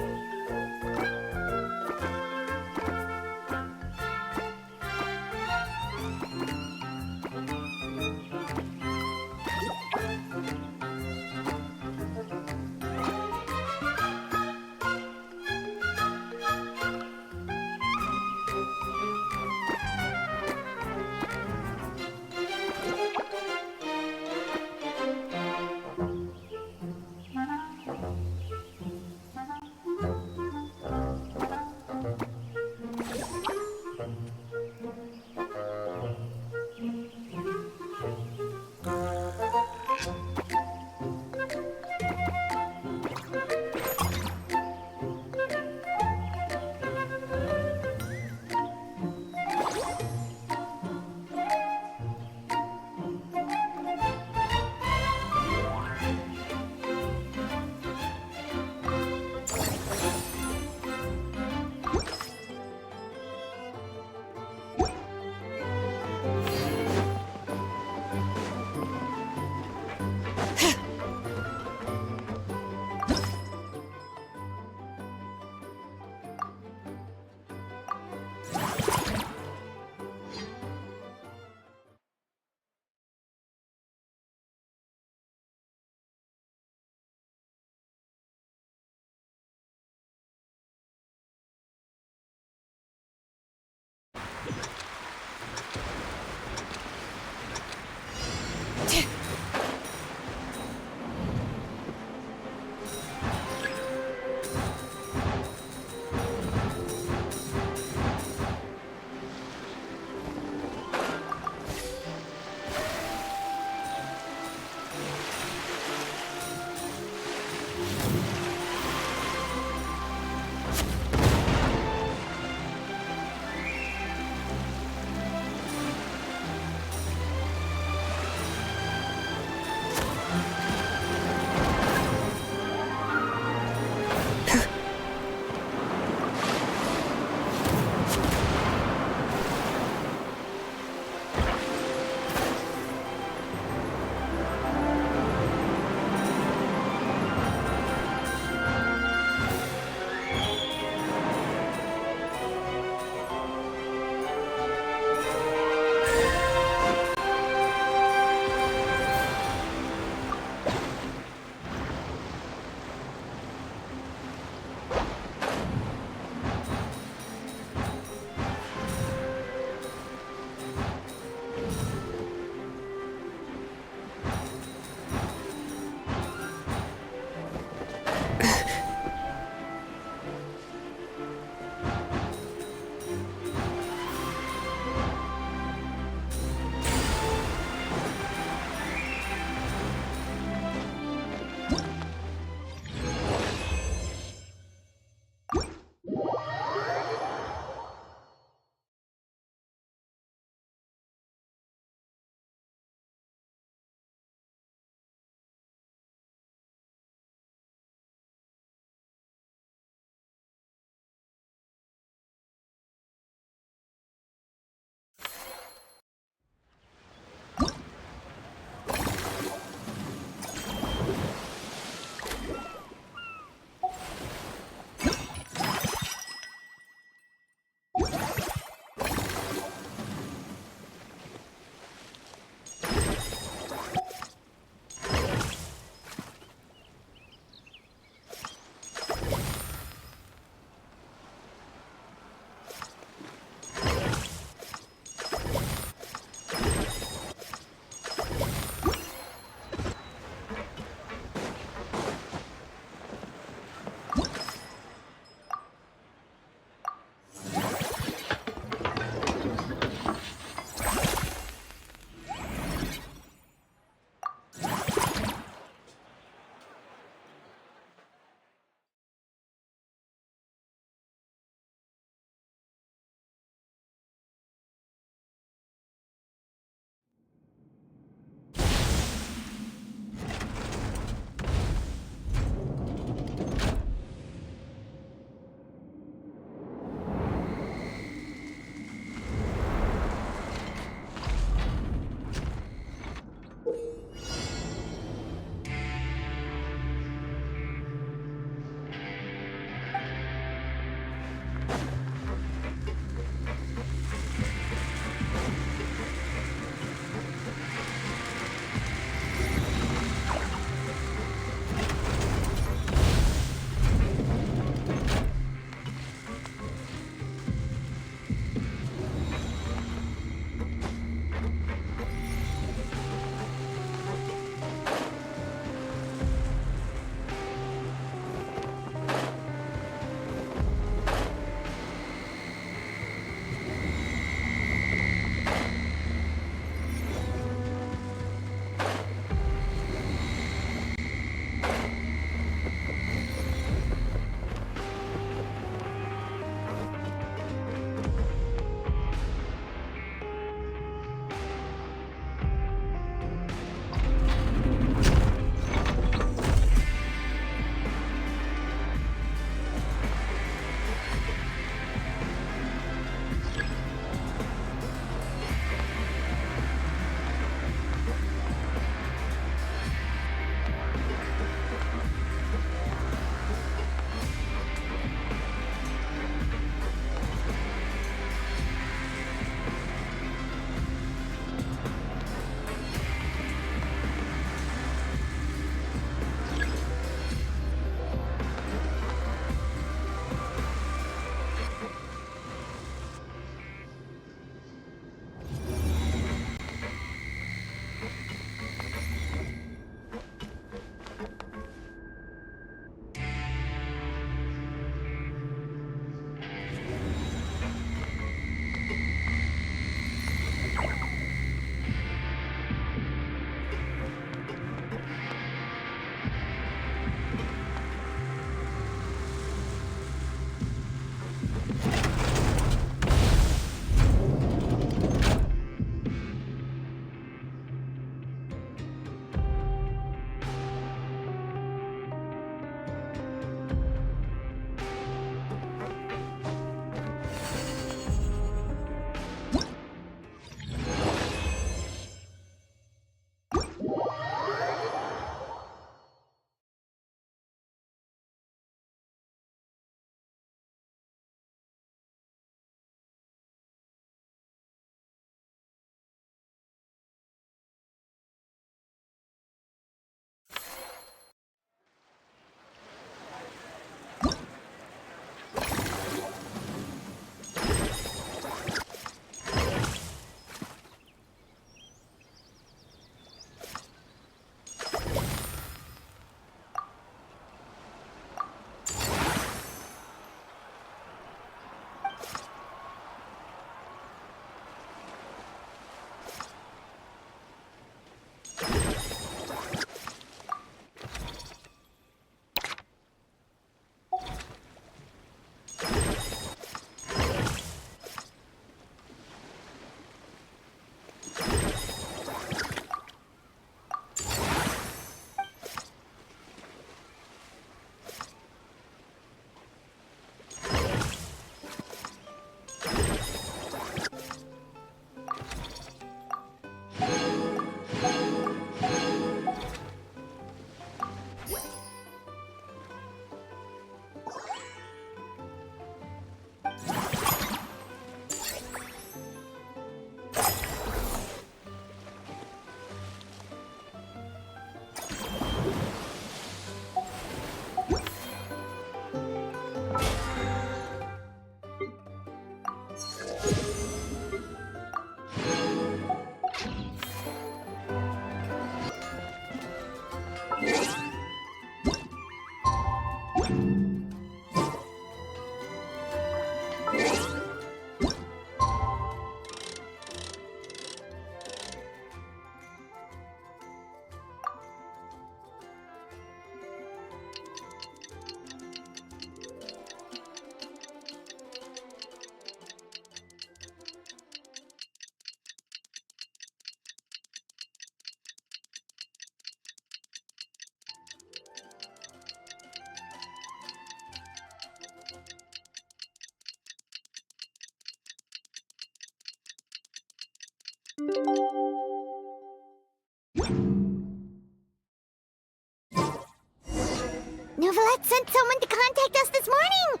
Novelette sent someone to contact us this morning!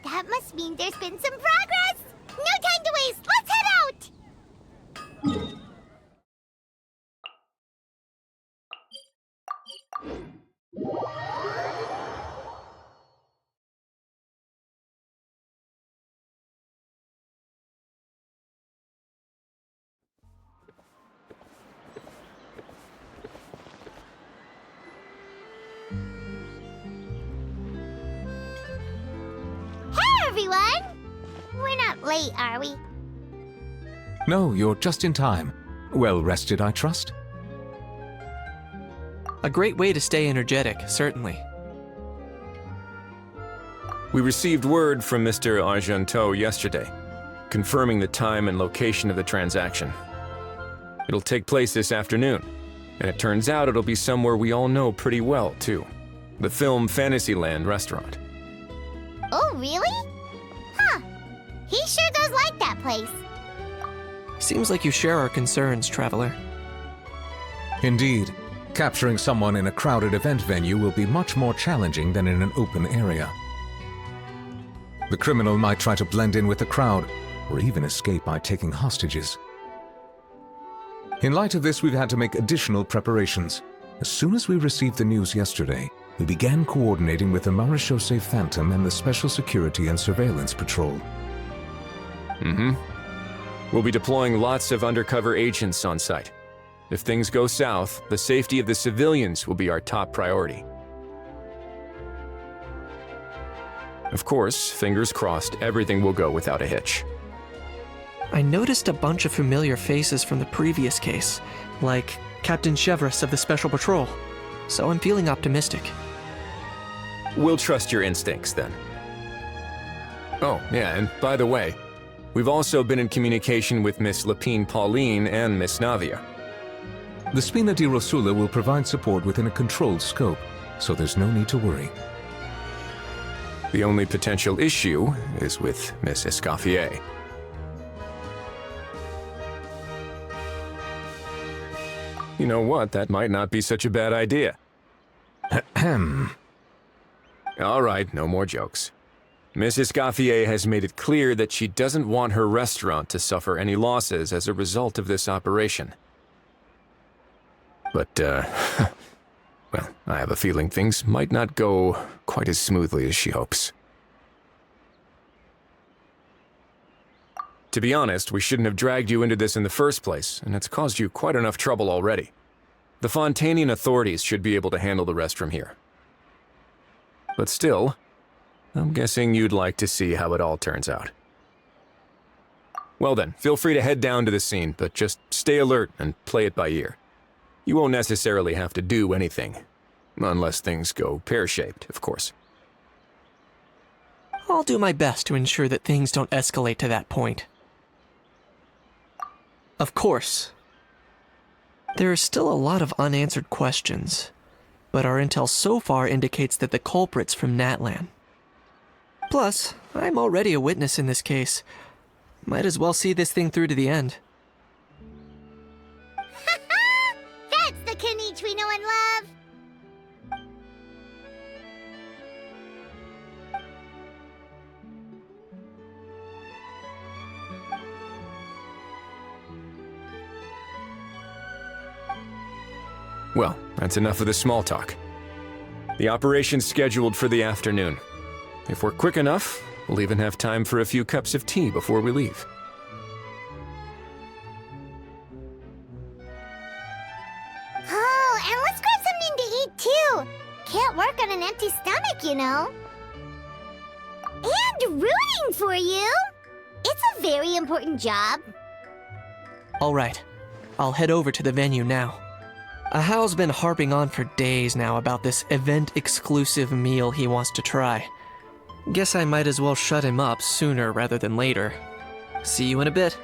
That must mean there's been some progress! No time to waste! Let's head out! Hey, everyone! We're not late, are we? No, you're just in time. Well rested, I trust? A great way to stay energetic, certainly. We received word from Mr. Argenteau yesterday, confirming the time and location of the transaction. It'll take place this afternoon, and it turns out it'll be somewhere we all know pretty well, too. The Film Fantasyland restaurant. Oh, really? Huh. He sure does like that place. Seems like you share our concerns, Traveler. Indeed. Capturing someone in a crowded event venue will be much more challenging than in an open area. The criminal might try to blend in with the crowd, or even escape by taking hostages. In light of this, we've had to make additional preparations. As soon as we received the news yesterday, we began coordinating with the Marechaussee Phantom and the Special Security and Surveillance Patrol. We'll be deploying lots of undercover agents on site. If things go south, the safety of the civilians will be our top priority. Of course, fingers crossed, everything will go without a hitch. I noticed a bunch of familiar faces from the previous case, like Captain Chevreuse of the Special Patrol, so I'm feeling optimistic. We'll trust your instincts, then. Oh, yeah, and by the way, we've also been in communication with Miss Lapine Pauline and Miss Navia. The Spina di Rosula will provide support within a controlled scope, so there's no need to worry. The only potential issue is with Miss Escoffier. You know what? That might not be such a bad idea. All right, no more jokes. Miss Escoffier has made it clear that she doesn't want her restaurant to suffer any losses as a result of this operation. But, well, I have a feeling things might not go quite as smoothly as she hopes. To be honest, we shouldn't have dragged you into this in the first place, and it's caused you quite enough trouble already. The Fontainian authorities should be able to handle the rest from here. But still, I'm guessing you'd like to see how it all turns out. Well then, feel free to head down to the scene, but just stay alert and play it by ear. You won't necessarily have to do anything, unless things go pear-shaped, of course. I'll do my best to ensure that things don't escalate to that point. Of course. There are still a lot of unanswered questions, but our intel so far indicates that the culprit's from Natlan. Plus, I'm already a witness in this case. Might as well see this thing through to the end. That's the Knight we know and love! Well, that's enough of the small talk. The operation's scheduled for the afternoon. If we're quick enough, we'll even have time for a few cups of tea before we leave. Oh, and let's grab something to eat too! Can't work on an empty stomach, you know. And rooting for you. It's a very important job. All right, I'll head over to the venue now. Ahal's been harping on for days now about this event-exclusive meal he wants to try. Guess I might as well shut him up sooner rather than later. See you in a bit.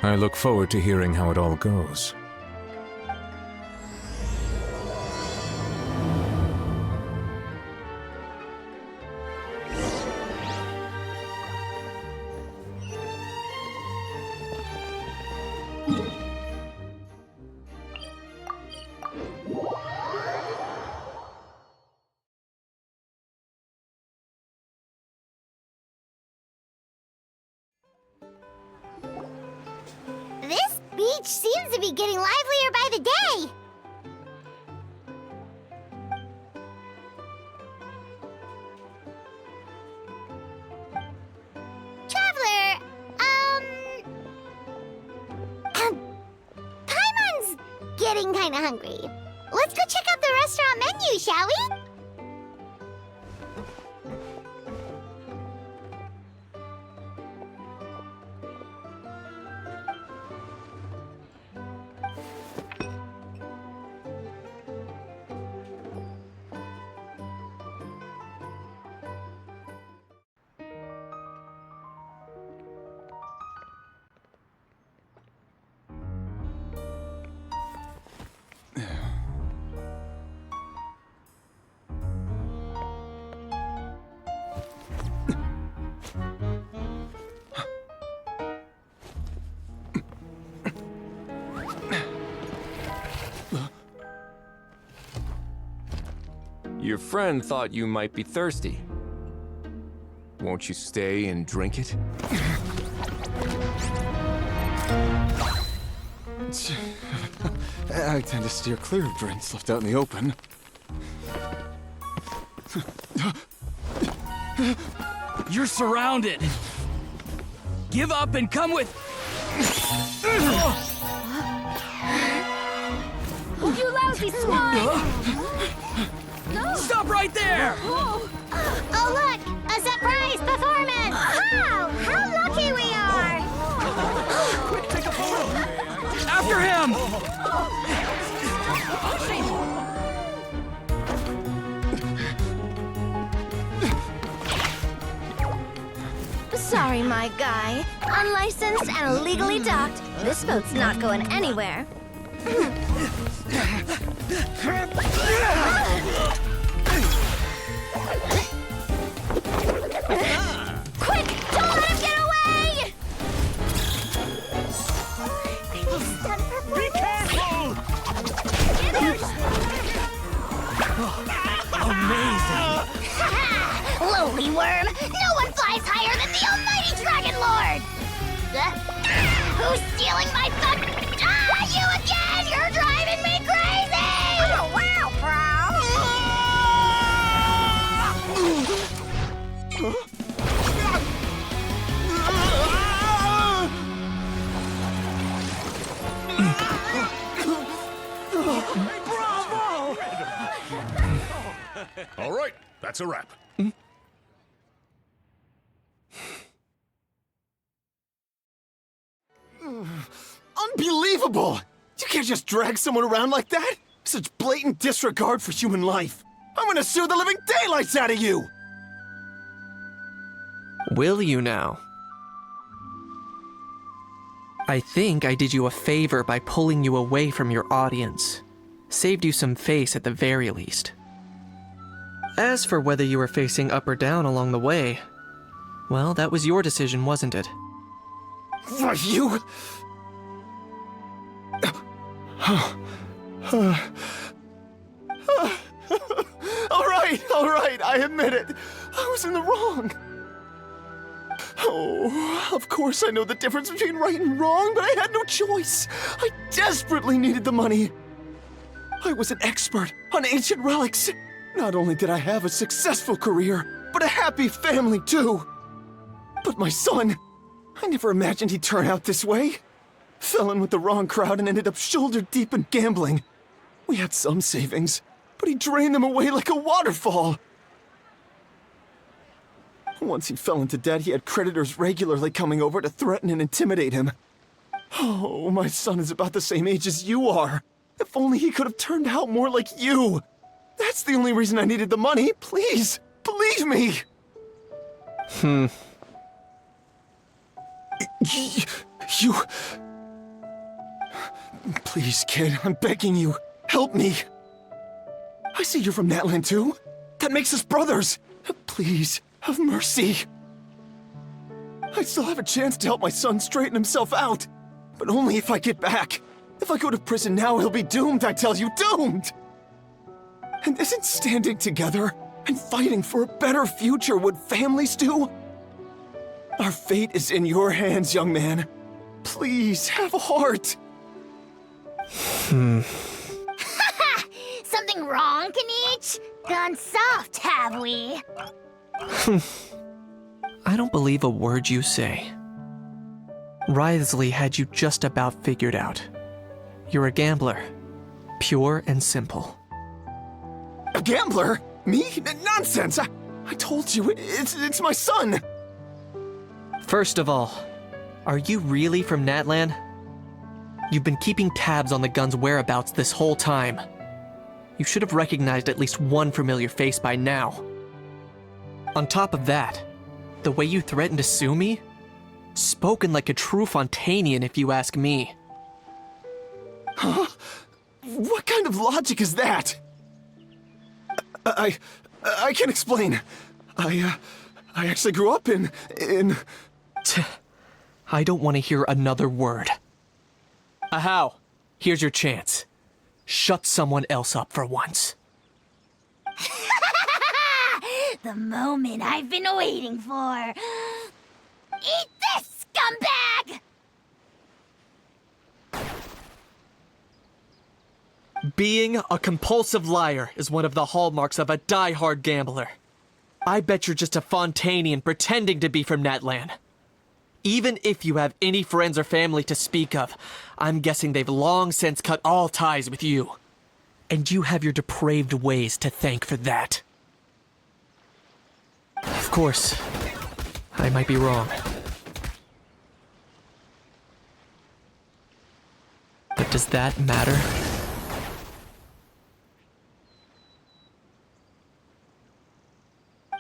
I look forward to hearing how it all goes. This beach seems to be getting livelier by the day. Traveler, Paimon's getting kinda hungry. Let's go check out the restaurant menu, shall we? Your friend thought you might be thirsty. Won't you stay and drink it? I tend to steer clear of drinks left out in the open. You're surrounded. Give up and come with. You lousy swine! Stop right there! Oh, look! A surprise performance! Wow! How lucky we are! Quick, take a photo! After him! Sorry, my guy. Unlicensed and illegally docked. This boat's not going anywhere. Quick! Don't let him get away! Be careful! Amazing! Lowly worm! No one flies higher than the almighty Dragon Lord! Who's stealing my fun? You again! You're driving me crazy! Oh, wow, All right, that's a wrap. Unbelievable! You can't just drag someone around like that! Such blatant disregard for human life! I'm gonna sue the living daylights out of you! Will you now? I think I did you a favor by pulling you away from your audience. Saved you some face at the very least. As for whether you were facing up or down along the way, well, that was your decision, wasn't it? Why, you... all right, I admit it. I was in the wrong. Oh, of course I know the difference between right and wrong, but I had no choice. I desperately needed the money. I was an expert on ancient relics. Not only did I have a successful career, but a happy family too. But my son, I never imagined he'd turn out this way. Fell in with the wrong crowd and ended up shoulder deep in gambling. We had some savings, but he drained them away like a waterfall. Once he fell into debt, he had creditors regularly coming over to threaten and intimidate him. Oh, my son is about the same age as you are. If only he could have turned out more like you. That's the only reason I needed the money. Please, believe me. You... Please, kid, I'm begging you. Help me. I see you're from Natland too. That makes us brothers. Please, have mercy. I still have a chance to help my son straighten himself out. But only if I get back. If I go to prison now, he'll be doomed, I tell you, doomed! And isn't standing together and fighting for a better future what families do? Our fate is in your hands, young man. Please, have a heart. Something wrong, Kanich? Gone soft, have we? I don't believe a word you say. Wriothesley had you just about figured out. You're a gambler. Pure and simple. A gambler? Me? Nonsense! I told you, it's my son! First of all, are you really from Natland? You've been keeping tabs on the gun's whereabouts this whole time. You should have recognized at least one familiar face by now. On top of that, the way you threatened to sue me? Spoken like a true Fontainian, if you ask me. Huh? What kind of logic is that? I can explain. I actually grew up in... I don't want to hear another word. Ahau, here's your chance. Shut someone else up for once. The moment I've been waiting for. Eat this, scumbag! Being a compulsive liar is one of the hallmarks of a die-hard gambler. I bet you're just a Fontainian pretending to be from Natland. Even if you have any friends or family to speak of, I'm guessing they've long since cut all ties with you. And you have your depraved ways to thank for that. Of course, I might be wrong. But does that matter?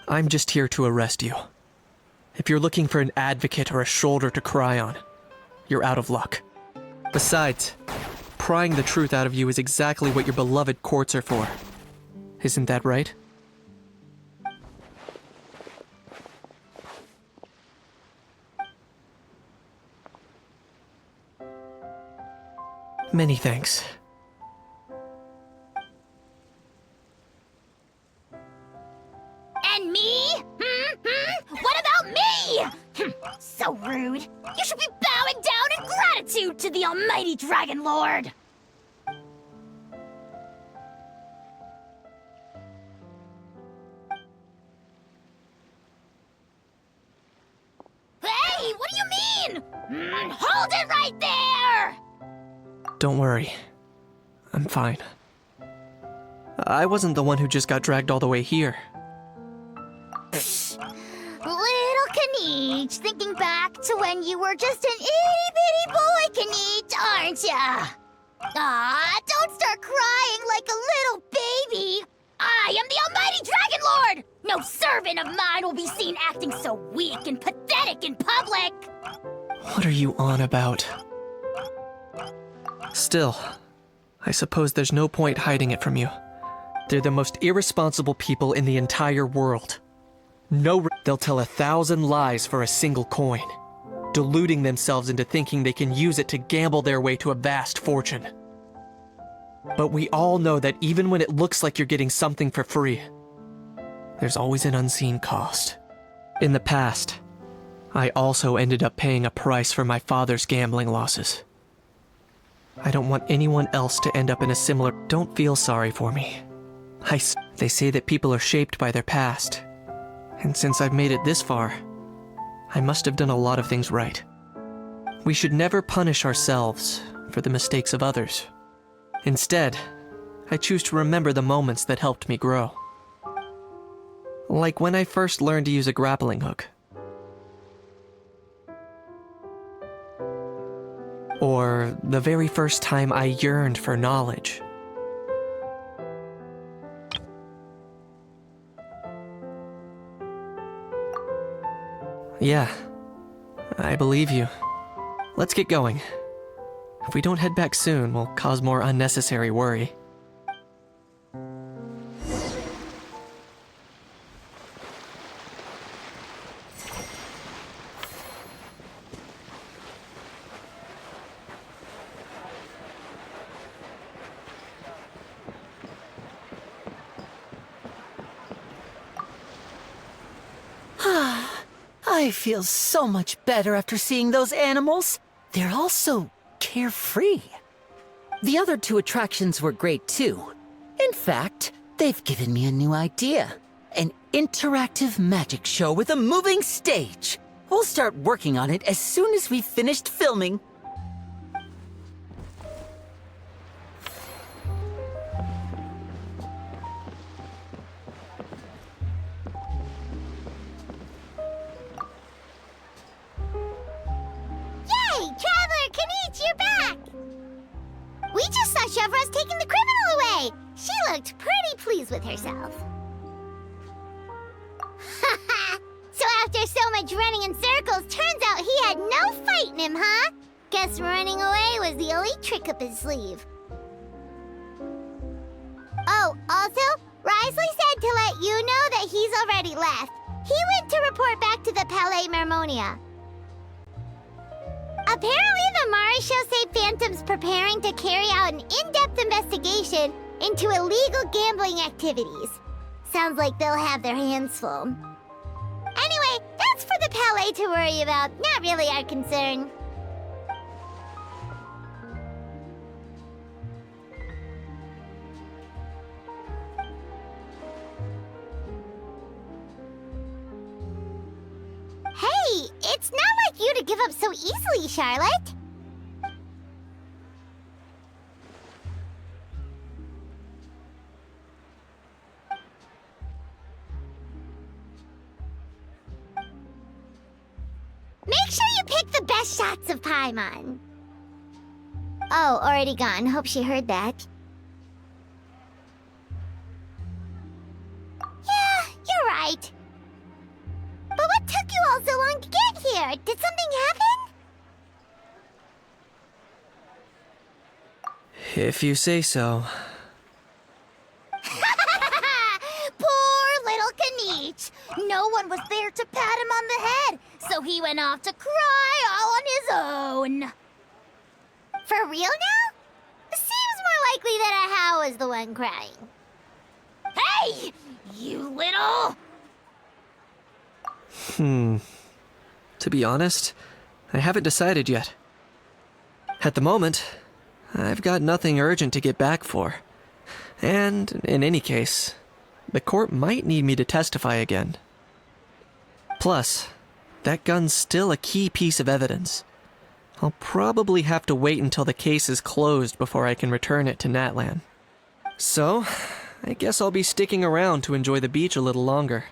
I'm just here to arrest you. If you're looking for an advocate or a shoulder to cry on, you're out of luck. Besides, prying the truth out of you is exactly what your beloved courts are for. Isn't that right? Many thanks. And me? What about me? So rude. You should be bowing down in gratitude to the almighty Dragon Lord. Hey, what do you mean? Hold it right there! Don't worry. I'm fine. I wasn't the one who just got dragged all the way here. Little Kanich, thinking back to when you were just an itty-bitty boy, Kanich, aren't ya? Aw, don't start crying like a little baby. I am the almighty Dragon Lord! No servant of mine will be seen acting so weak and pathetic in public! What are you on about? Still, I suppose there's no point hiding it from you. They're the most irresponsible people in the entire world. They'll tell 1,000 lies for a single coin, deluding themselves into thinking they can use it to gamble their way to a vast fortune. But we all know that even when it looks like you're getting something for free, there's always an unseen cost. In the past, I also ended up paying a price for my father's gambling losses. I don't want anyone else to end up in a similar... Don't feel sorry for me. They say that people are shaped by their past. And since I've made it this far, I must have done a lot of things right. We should never punish ourselves for the mistakes of others. Instead, I choose to remember the moments that helped me grow. Like when I first learned to use a grappling hook. Or the very first time I yearned for knowledge. Yeah, I believe you. Let's get going. If we don't head back soon, we'll cause more unnecessary worry. I feel so much better after seeing those animals. They're all so carefree. The other two attractions were great too. In fact, they've given me a new idea. An interactive magic show with a moving stage. We'll start working on it as soon as we've finished filming. You're back! We just saw Chevro's taking the criminal away! She looked pretty pleased with herself. So after so much running in circles, turns out he had no fight in him, huh? Guess running away was the only trick up his sleeve. Oh, also, Risley said to let you know that he's already left. He went to report back to the Palais Mermonia. Apparently, the Mari show say Phantom's preparing to carry out an in-depth investigation into illegal gambling activities. Sounds like they'll have their hands full. Anyway, that's for the Palais to worry about, not really our concern. Hey, it's not like you to give up so easily, Charlotte. Make sure you pick the best shots of Paimon. Oh, already gone. Hope she heard that. Yeah, you're right. But what took you all so long to get here? Did something happen? If you say so. Poor little Kanich. No one was there to pat him on the head, so he went off to cry all on his own. For real now? Seems more likely that Ahau was the one crying. Hey! You little... To be honest, I haven't decided yet. At the moment, I've got nothing urgent to get back for. And, in any case, the court might need me to testify again. Plus, that gun's still a key piece of evidence. I'll probably have to wait until the case is closed before I can return it to Natlan. So, I guess I'll be sticking around to enjoy the beach a little longer.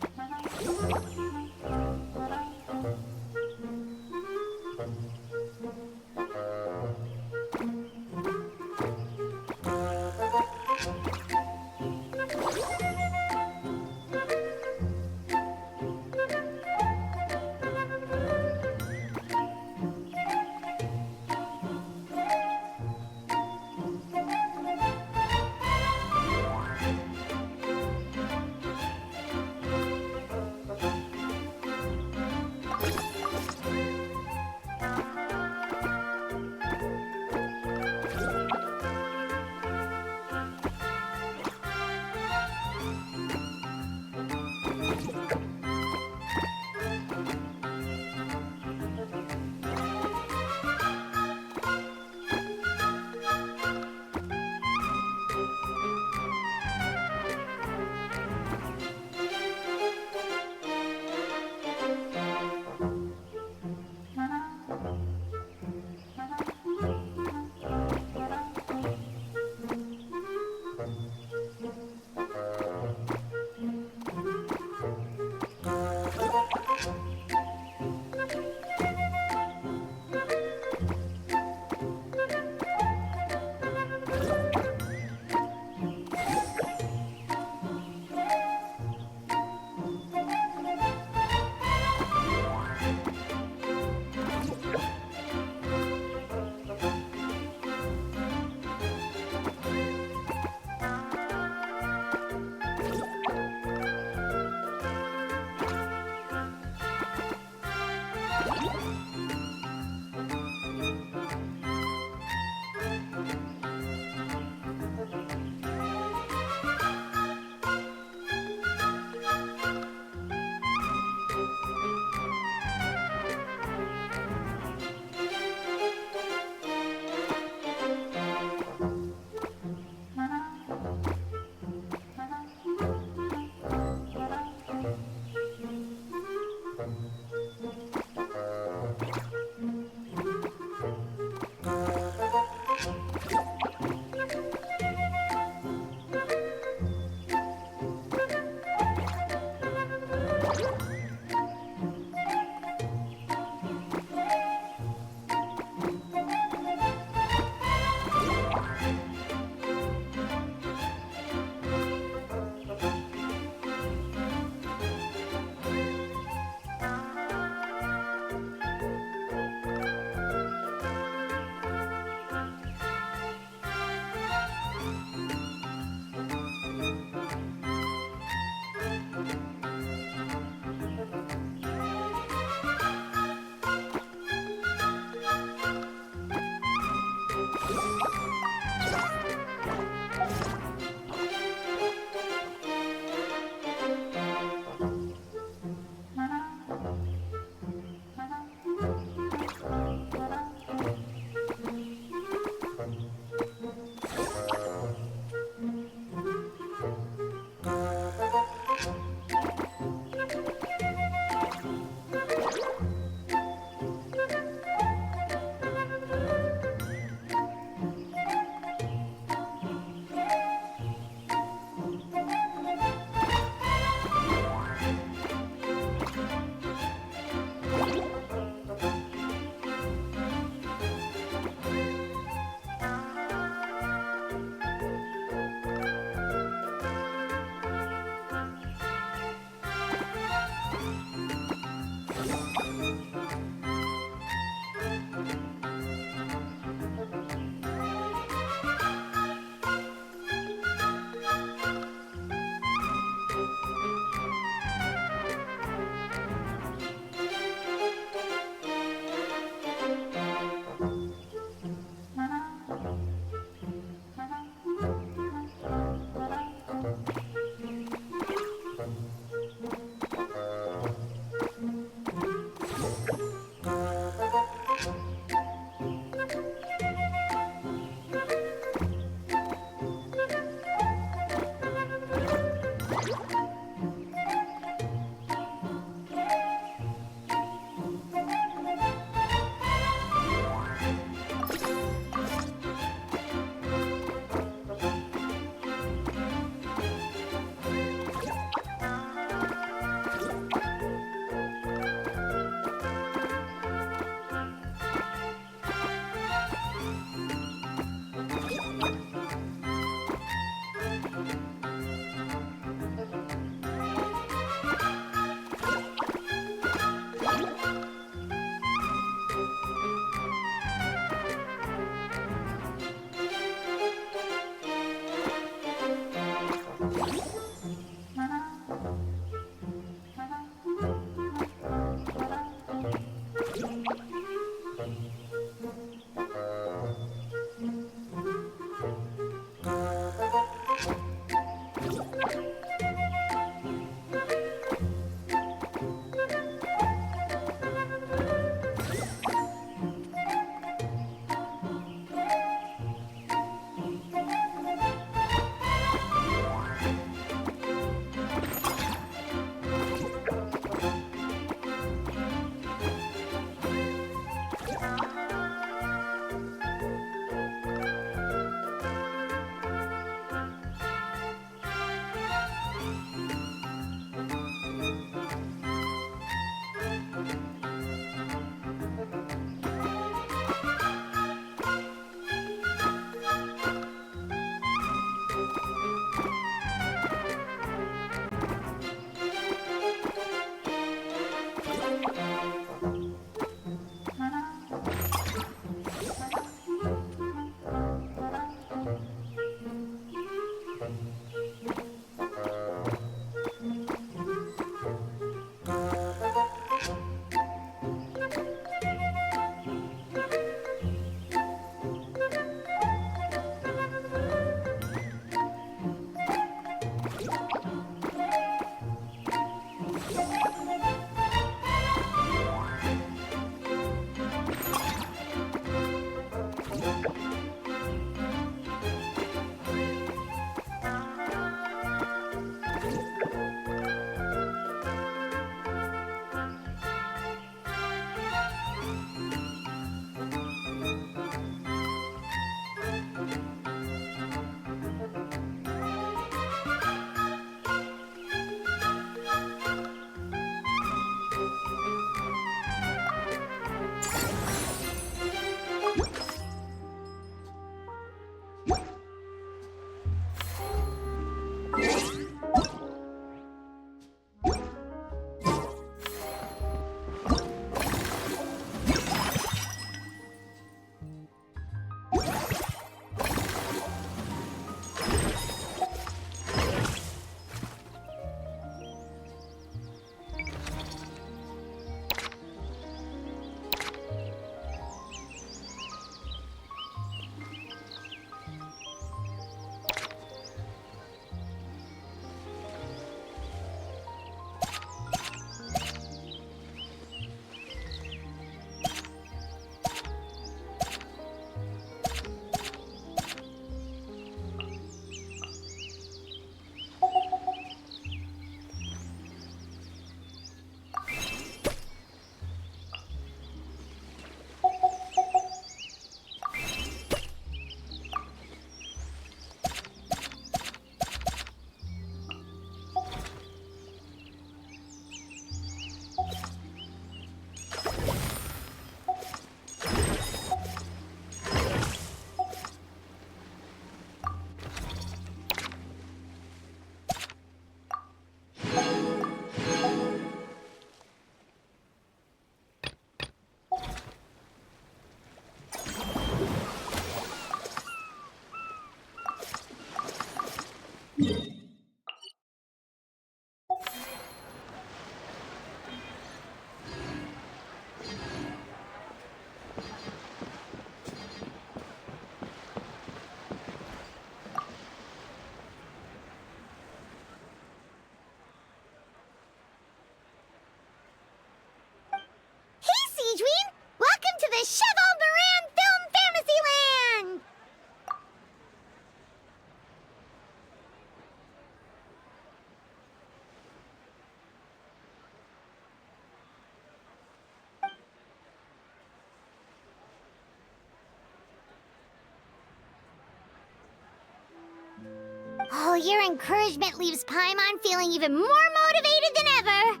Oh, your encouragement leaves Paimon feeling even more motivated than ever.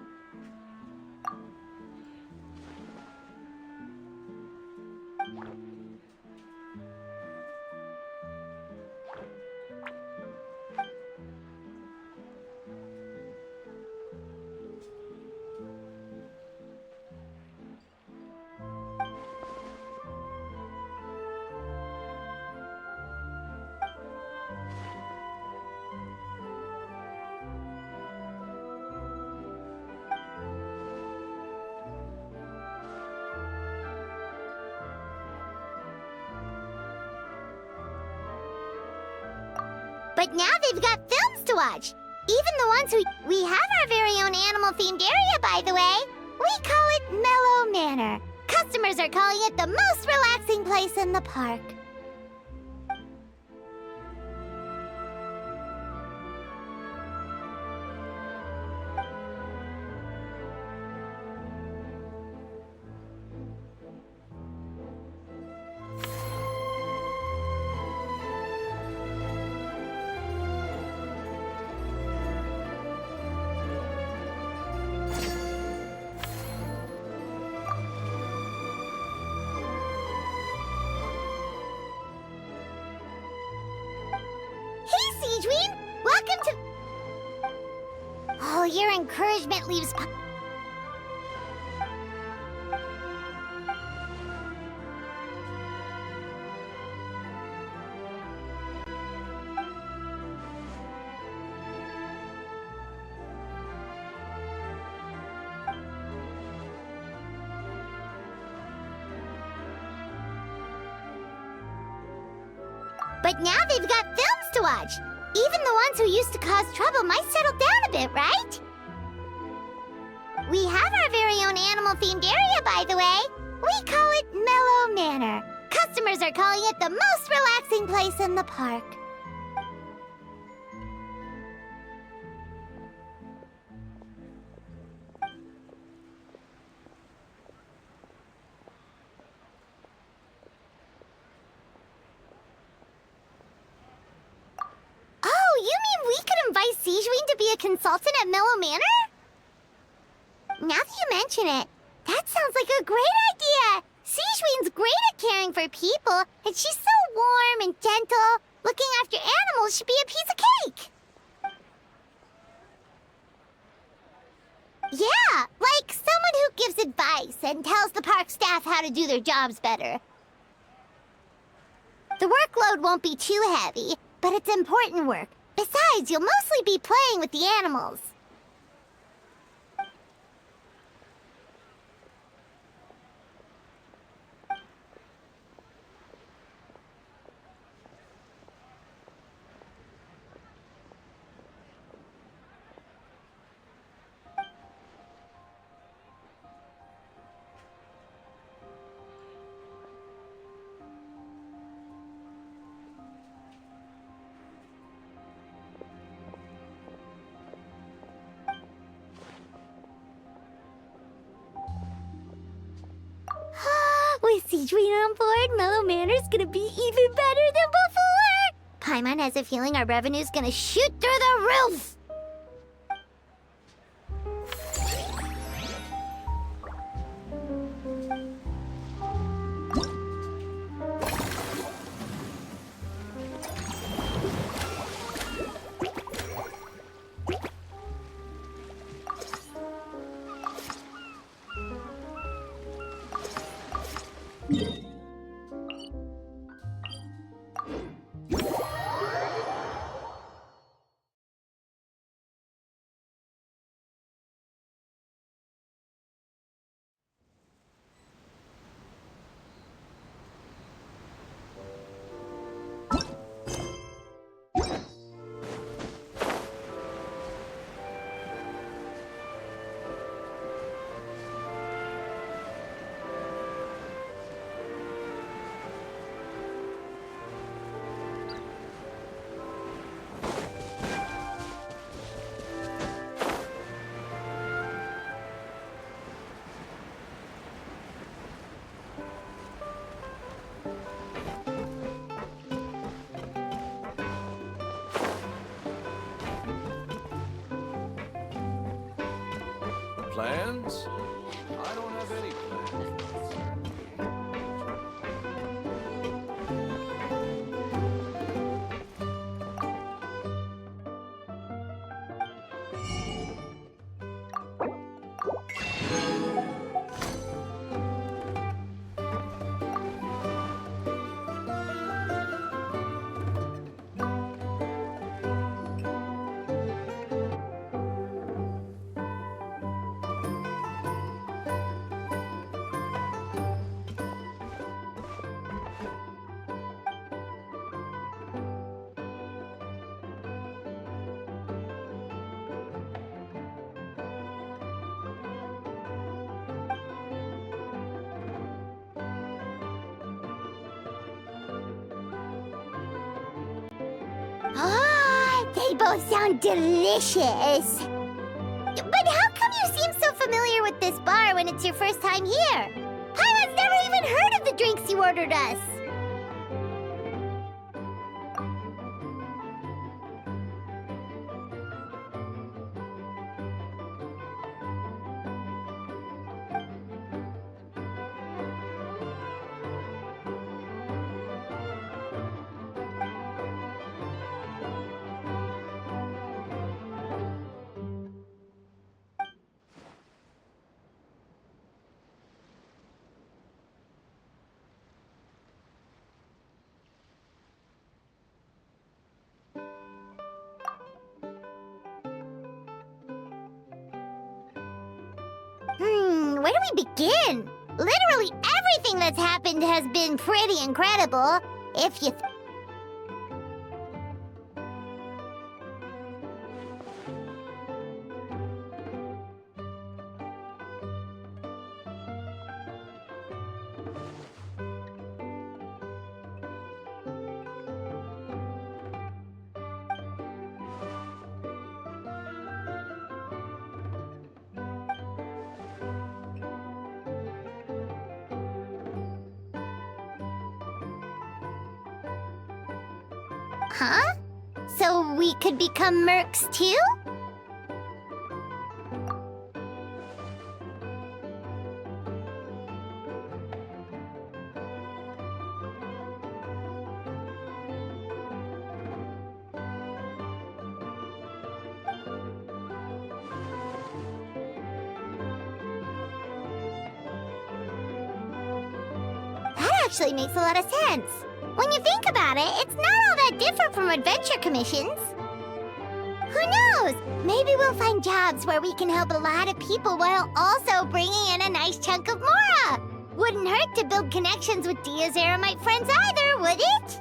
But now they've got films to watch. Even the ones we have our very own animal-themed area, by the way. We call it Mellow Manor. Customers are calling it the most relaxing place in the park. Welcome to... Oh, your encouragement leaves... But now they've got films to watch. Even the ones who used to cause trouble might settle down a bit, right? We have our very own animal-themed area, by the way. We call it Mellow Manor. Customers are calling it the most relaxing place in the park. Oh, you mean we could invite Sejuine to be a consultant at Mellow Manor? Now that you mention it, that sounds like a great idea! Sejuine's great at caring for people, and she's so warm and gentle. Looking after animals should be a piece of cake! Yeah, like someone who gives advice and tells the park staff how to do their jobs better. The workload won't be too heavy, but it's important work. Besides, you'll mostly be playing with the animals. With Sejuine on board, Mellow Manor's gonna be even better than before! Paimon has a feeling our revenue's gonna shoot through the roof! Plans? I don't have any plans. both sound delicious. But how come you seem so familiar with this bar when it's your first time here? Paimon's never even heard of the drinks you ordered us. Where do we begin? Literally everything that's happened has been pretty incredible. If you... Huh? So we could become mercs too? That actually makes a lot of sense. When you think about it, it's not all that different from adventure commissions. Who knows? Maybe we'll find jobs where we can help a lot of people while also bringing in a nice chunk of Mora. Wouldn't hurt to build connections with Dia's Eremite friends either, would it?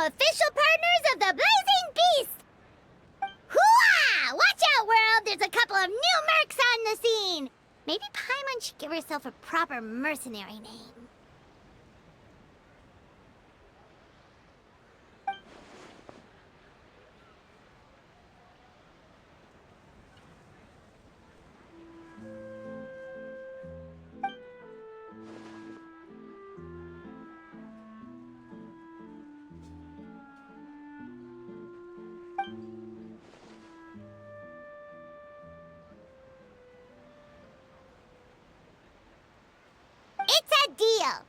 official partners of the Blazing Beast! Hooah! Watch out, world! There's a couple of new mercs on the scene! Maybe Paimon should give herself a proper mercenary name. It's a deal.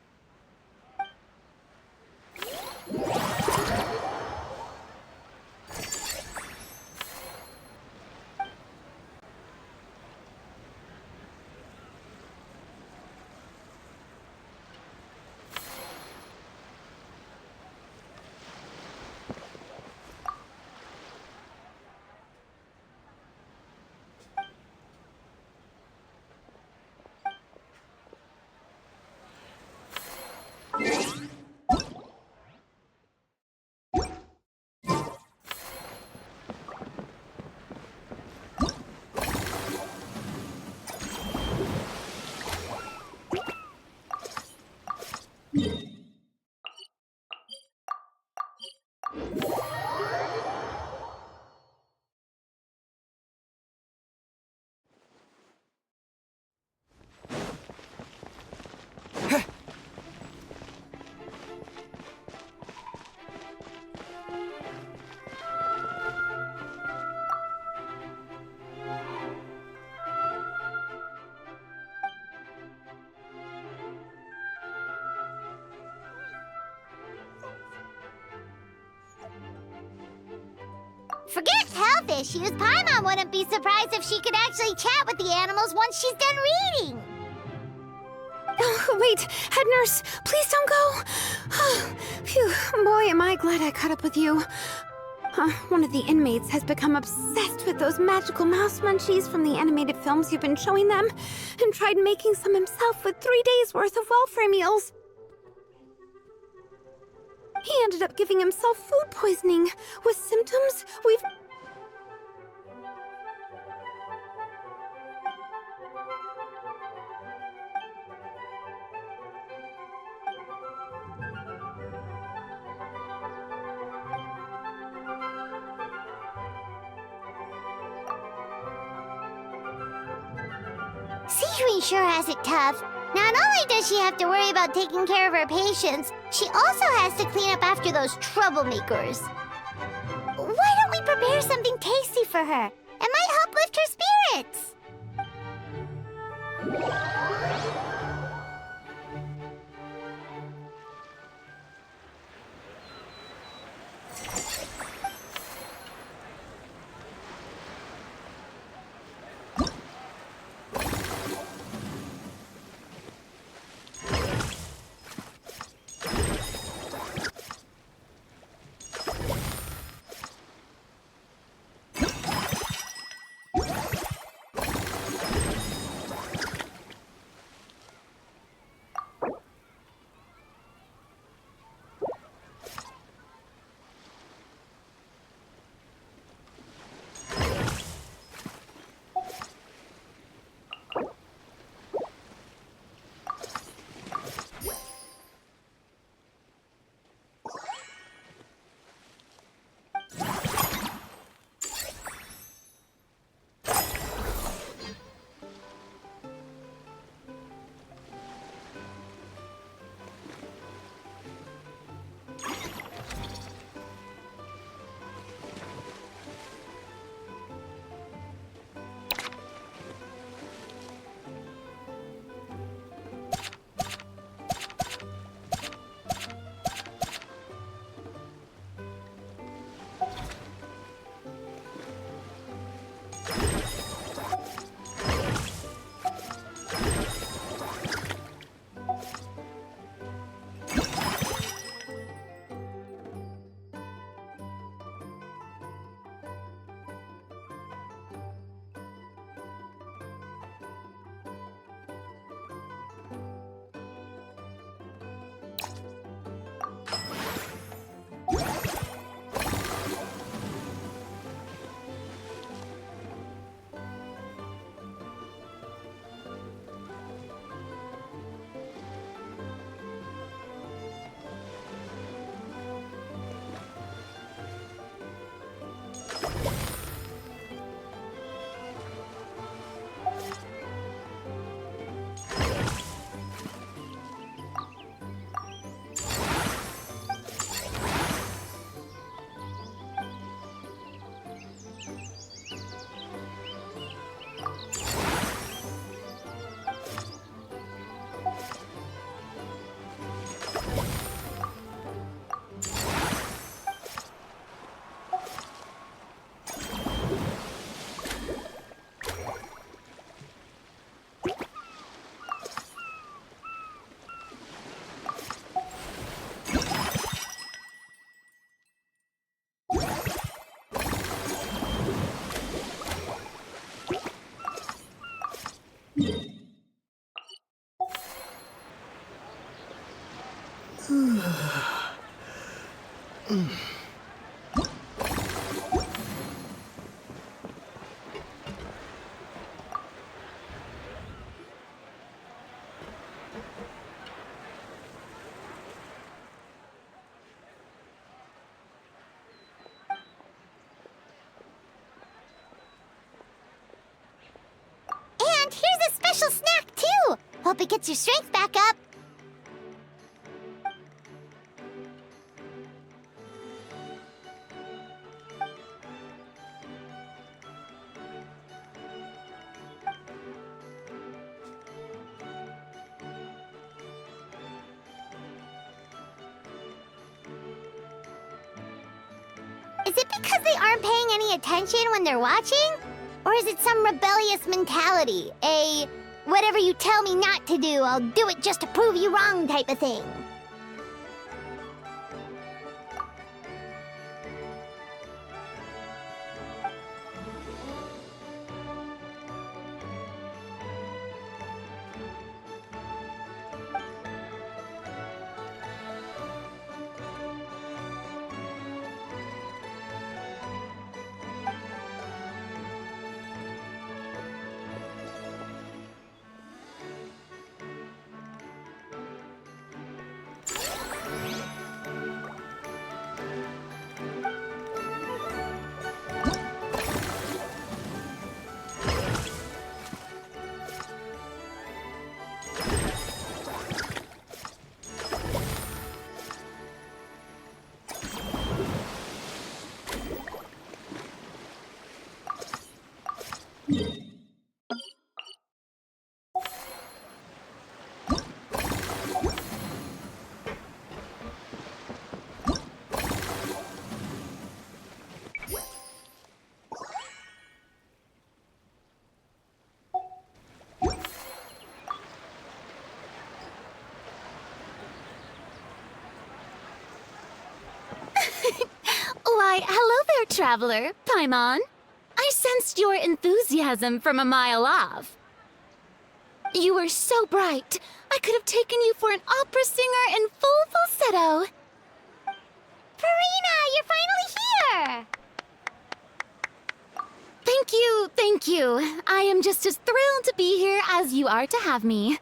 Forget health issues. Paimon wouldn't be surprised if she could actually chat with the animals once she's done reading. Oh, wait, head nurse, please don't go. Phew, boy, am I glad I caught up with you. One of the inmates has become obsessed with those magical mouse munchies from the animated films you've been showing them, and tried making some himself with 3 days' worth of welfare meals. He ended up giving himself food poisoning with symptoms we've... Siri sure has it tough. Not only does she have to worry about taking care of her patients, she also has to clean up after those troublemakers. Why don't we prepare something tasty for her? It might help lift her spirits. And here's a special snack, too! Hope it gets your strength back up. Is it because they aren't paying any attention when they're watching? Or is it some rebellious mentality? Whatever you tell me not to do, I'll do it just to prove you wrong type of thing? Why, hello there, traveler, Paimon. I sensed your enthusiasm from a mile off. You were so bright, I could have taken you for an opera singer in full falsetto. Farina, you're finally here! Thank you. I am just as thrilled to be here as you are to have me.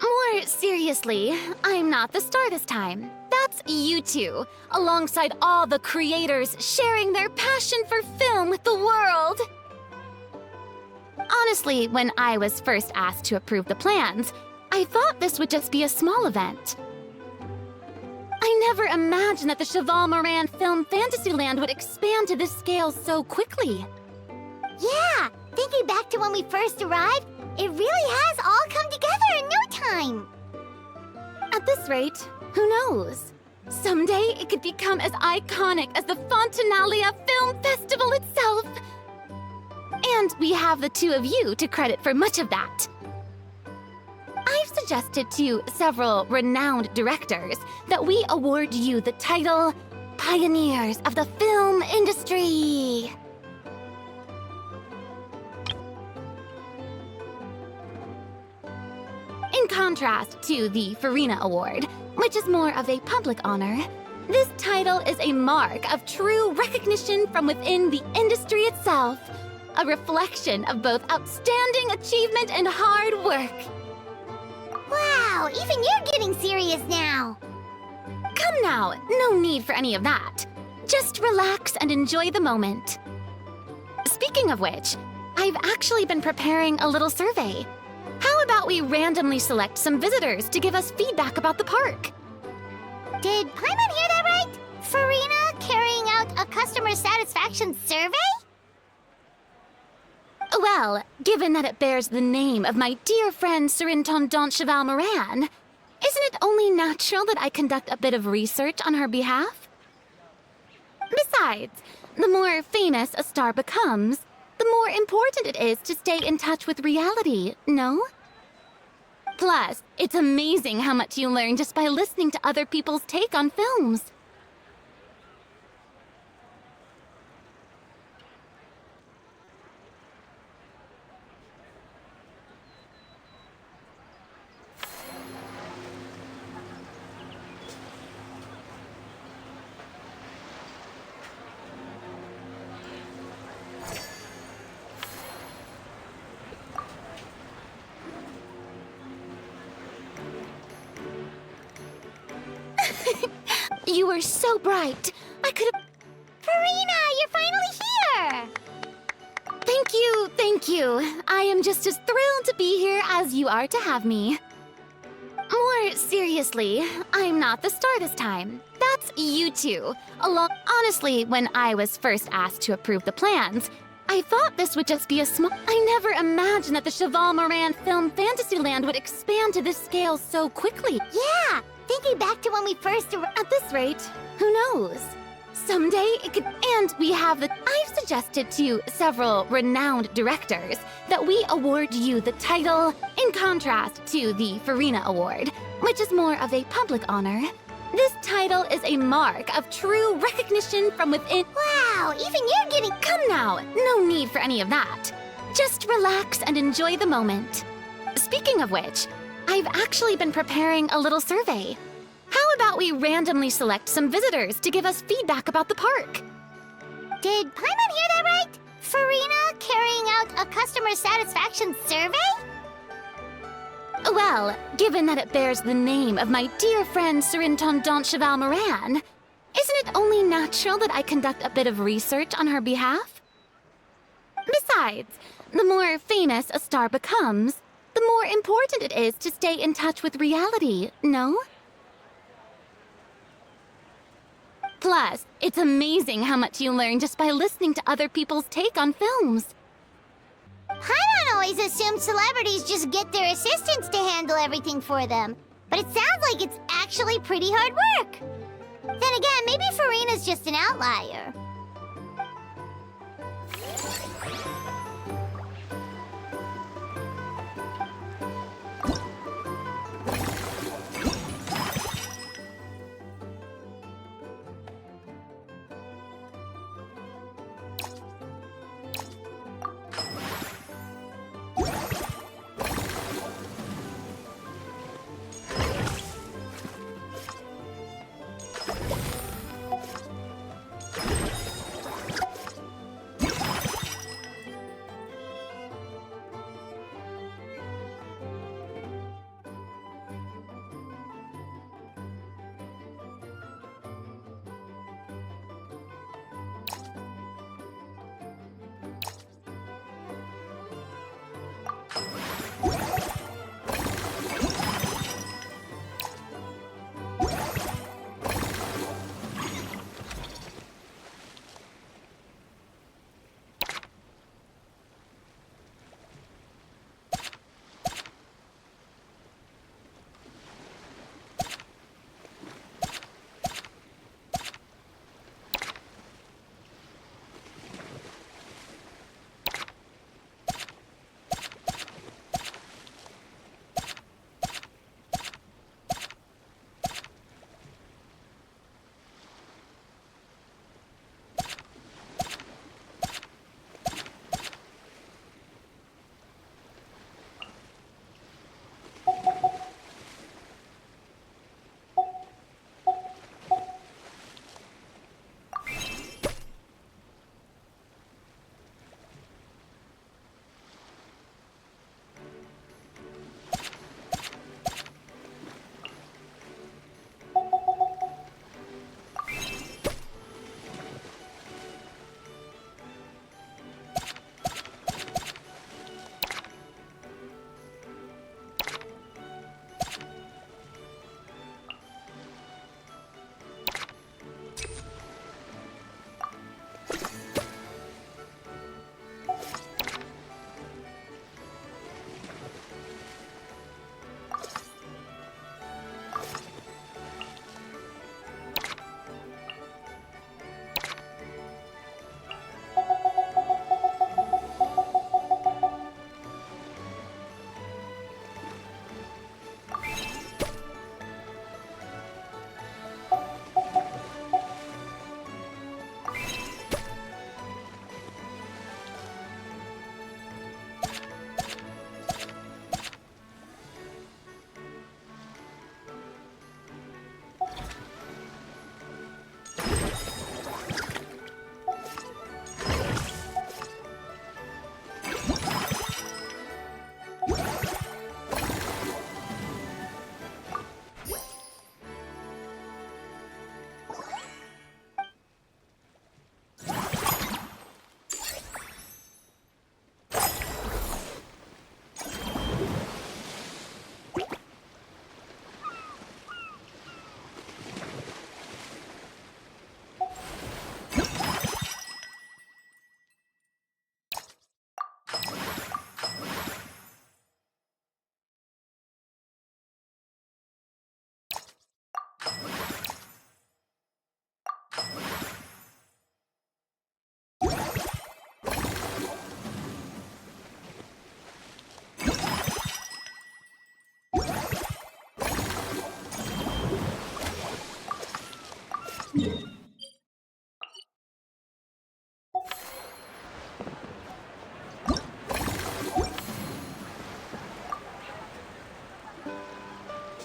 More seriously, I'm not the star this time. That's you two, alongside all the creators sharing their passion for film with the world. Honestly, when I was first asked to approve the plans, I thought this would just be a small event. I never imagined that the Cheval Moran Film Fantasyland would expand to this scale so quickly. Yeah, thinking back to when we first arrived, it really has all come together in no time. At this rate, who knows? Someday it could become as iconic as the Fontanalia Film Festival itself. And we have the two of you to credit for much of that. I've suggested to several renowned directors that we award you the title Pioneers of the Film Industry. In contrast to the Farina Award, which is more of a public honor, this title is a mark of true recognition from within the industry itself, a reflection of both outstanding achievement and hard work. Wow, even you're getting serious now. Come now, no need for any of that. Just relax and enjoy the moment. Speaking of which, I've actually been preparing a little survey. How about we randomly select some visitors to give us feedback about the park? Did Paimon hear that right? Farina carrying out a customer satisfaction survey? Well, given that it bears the name of my dear friend Surintendant Cheval Moran, isn't it only natural that I conduct a bit of research on her behalf? Besides, the more famous a star becomes, the more important it is to stay in touch with reality, no? Plus, it's amazing how much you learn just by listening to other people's take on films. You were so bright. I could have... Farina, you're finally here! Thank you. I am just as thrilled to be here as you are to have me. More seriously, I'm not the star this time. That's you two. Honestly, when I was first asked to approve the plans, I thought this would just be a small... I never imagined that the Cheval Moran film Fantasyland would expand to this scale so quickly. Yeah, thinking back to when we first... At this rate, who knows? Someday it could... And we have the... I've suggested to several renowned directors that we award you the title in contrast to the Farina Award, which is more of a public honor. This title is a mark of true recognition from within. Wow, even you're getting... Come now, no need for any of that. Just relax and enjoy the moment. Speaking of which, I've actually been preparing a little survey. How about we randomly select some visitors to give us feedback about the park? Did Paimon hear that right? Farina carrying out a customer satisfaction survey? Well, given that it bears the name of my dear friend Surintendant Cheval Moran, isn't it only natural that I conduct a bit of research on her behalf? Besides, the more famous a star becomes, the more important it is to stay in touch with reality, no? Plus, it's amazing how much you learn just by listening to other people's take on films. Paimon always assumed celebrities just get their assistants to handle everything for them. But it sounds like it's actually pretty hard work. Then again, maybe Farina's just an outlier.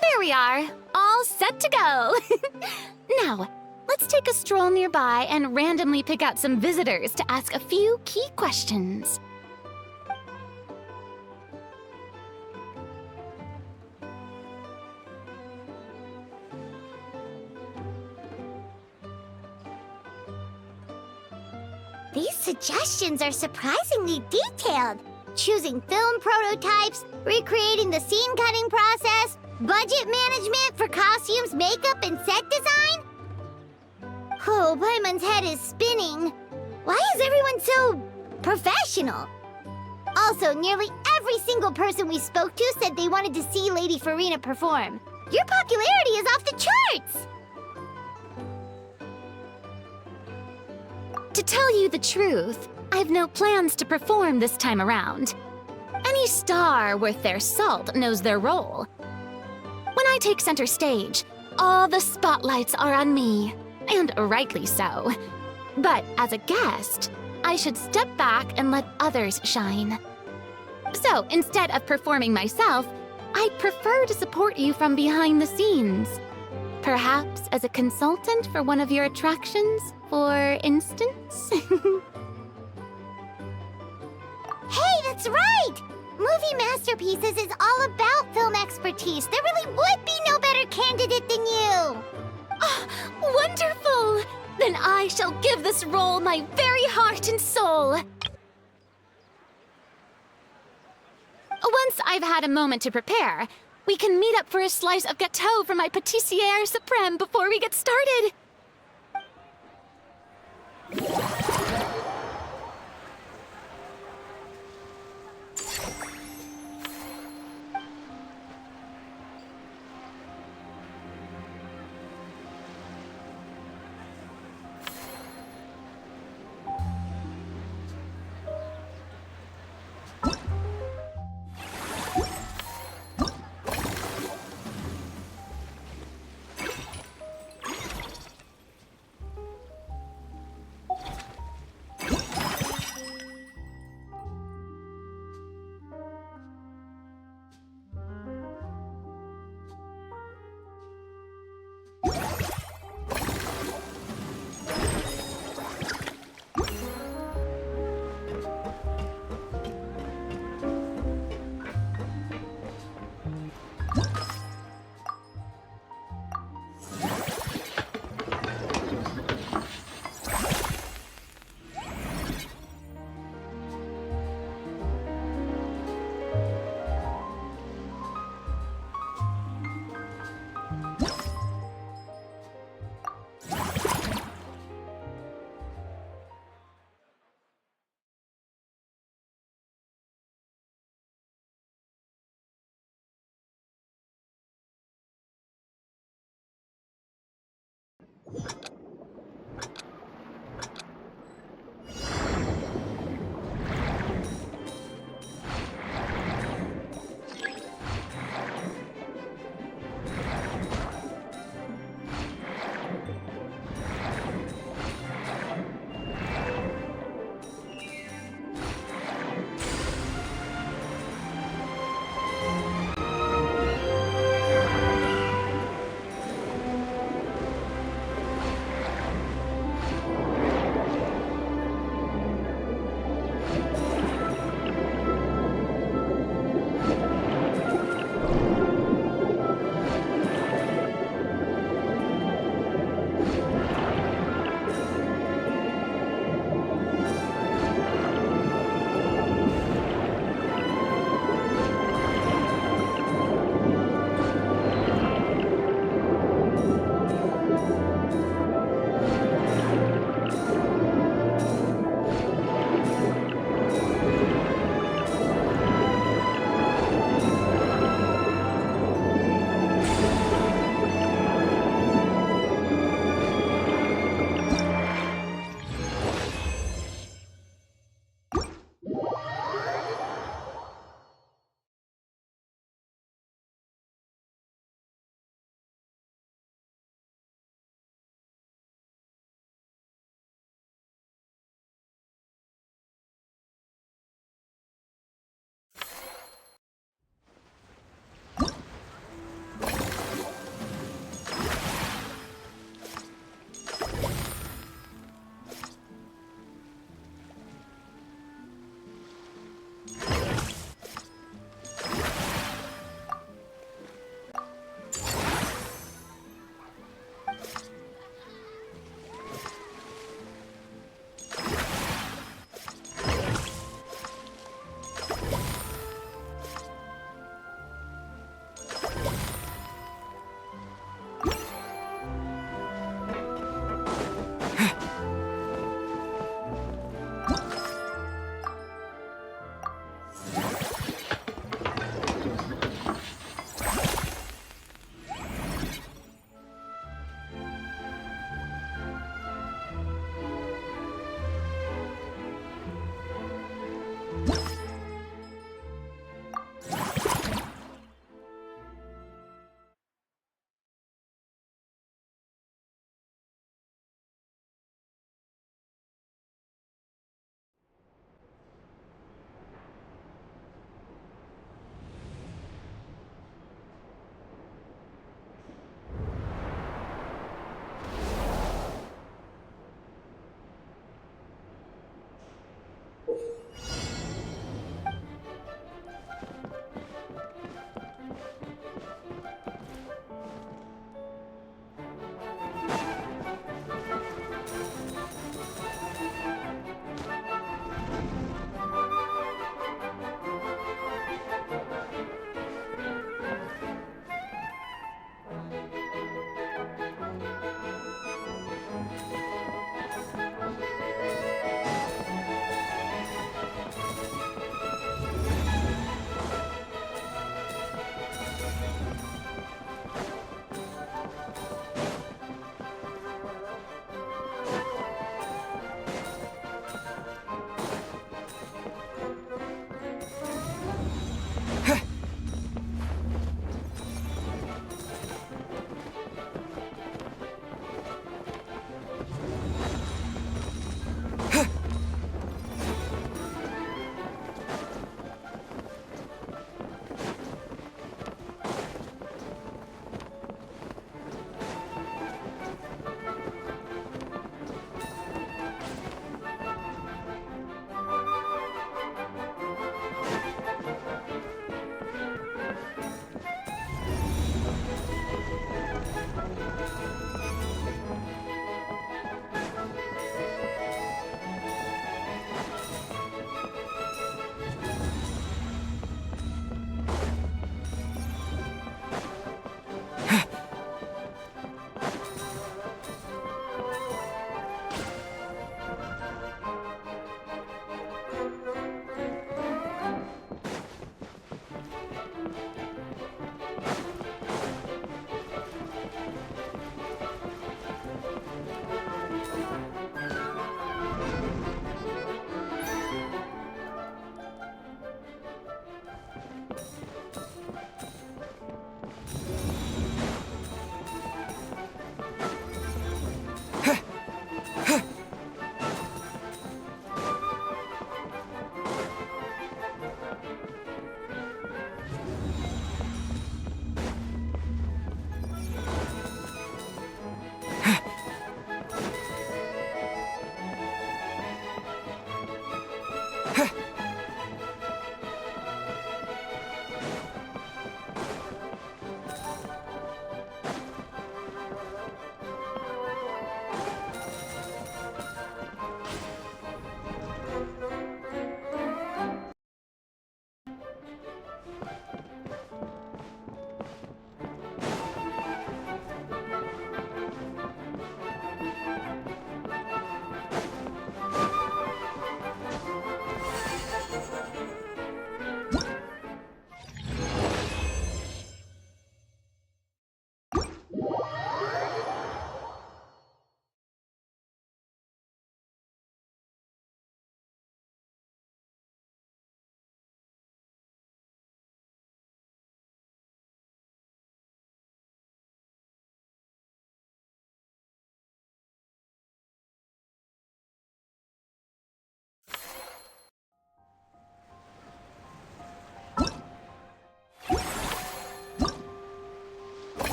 There we are, all set to go. Now, let's take a stroll nearby and randomly pick out some visitors to ask a few key questions. These suggestions are surprisingly detailed. Choosing film prototypes, recreating the scene cutting process, budget management for costumes, makeup, and set design? Oh, Paimon's head is spinning. Why is everyone so professional? Also, nearly every single person we spoke to said they wanted to see Lady Farina perform. Your popularity is off the charts! To tell you the truth, I've no plans to perform this time around. Any star worth their salt knows their role. When I take center stage, all the spotlights are on me, and rightly so. But as a guest, I should step back and let others shine. So instead of performing myself, I'd prefer to support you from behind the scenes. Perhaps as a consultant for one of your attractions, for instance? Hey, that's right! Movie Masterpieces is all about film expertise. There really would be no better candidate than you! Oh, wonderful! Then I shall give this role my very heart and soul. Once I've had a moment to prepare, we can meet up for a slice of gâteau from my pâtissière suprême before we get started.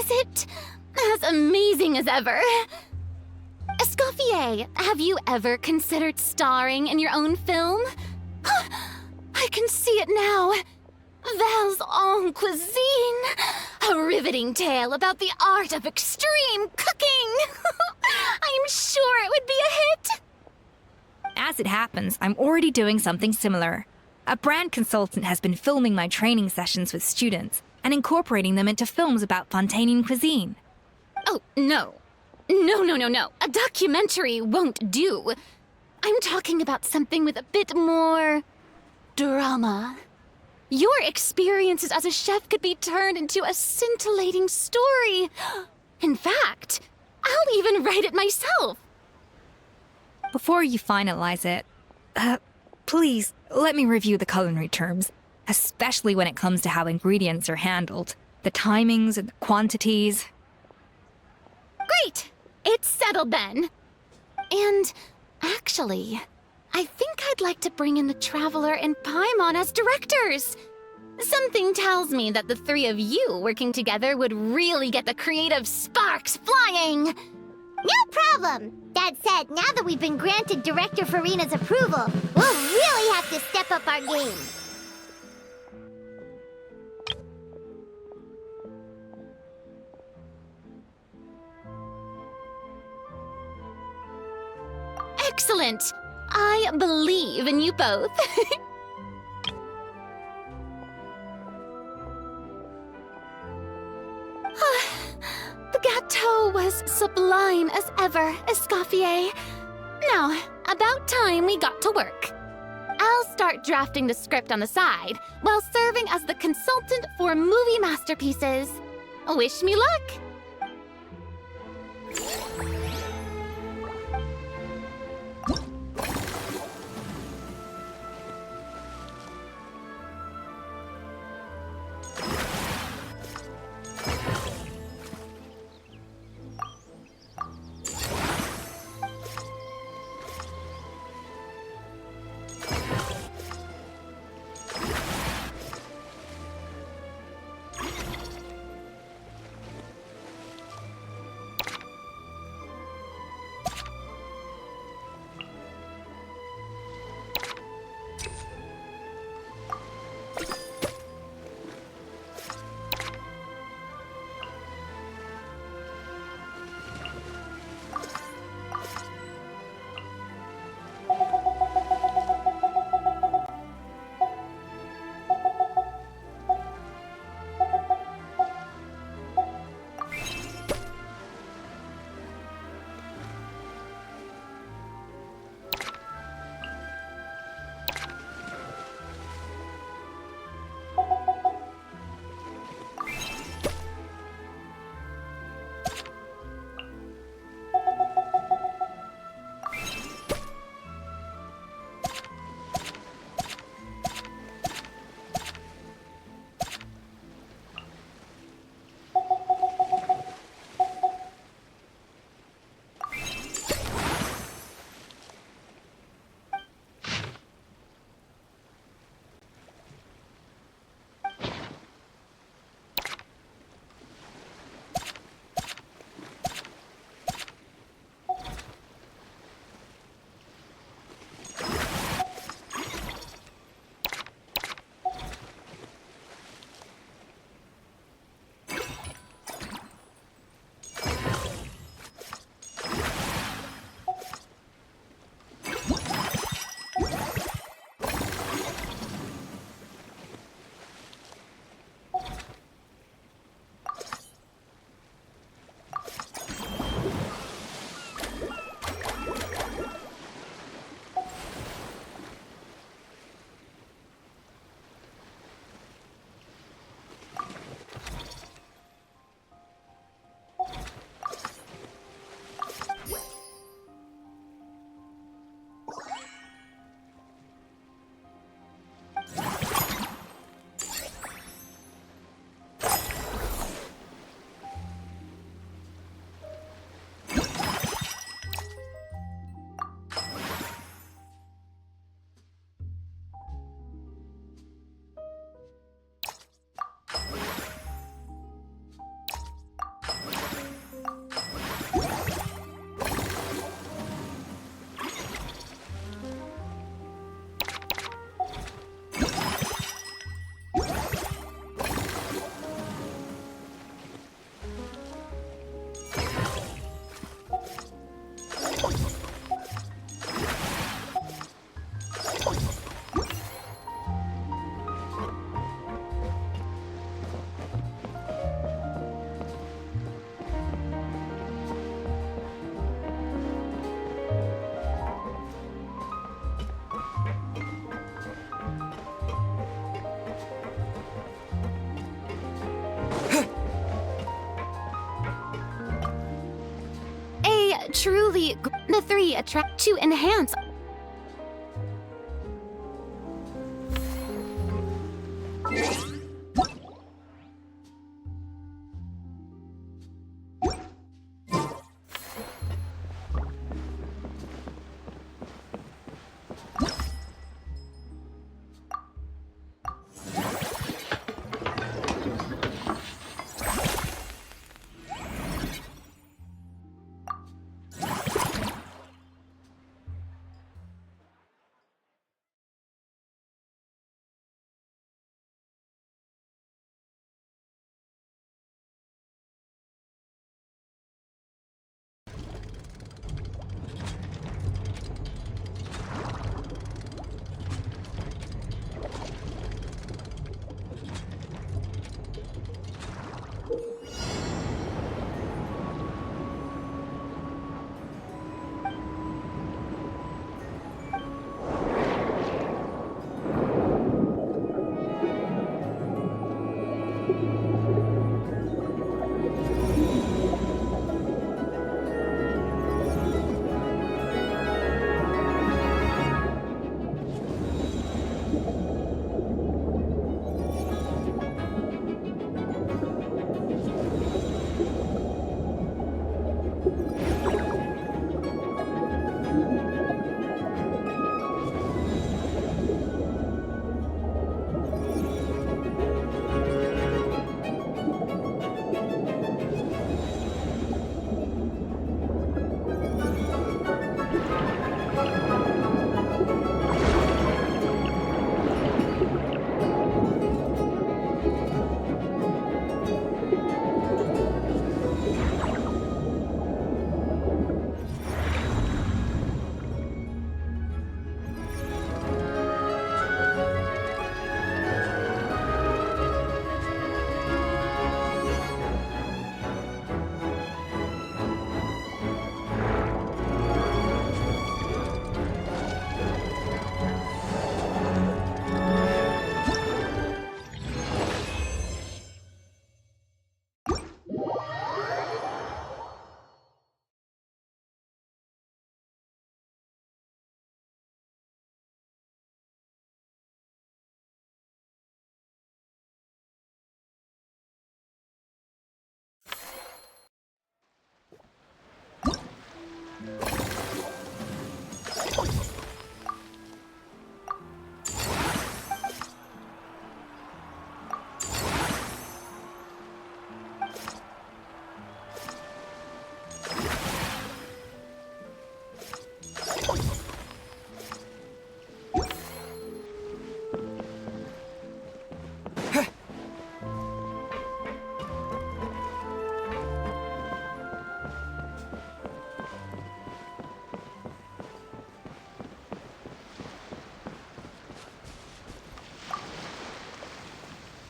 Is it as amazing as ever? Escoffier, have you ever considered starring in your own film? I can see it now. Val's en cuisine. A riveting tale about the art of extreme cooking. I'm sure it would be a hit. As it happens, I'm already doing something similar. A brand consultant has been filming my training sessions with students and incorporating them into films about Fontainian cuisine. Oh, no. No. A documentary won't do. I'm talking about something with a bit more drama. Your experiences as a chef could be turned into a scintillating story. In fact, I'll even write it myself. Before you finalize it, please let me review the culinary terms, especially when it comes to how ingredients are handled, the timings and the quantities. Great! It's settled then. And actually, I think I'd like to bring in the Traveler and Paimon as directors. Something tells me that the three of you working together would really get the creative sparks flying. No problem. That said, now that we've been granted Director Farina's approval, we'll really have to step up our game. Excellent! I believe in you both. The gâteau was sublime as ever, Escoffier. Now, about time we got to work. I'll start drafting the script on the side, while serving as the consultant for movie masterpieces. Wish me luck! truly the three attract to enhance.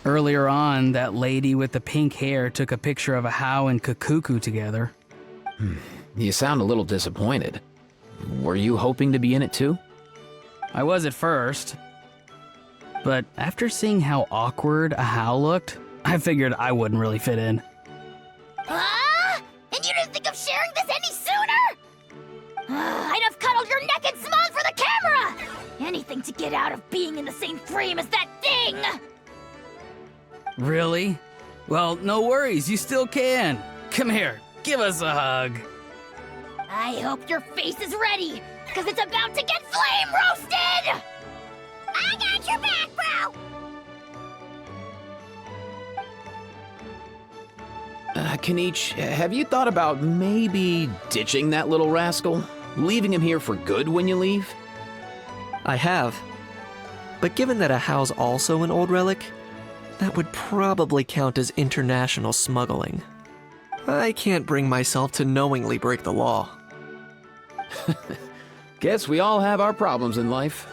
Earlier on, that lady with the pink hair took a picture of a How and Kakuku together. You sound a little disappointed. Were you hoping to be in it too? I was at first. But after seeing how awkward a How looked, I figured I wouldn't really fit in. Ah! And you didn't think of sharing this any sooner? I'd have cuddled your neck and smiled for the camera! Anything to get out of being in the same frame as that thing! Really? Well, no worries, you still can. Come here, give us a hug. I hope your face is ready, because it's about to get flame roasted! I got your back, bro! Kenichi, have you thought about maybe ditching that little rascal? Leaving him here for good when you leave? I have. But given that a How's also an old relic, that would probably count as international smuggling. I can't bring myself to knowingly break the law. Guess we all have our problems in life.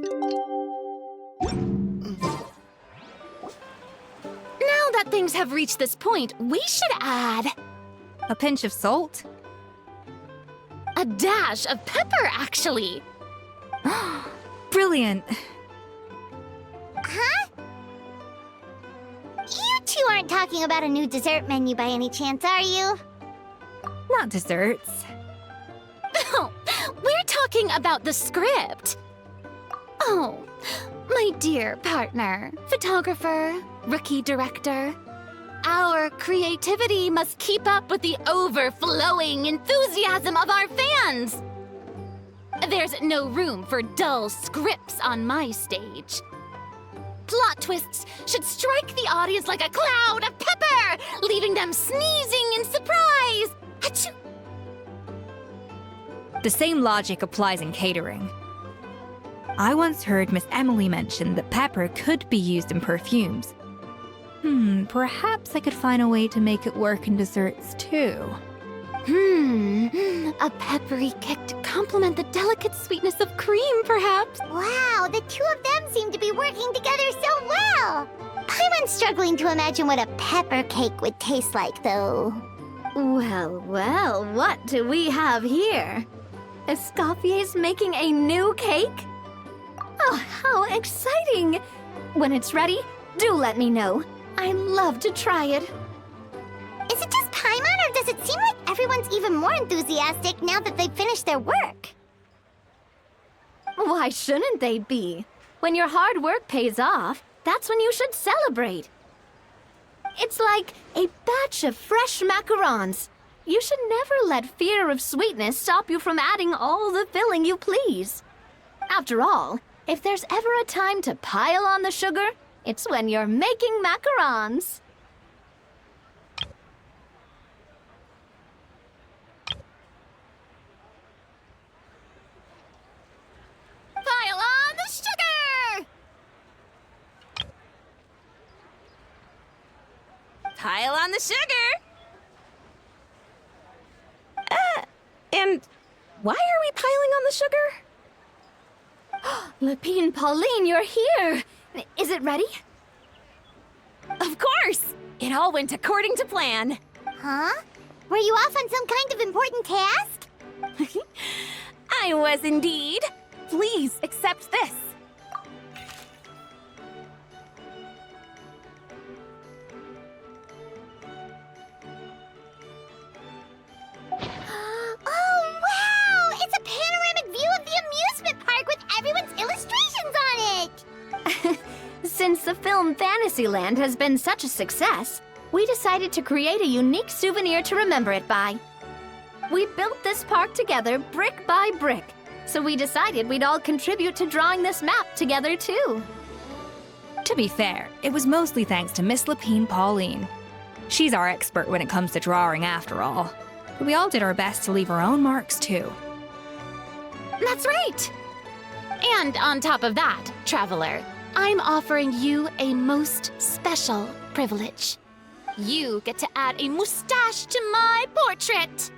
Now that things have reached this point, we should add... A pinch of salt? A dash of pepper, actually. Brilliant. Huh? You two aren't talking about a new dessert menu by any chance, are you? Not desserts. Oh, talking about the script. Oh, my dear partner, photographer, rookie director. Our creativity must keep up with the overflowing enthusiasm of our fans. There's no room for dull scripts on my stage. Plot twists should strike the audience like a cloud of pepper, leaving them sneezing in surprise. Achoo! The same logic applies in catering. I once heard Miss Emily mention that pepper could be used in perfumes. Perhaps I could find a way to make it work in desserts too. A peppery kick to complement the delicate sweetness of cream, perhaps. Wow, the two of them seem to be working together so well. I'm struggling to imagine what a pepper cake would taste like, though. Well, well, what do we have here? Escoffier's making a new cake? Oh, how exciting! When it's ready, do let me know. I'd love to try it. Is it just Paimon, or does it seem like everyone's even more enthusiastic now that they've finished their work? Why shouldn't they be? When your hard work pays off, that's when you should celebrate. It's like a batch of fresh macarons. You should never let fear of sweetness stop you from adding all the filling you please. After all, if there's ever a time to pile on the sugar, it's when you're making macarons. Pile on the sugar! Pile on the sugar! And why are we piling on the sugar? Lepine Pauline, you're here! Is it ready? Of course! It all went according to plan. Huh? Were you off on some kind of important task? I was indeed. Please accept this. Oh, wow! It's a panoramic view of the amusement park with everyone's illustrations on it! Since the film Fantasyland has been such a success, we decided to create a unique souvenir to remember it by. We built this park together brick by brick, so we decided we'd all contribute to drawing this map together too. To be fair, it was mostly thanks to Miss Lepine Pauline. She's our expert when it comes to drawing after all. But we all did our best to leave our own marks too. That's right! And on top of that, Traveler, I'm offering you a most special privilege. You get to add a mustache to my portrait!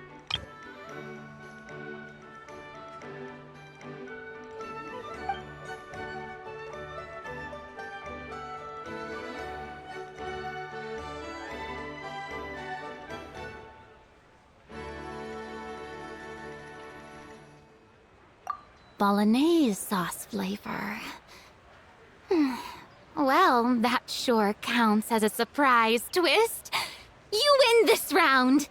Bolognese sauce flavor. Well, that sure counts as a surprise twist. You win this round!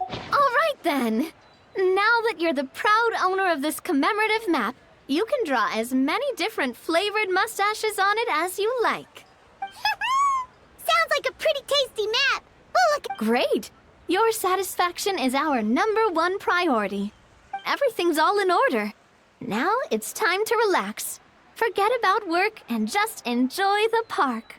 All right then! Now that you're the proud owner of this commemorative map, you can draw as many different flavored mustaches on it as you like. Sounds like a pretty tasty map! Oh, look! Great! Your satisfaction is our #1 priority. Everything's all in order. Now it's time to relax. Forget about work and just enjoy the park.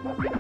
Bye.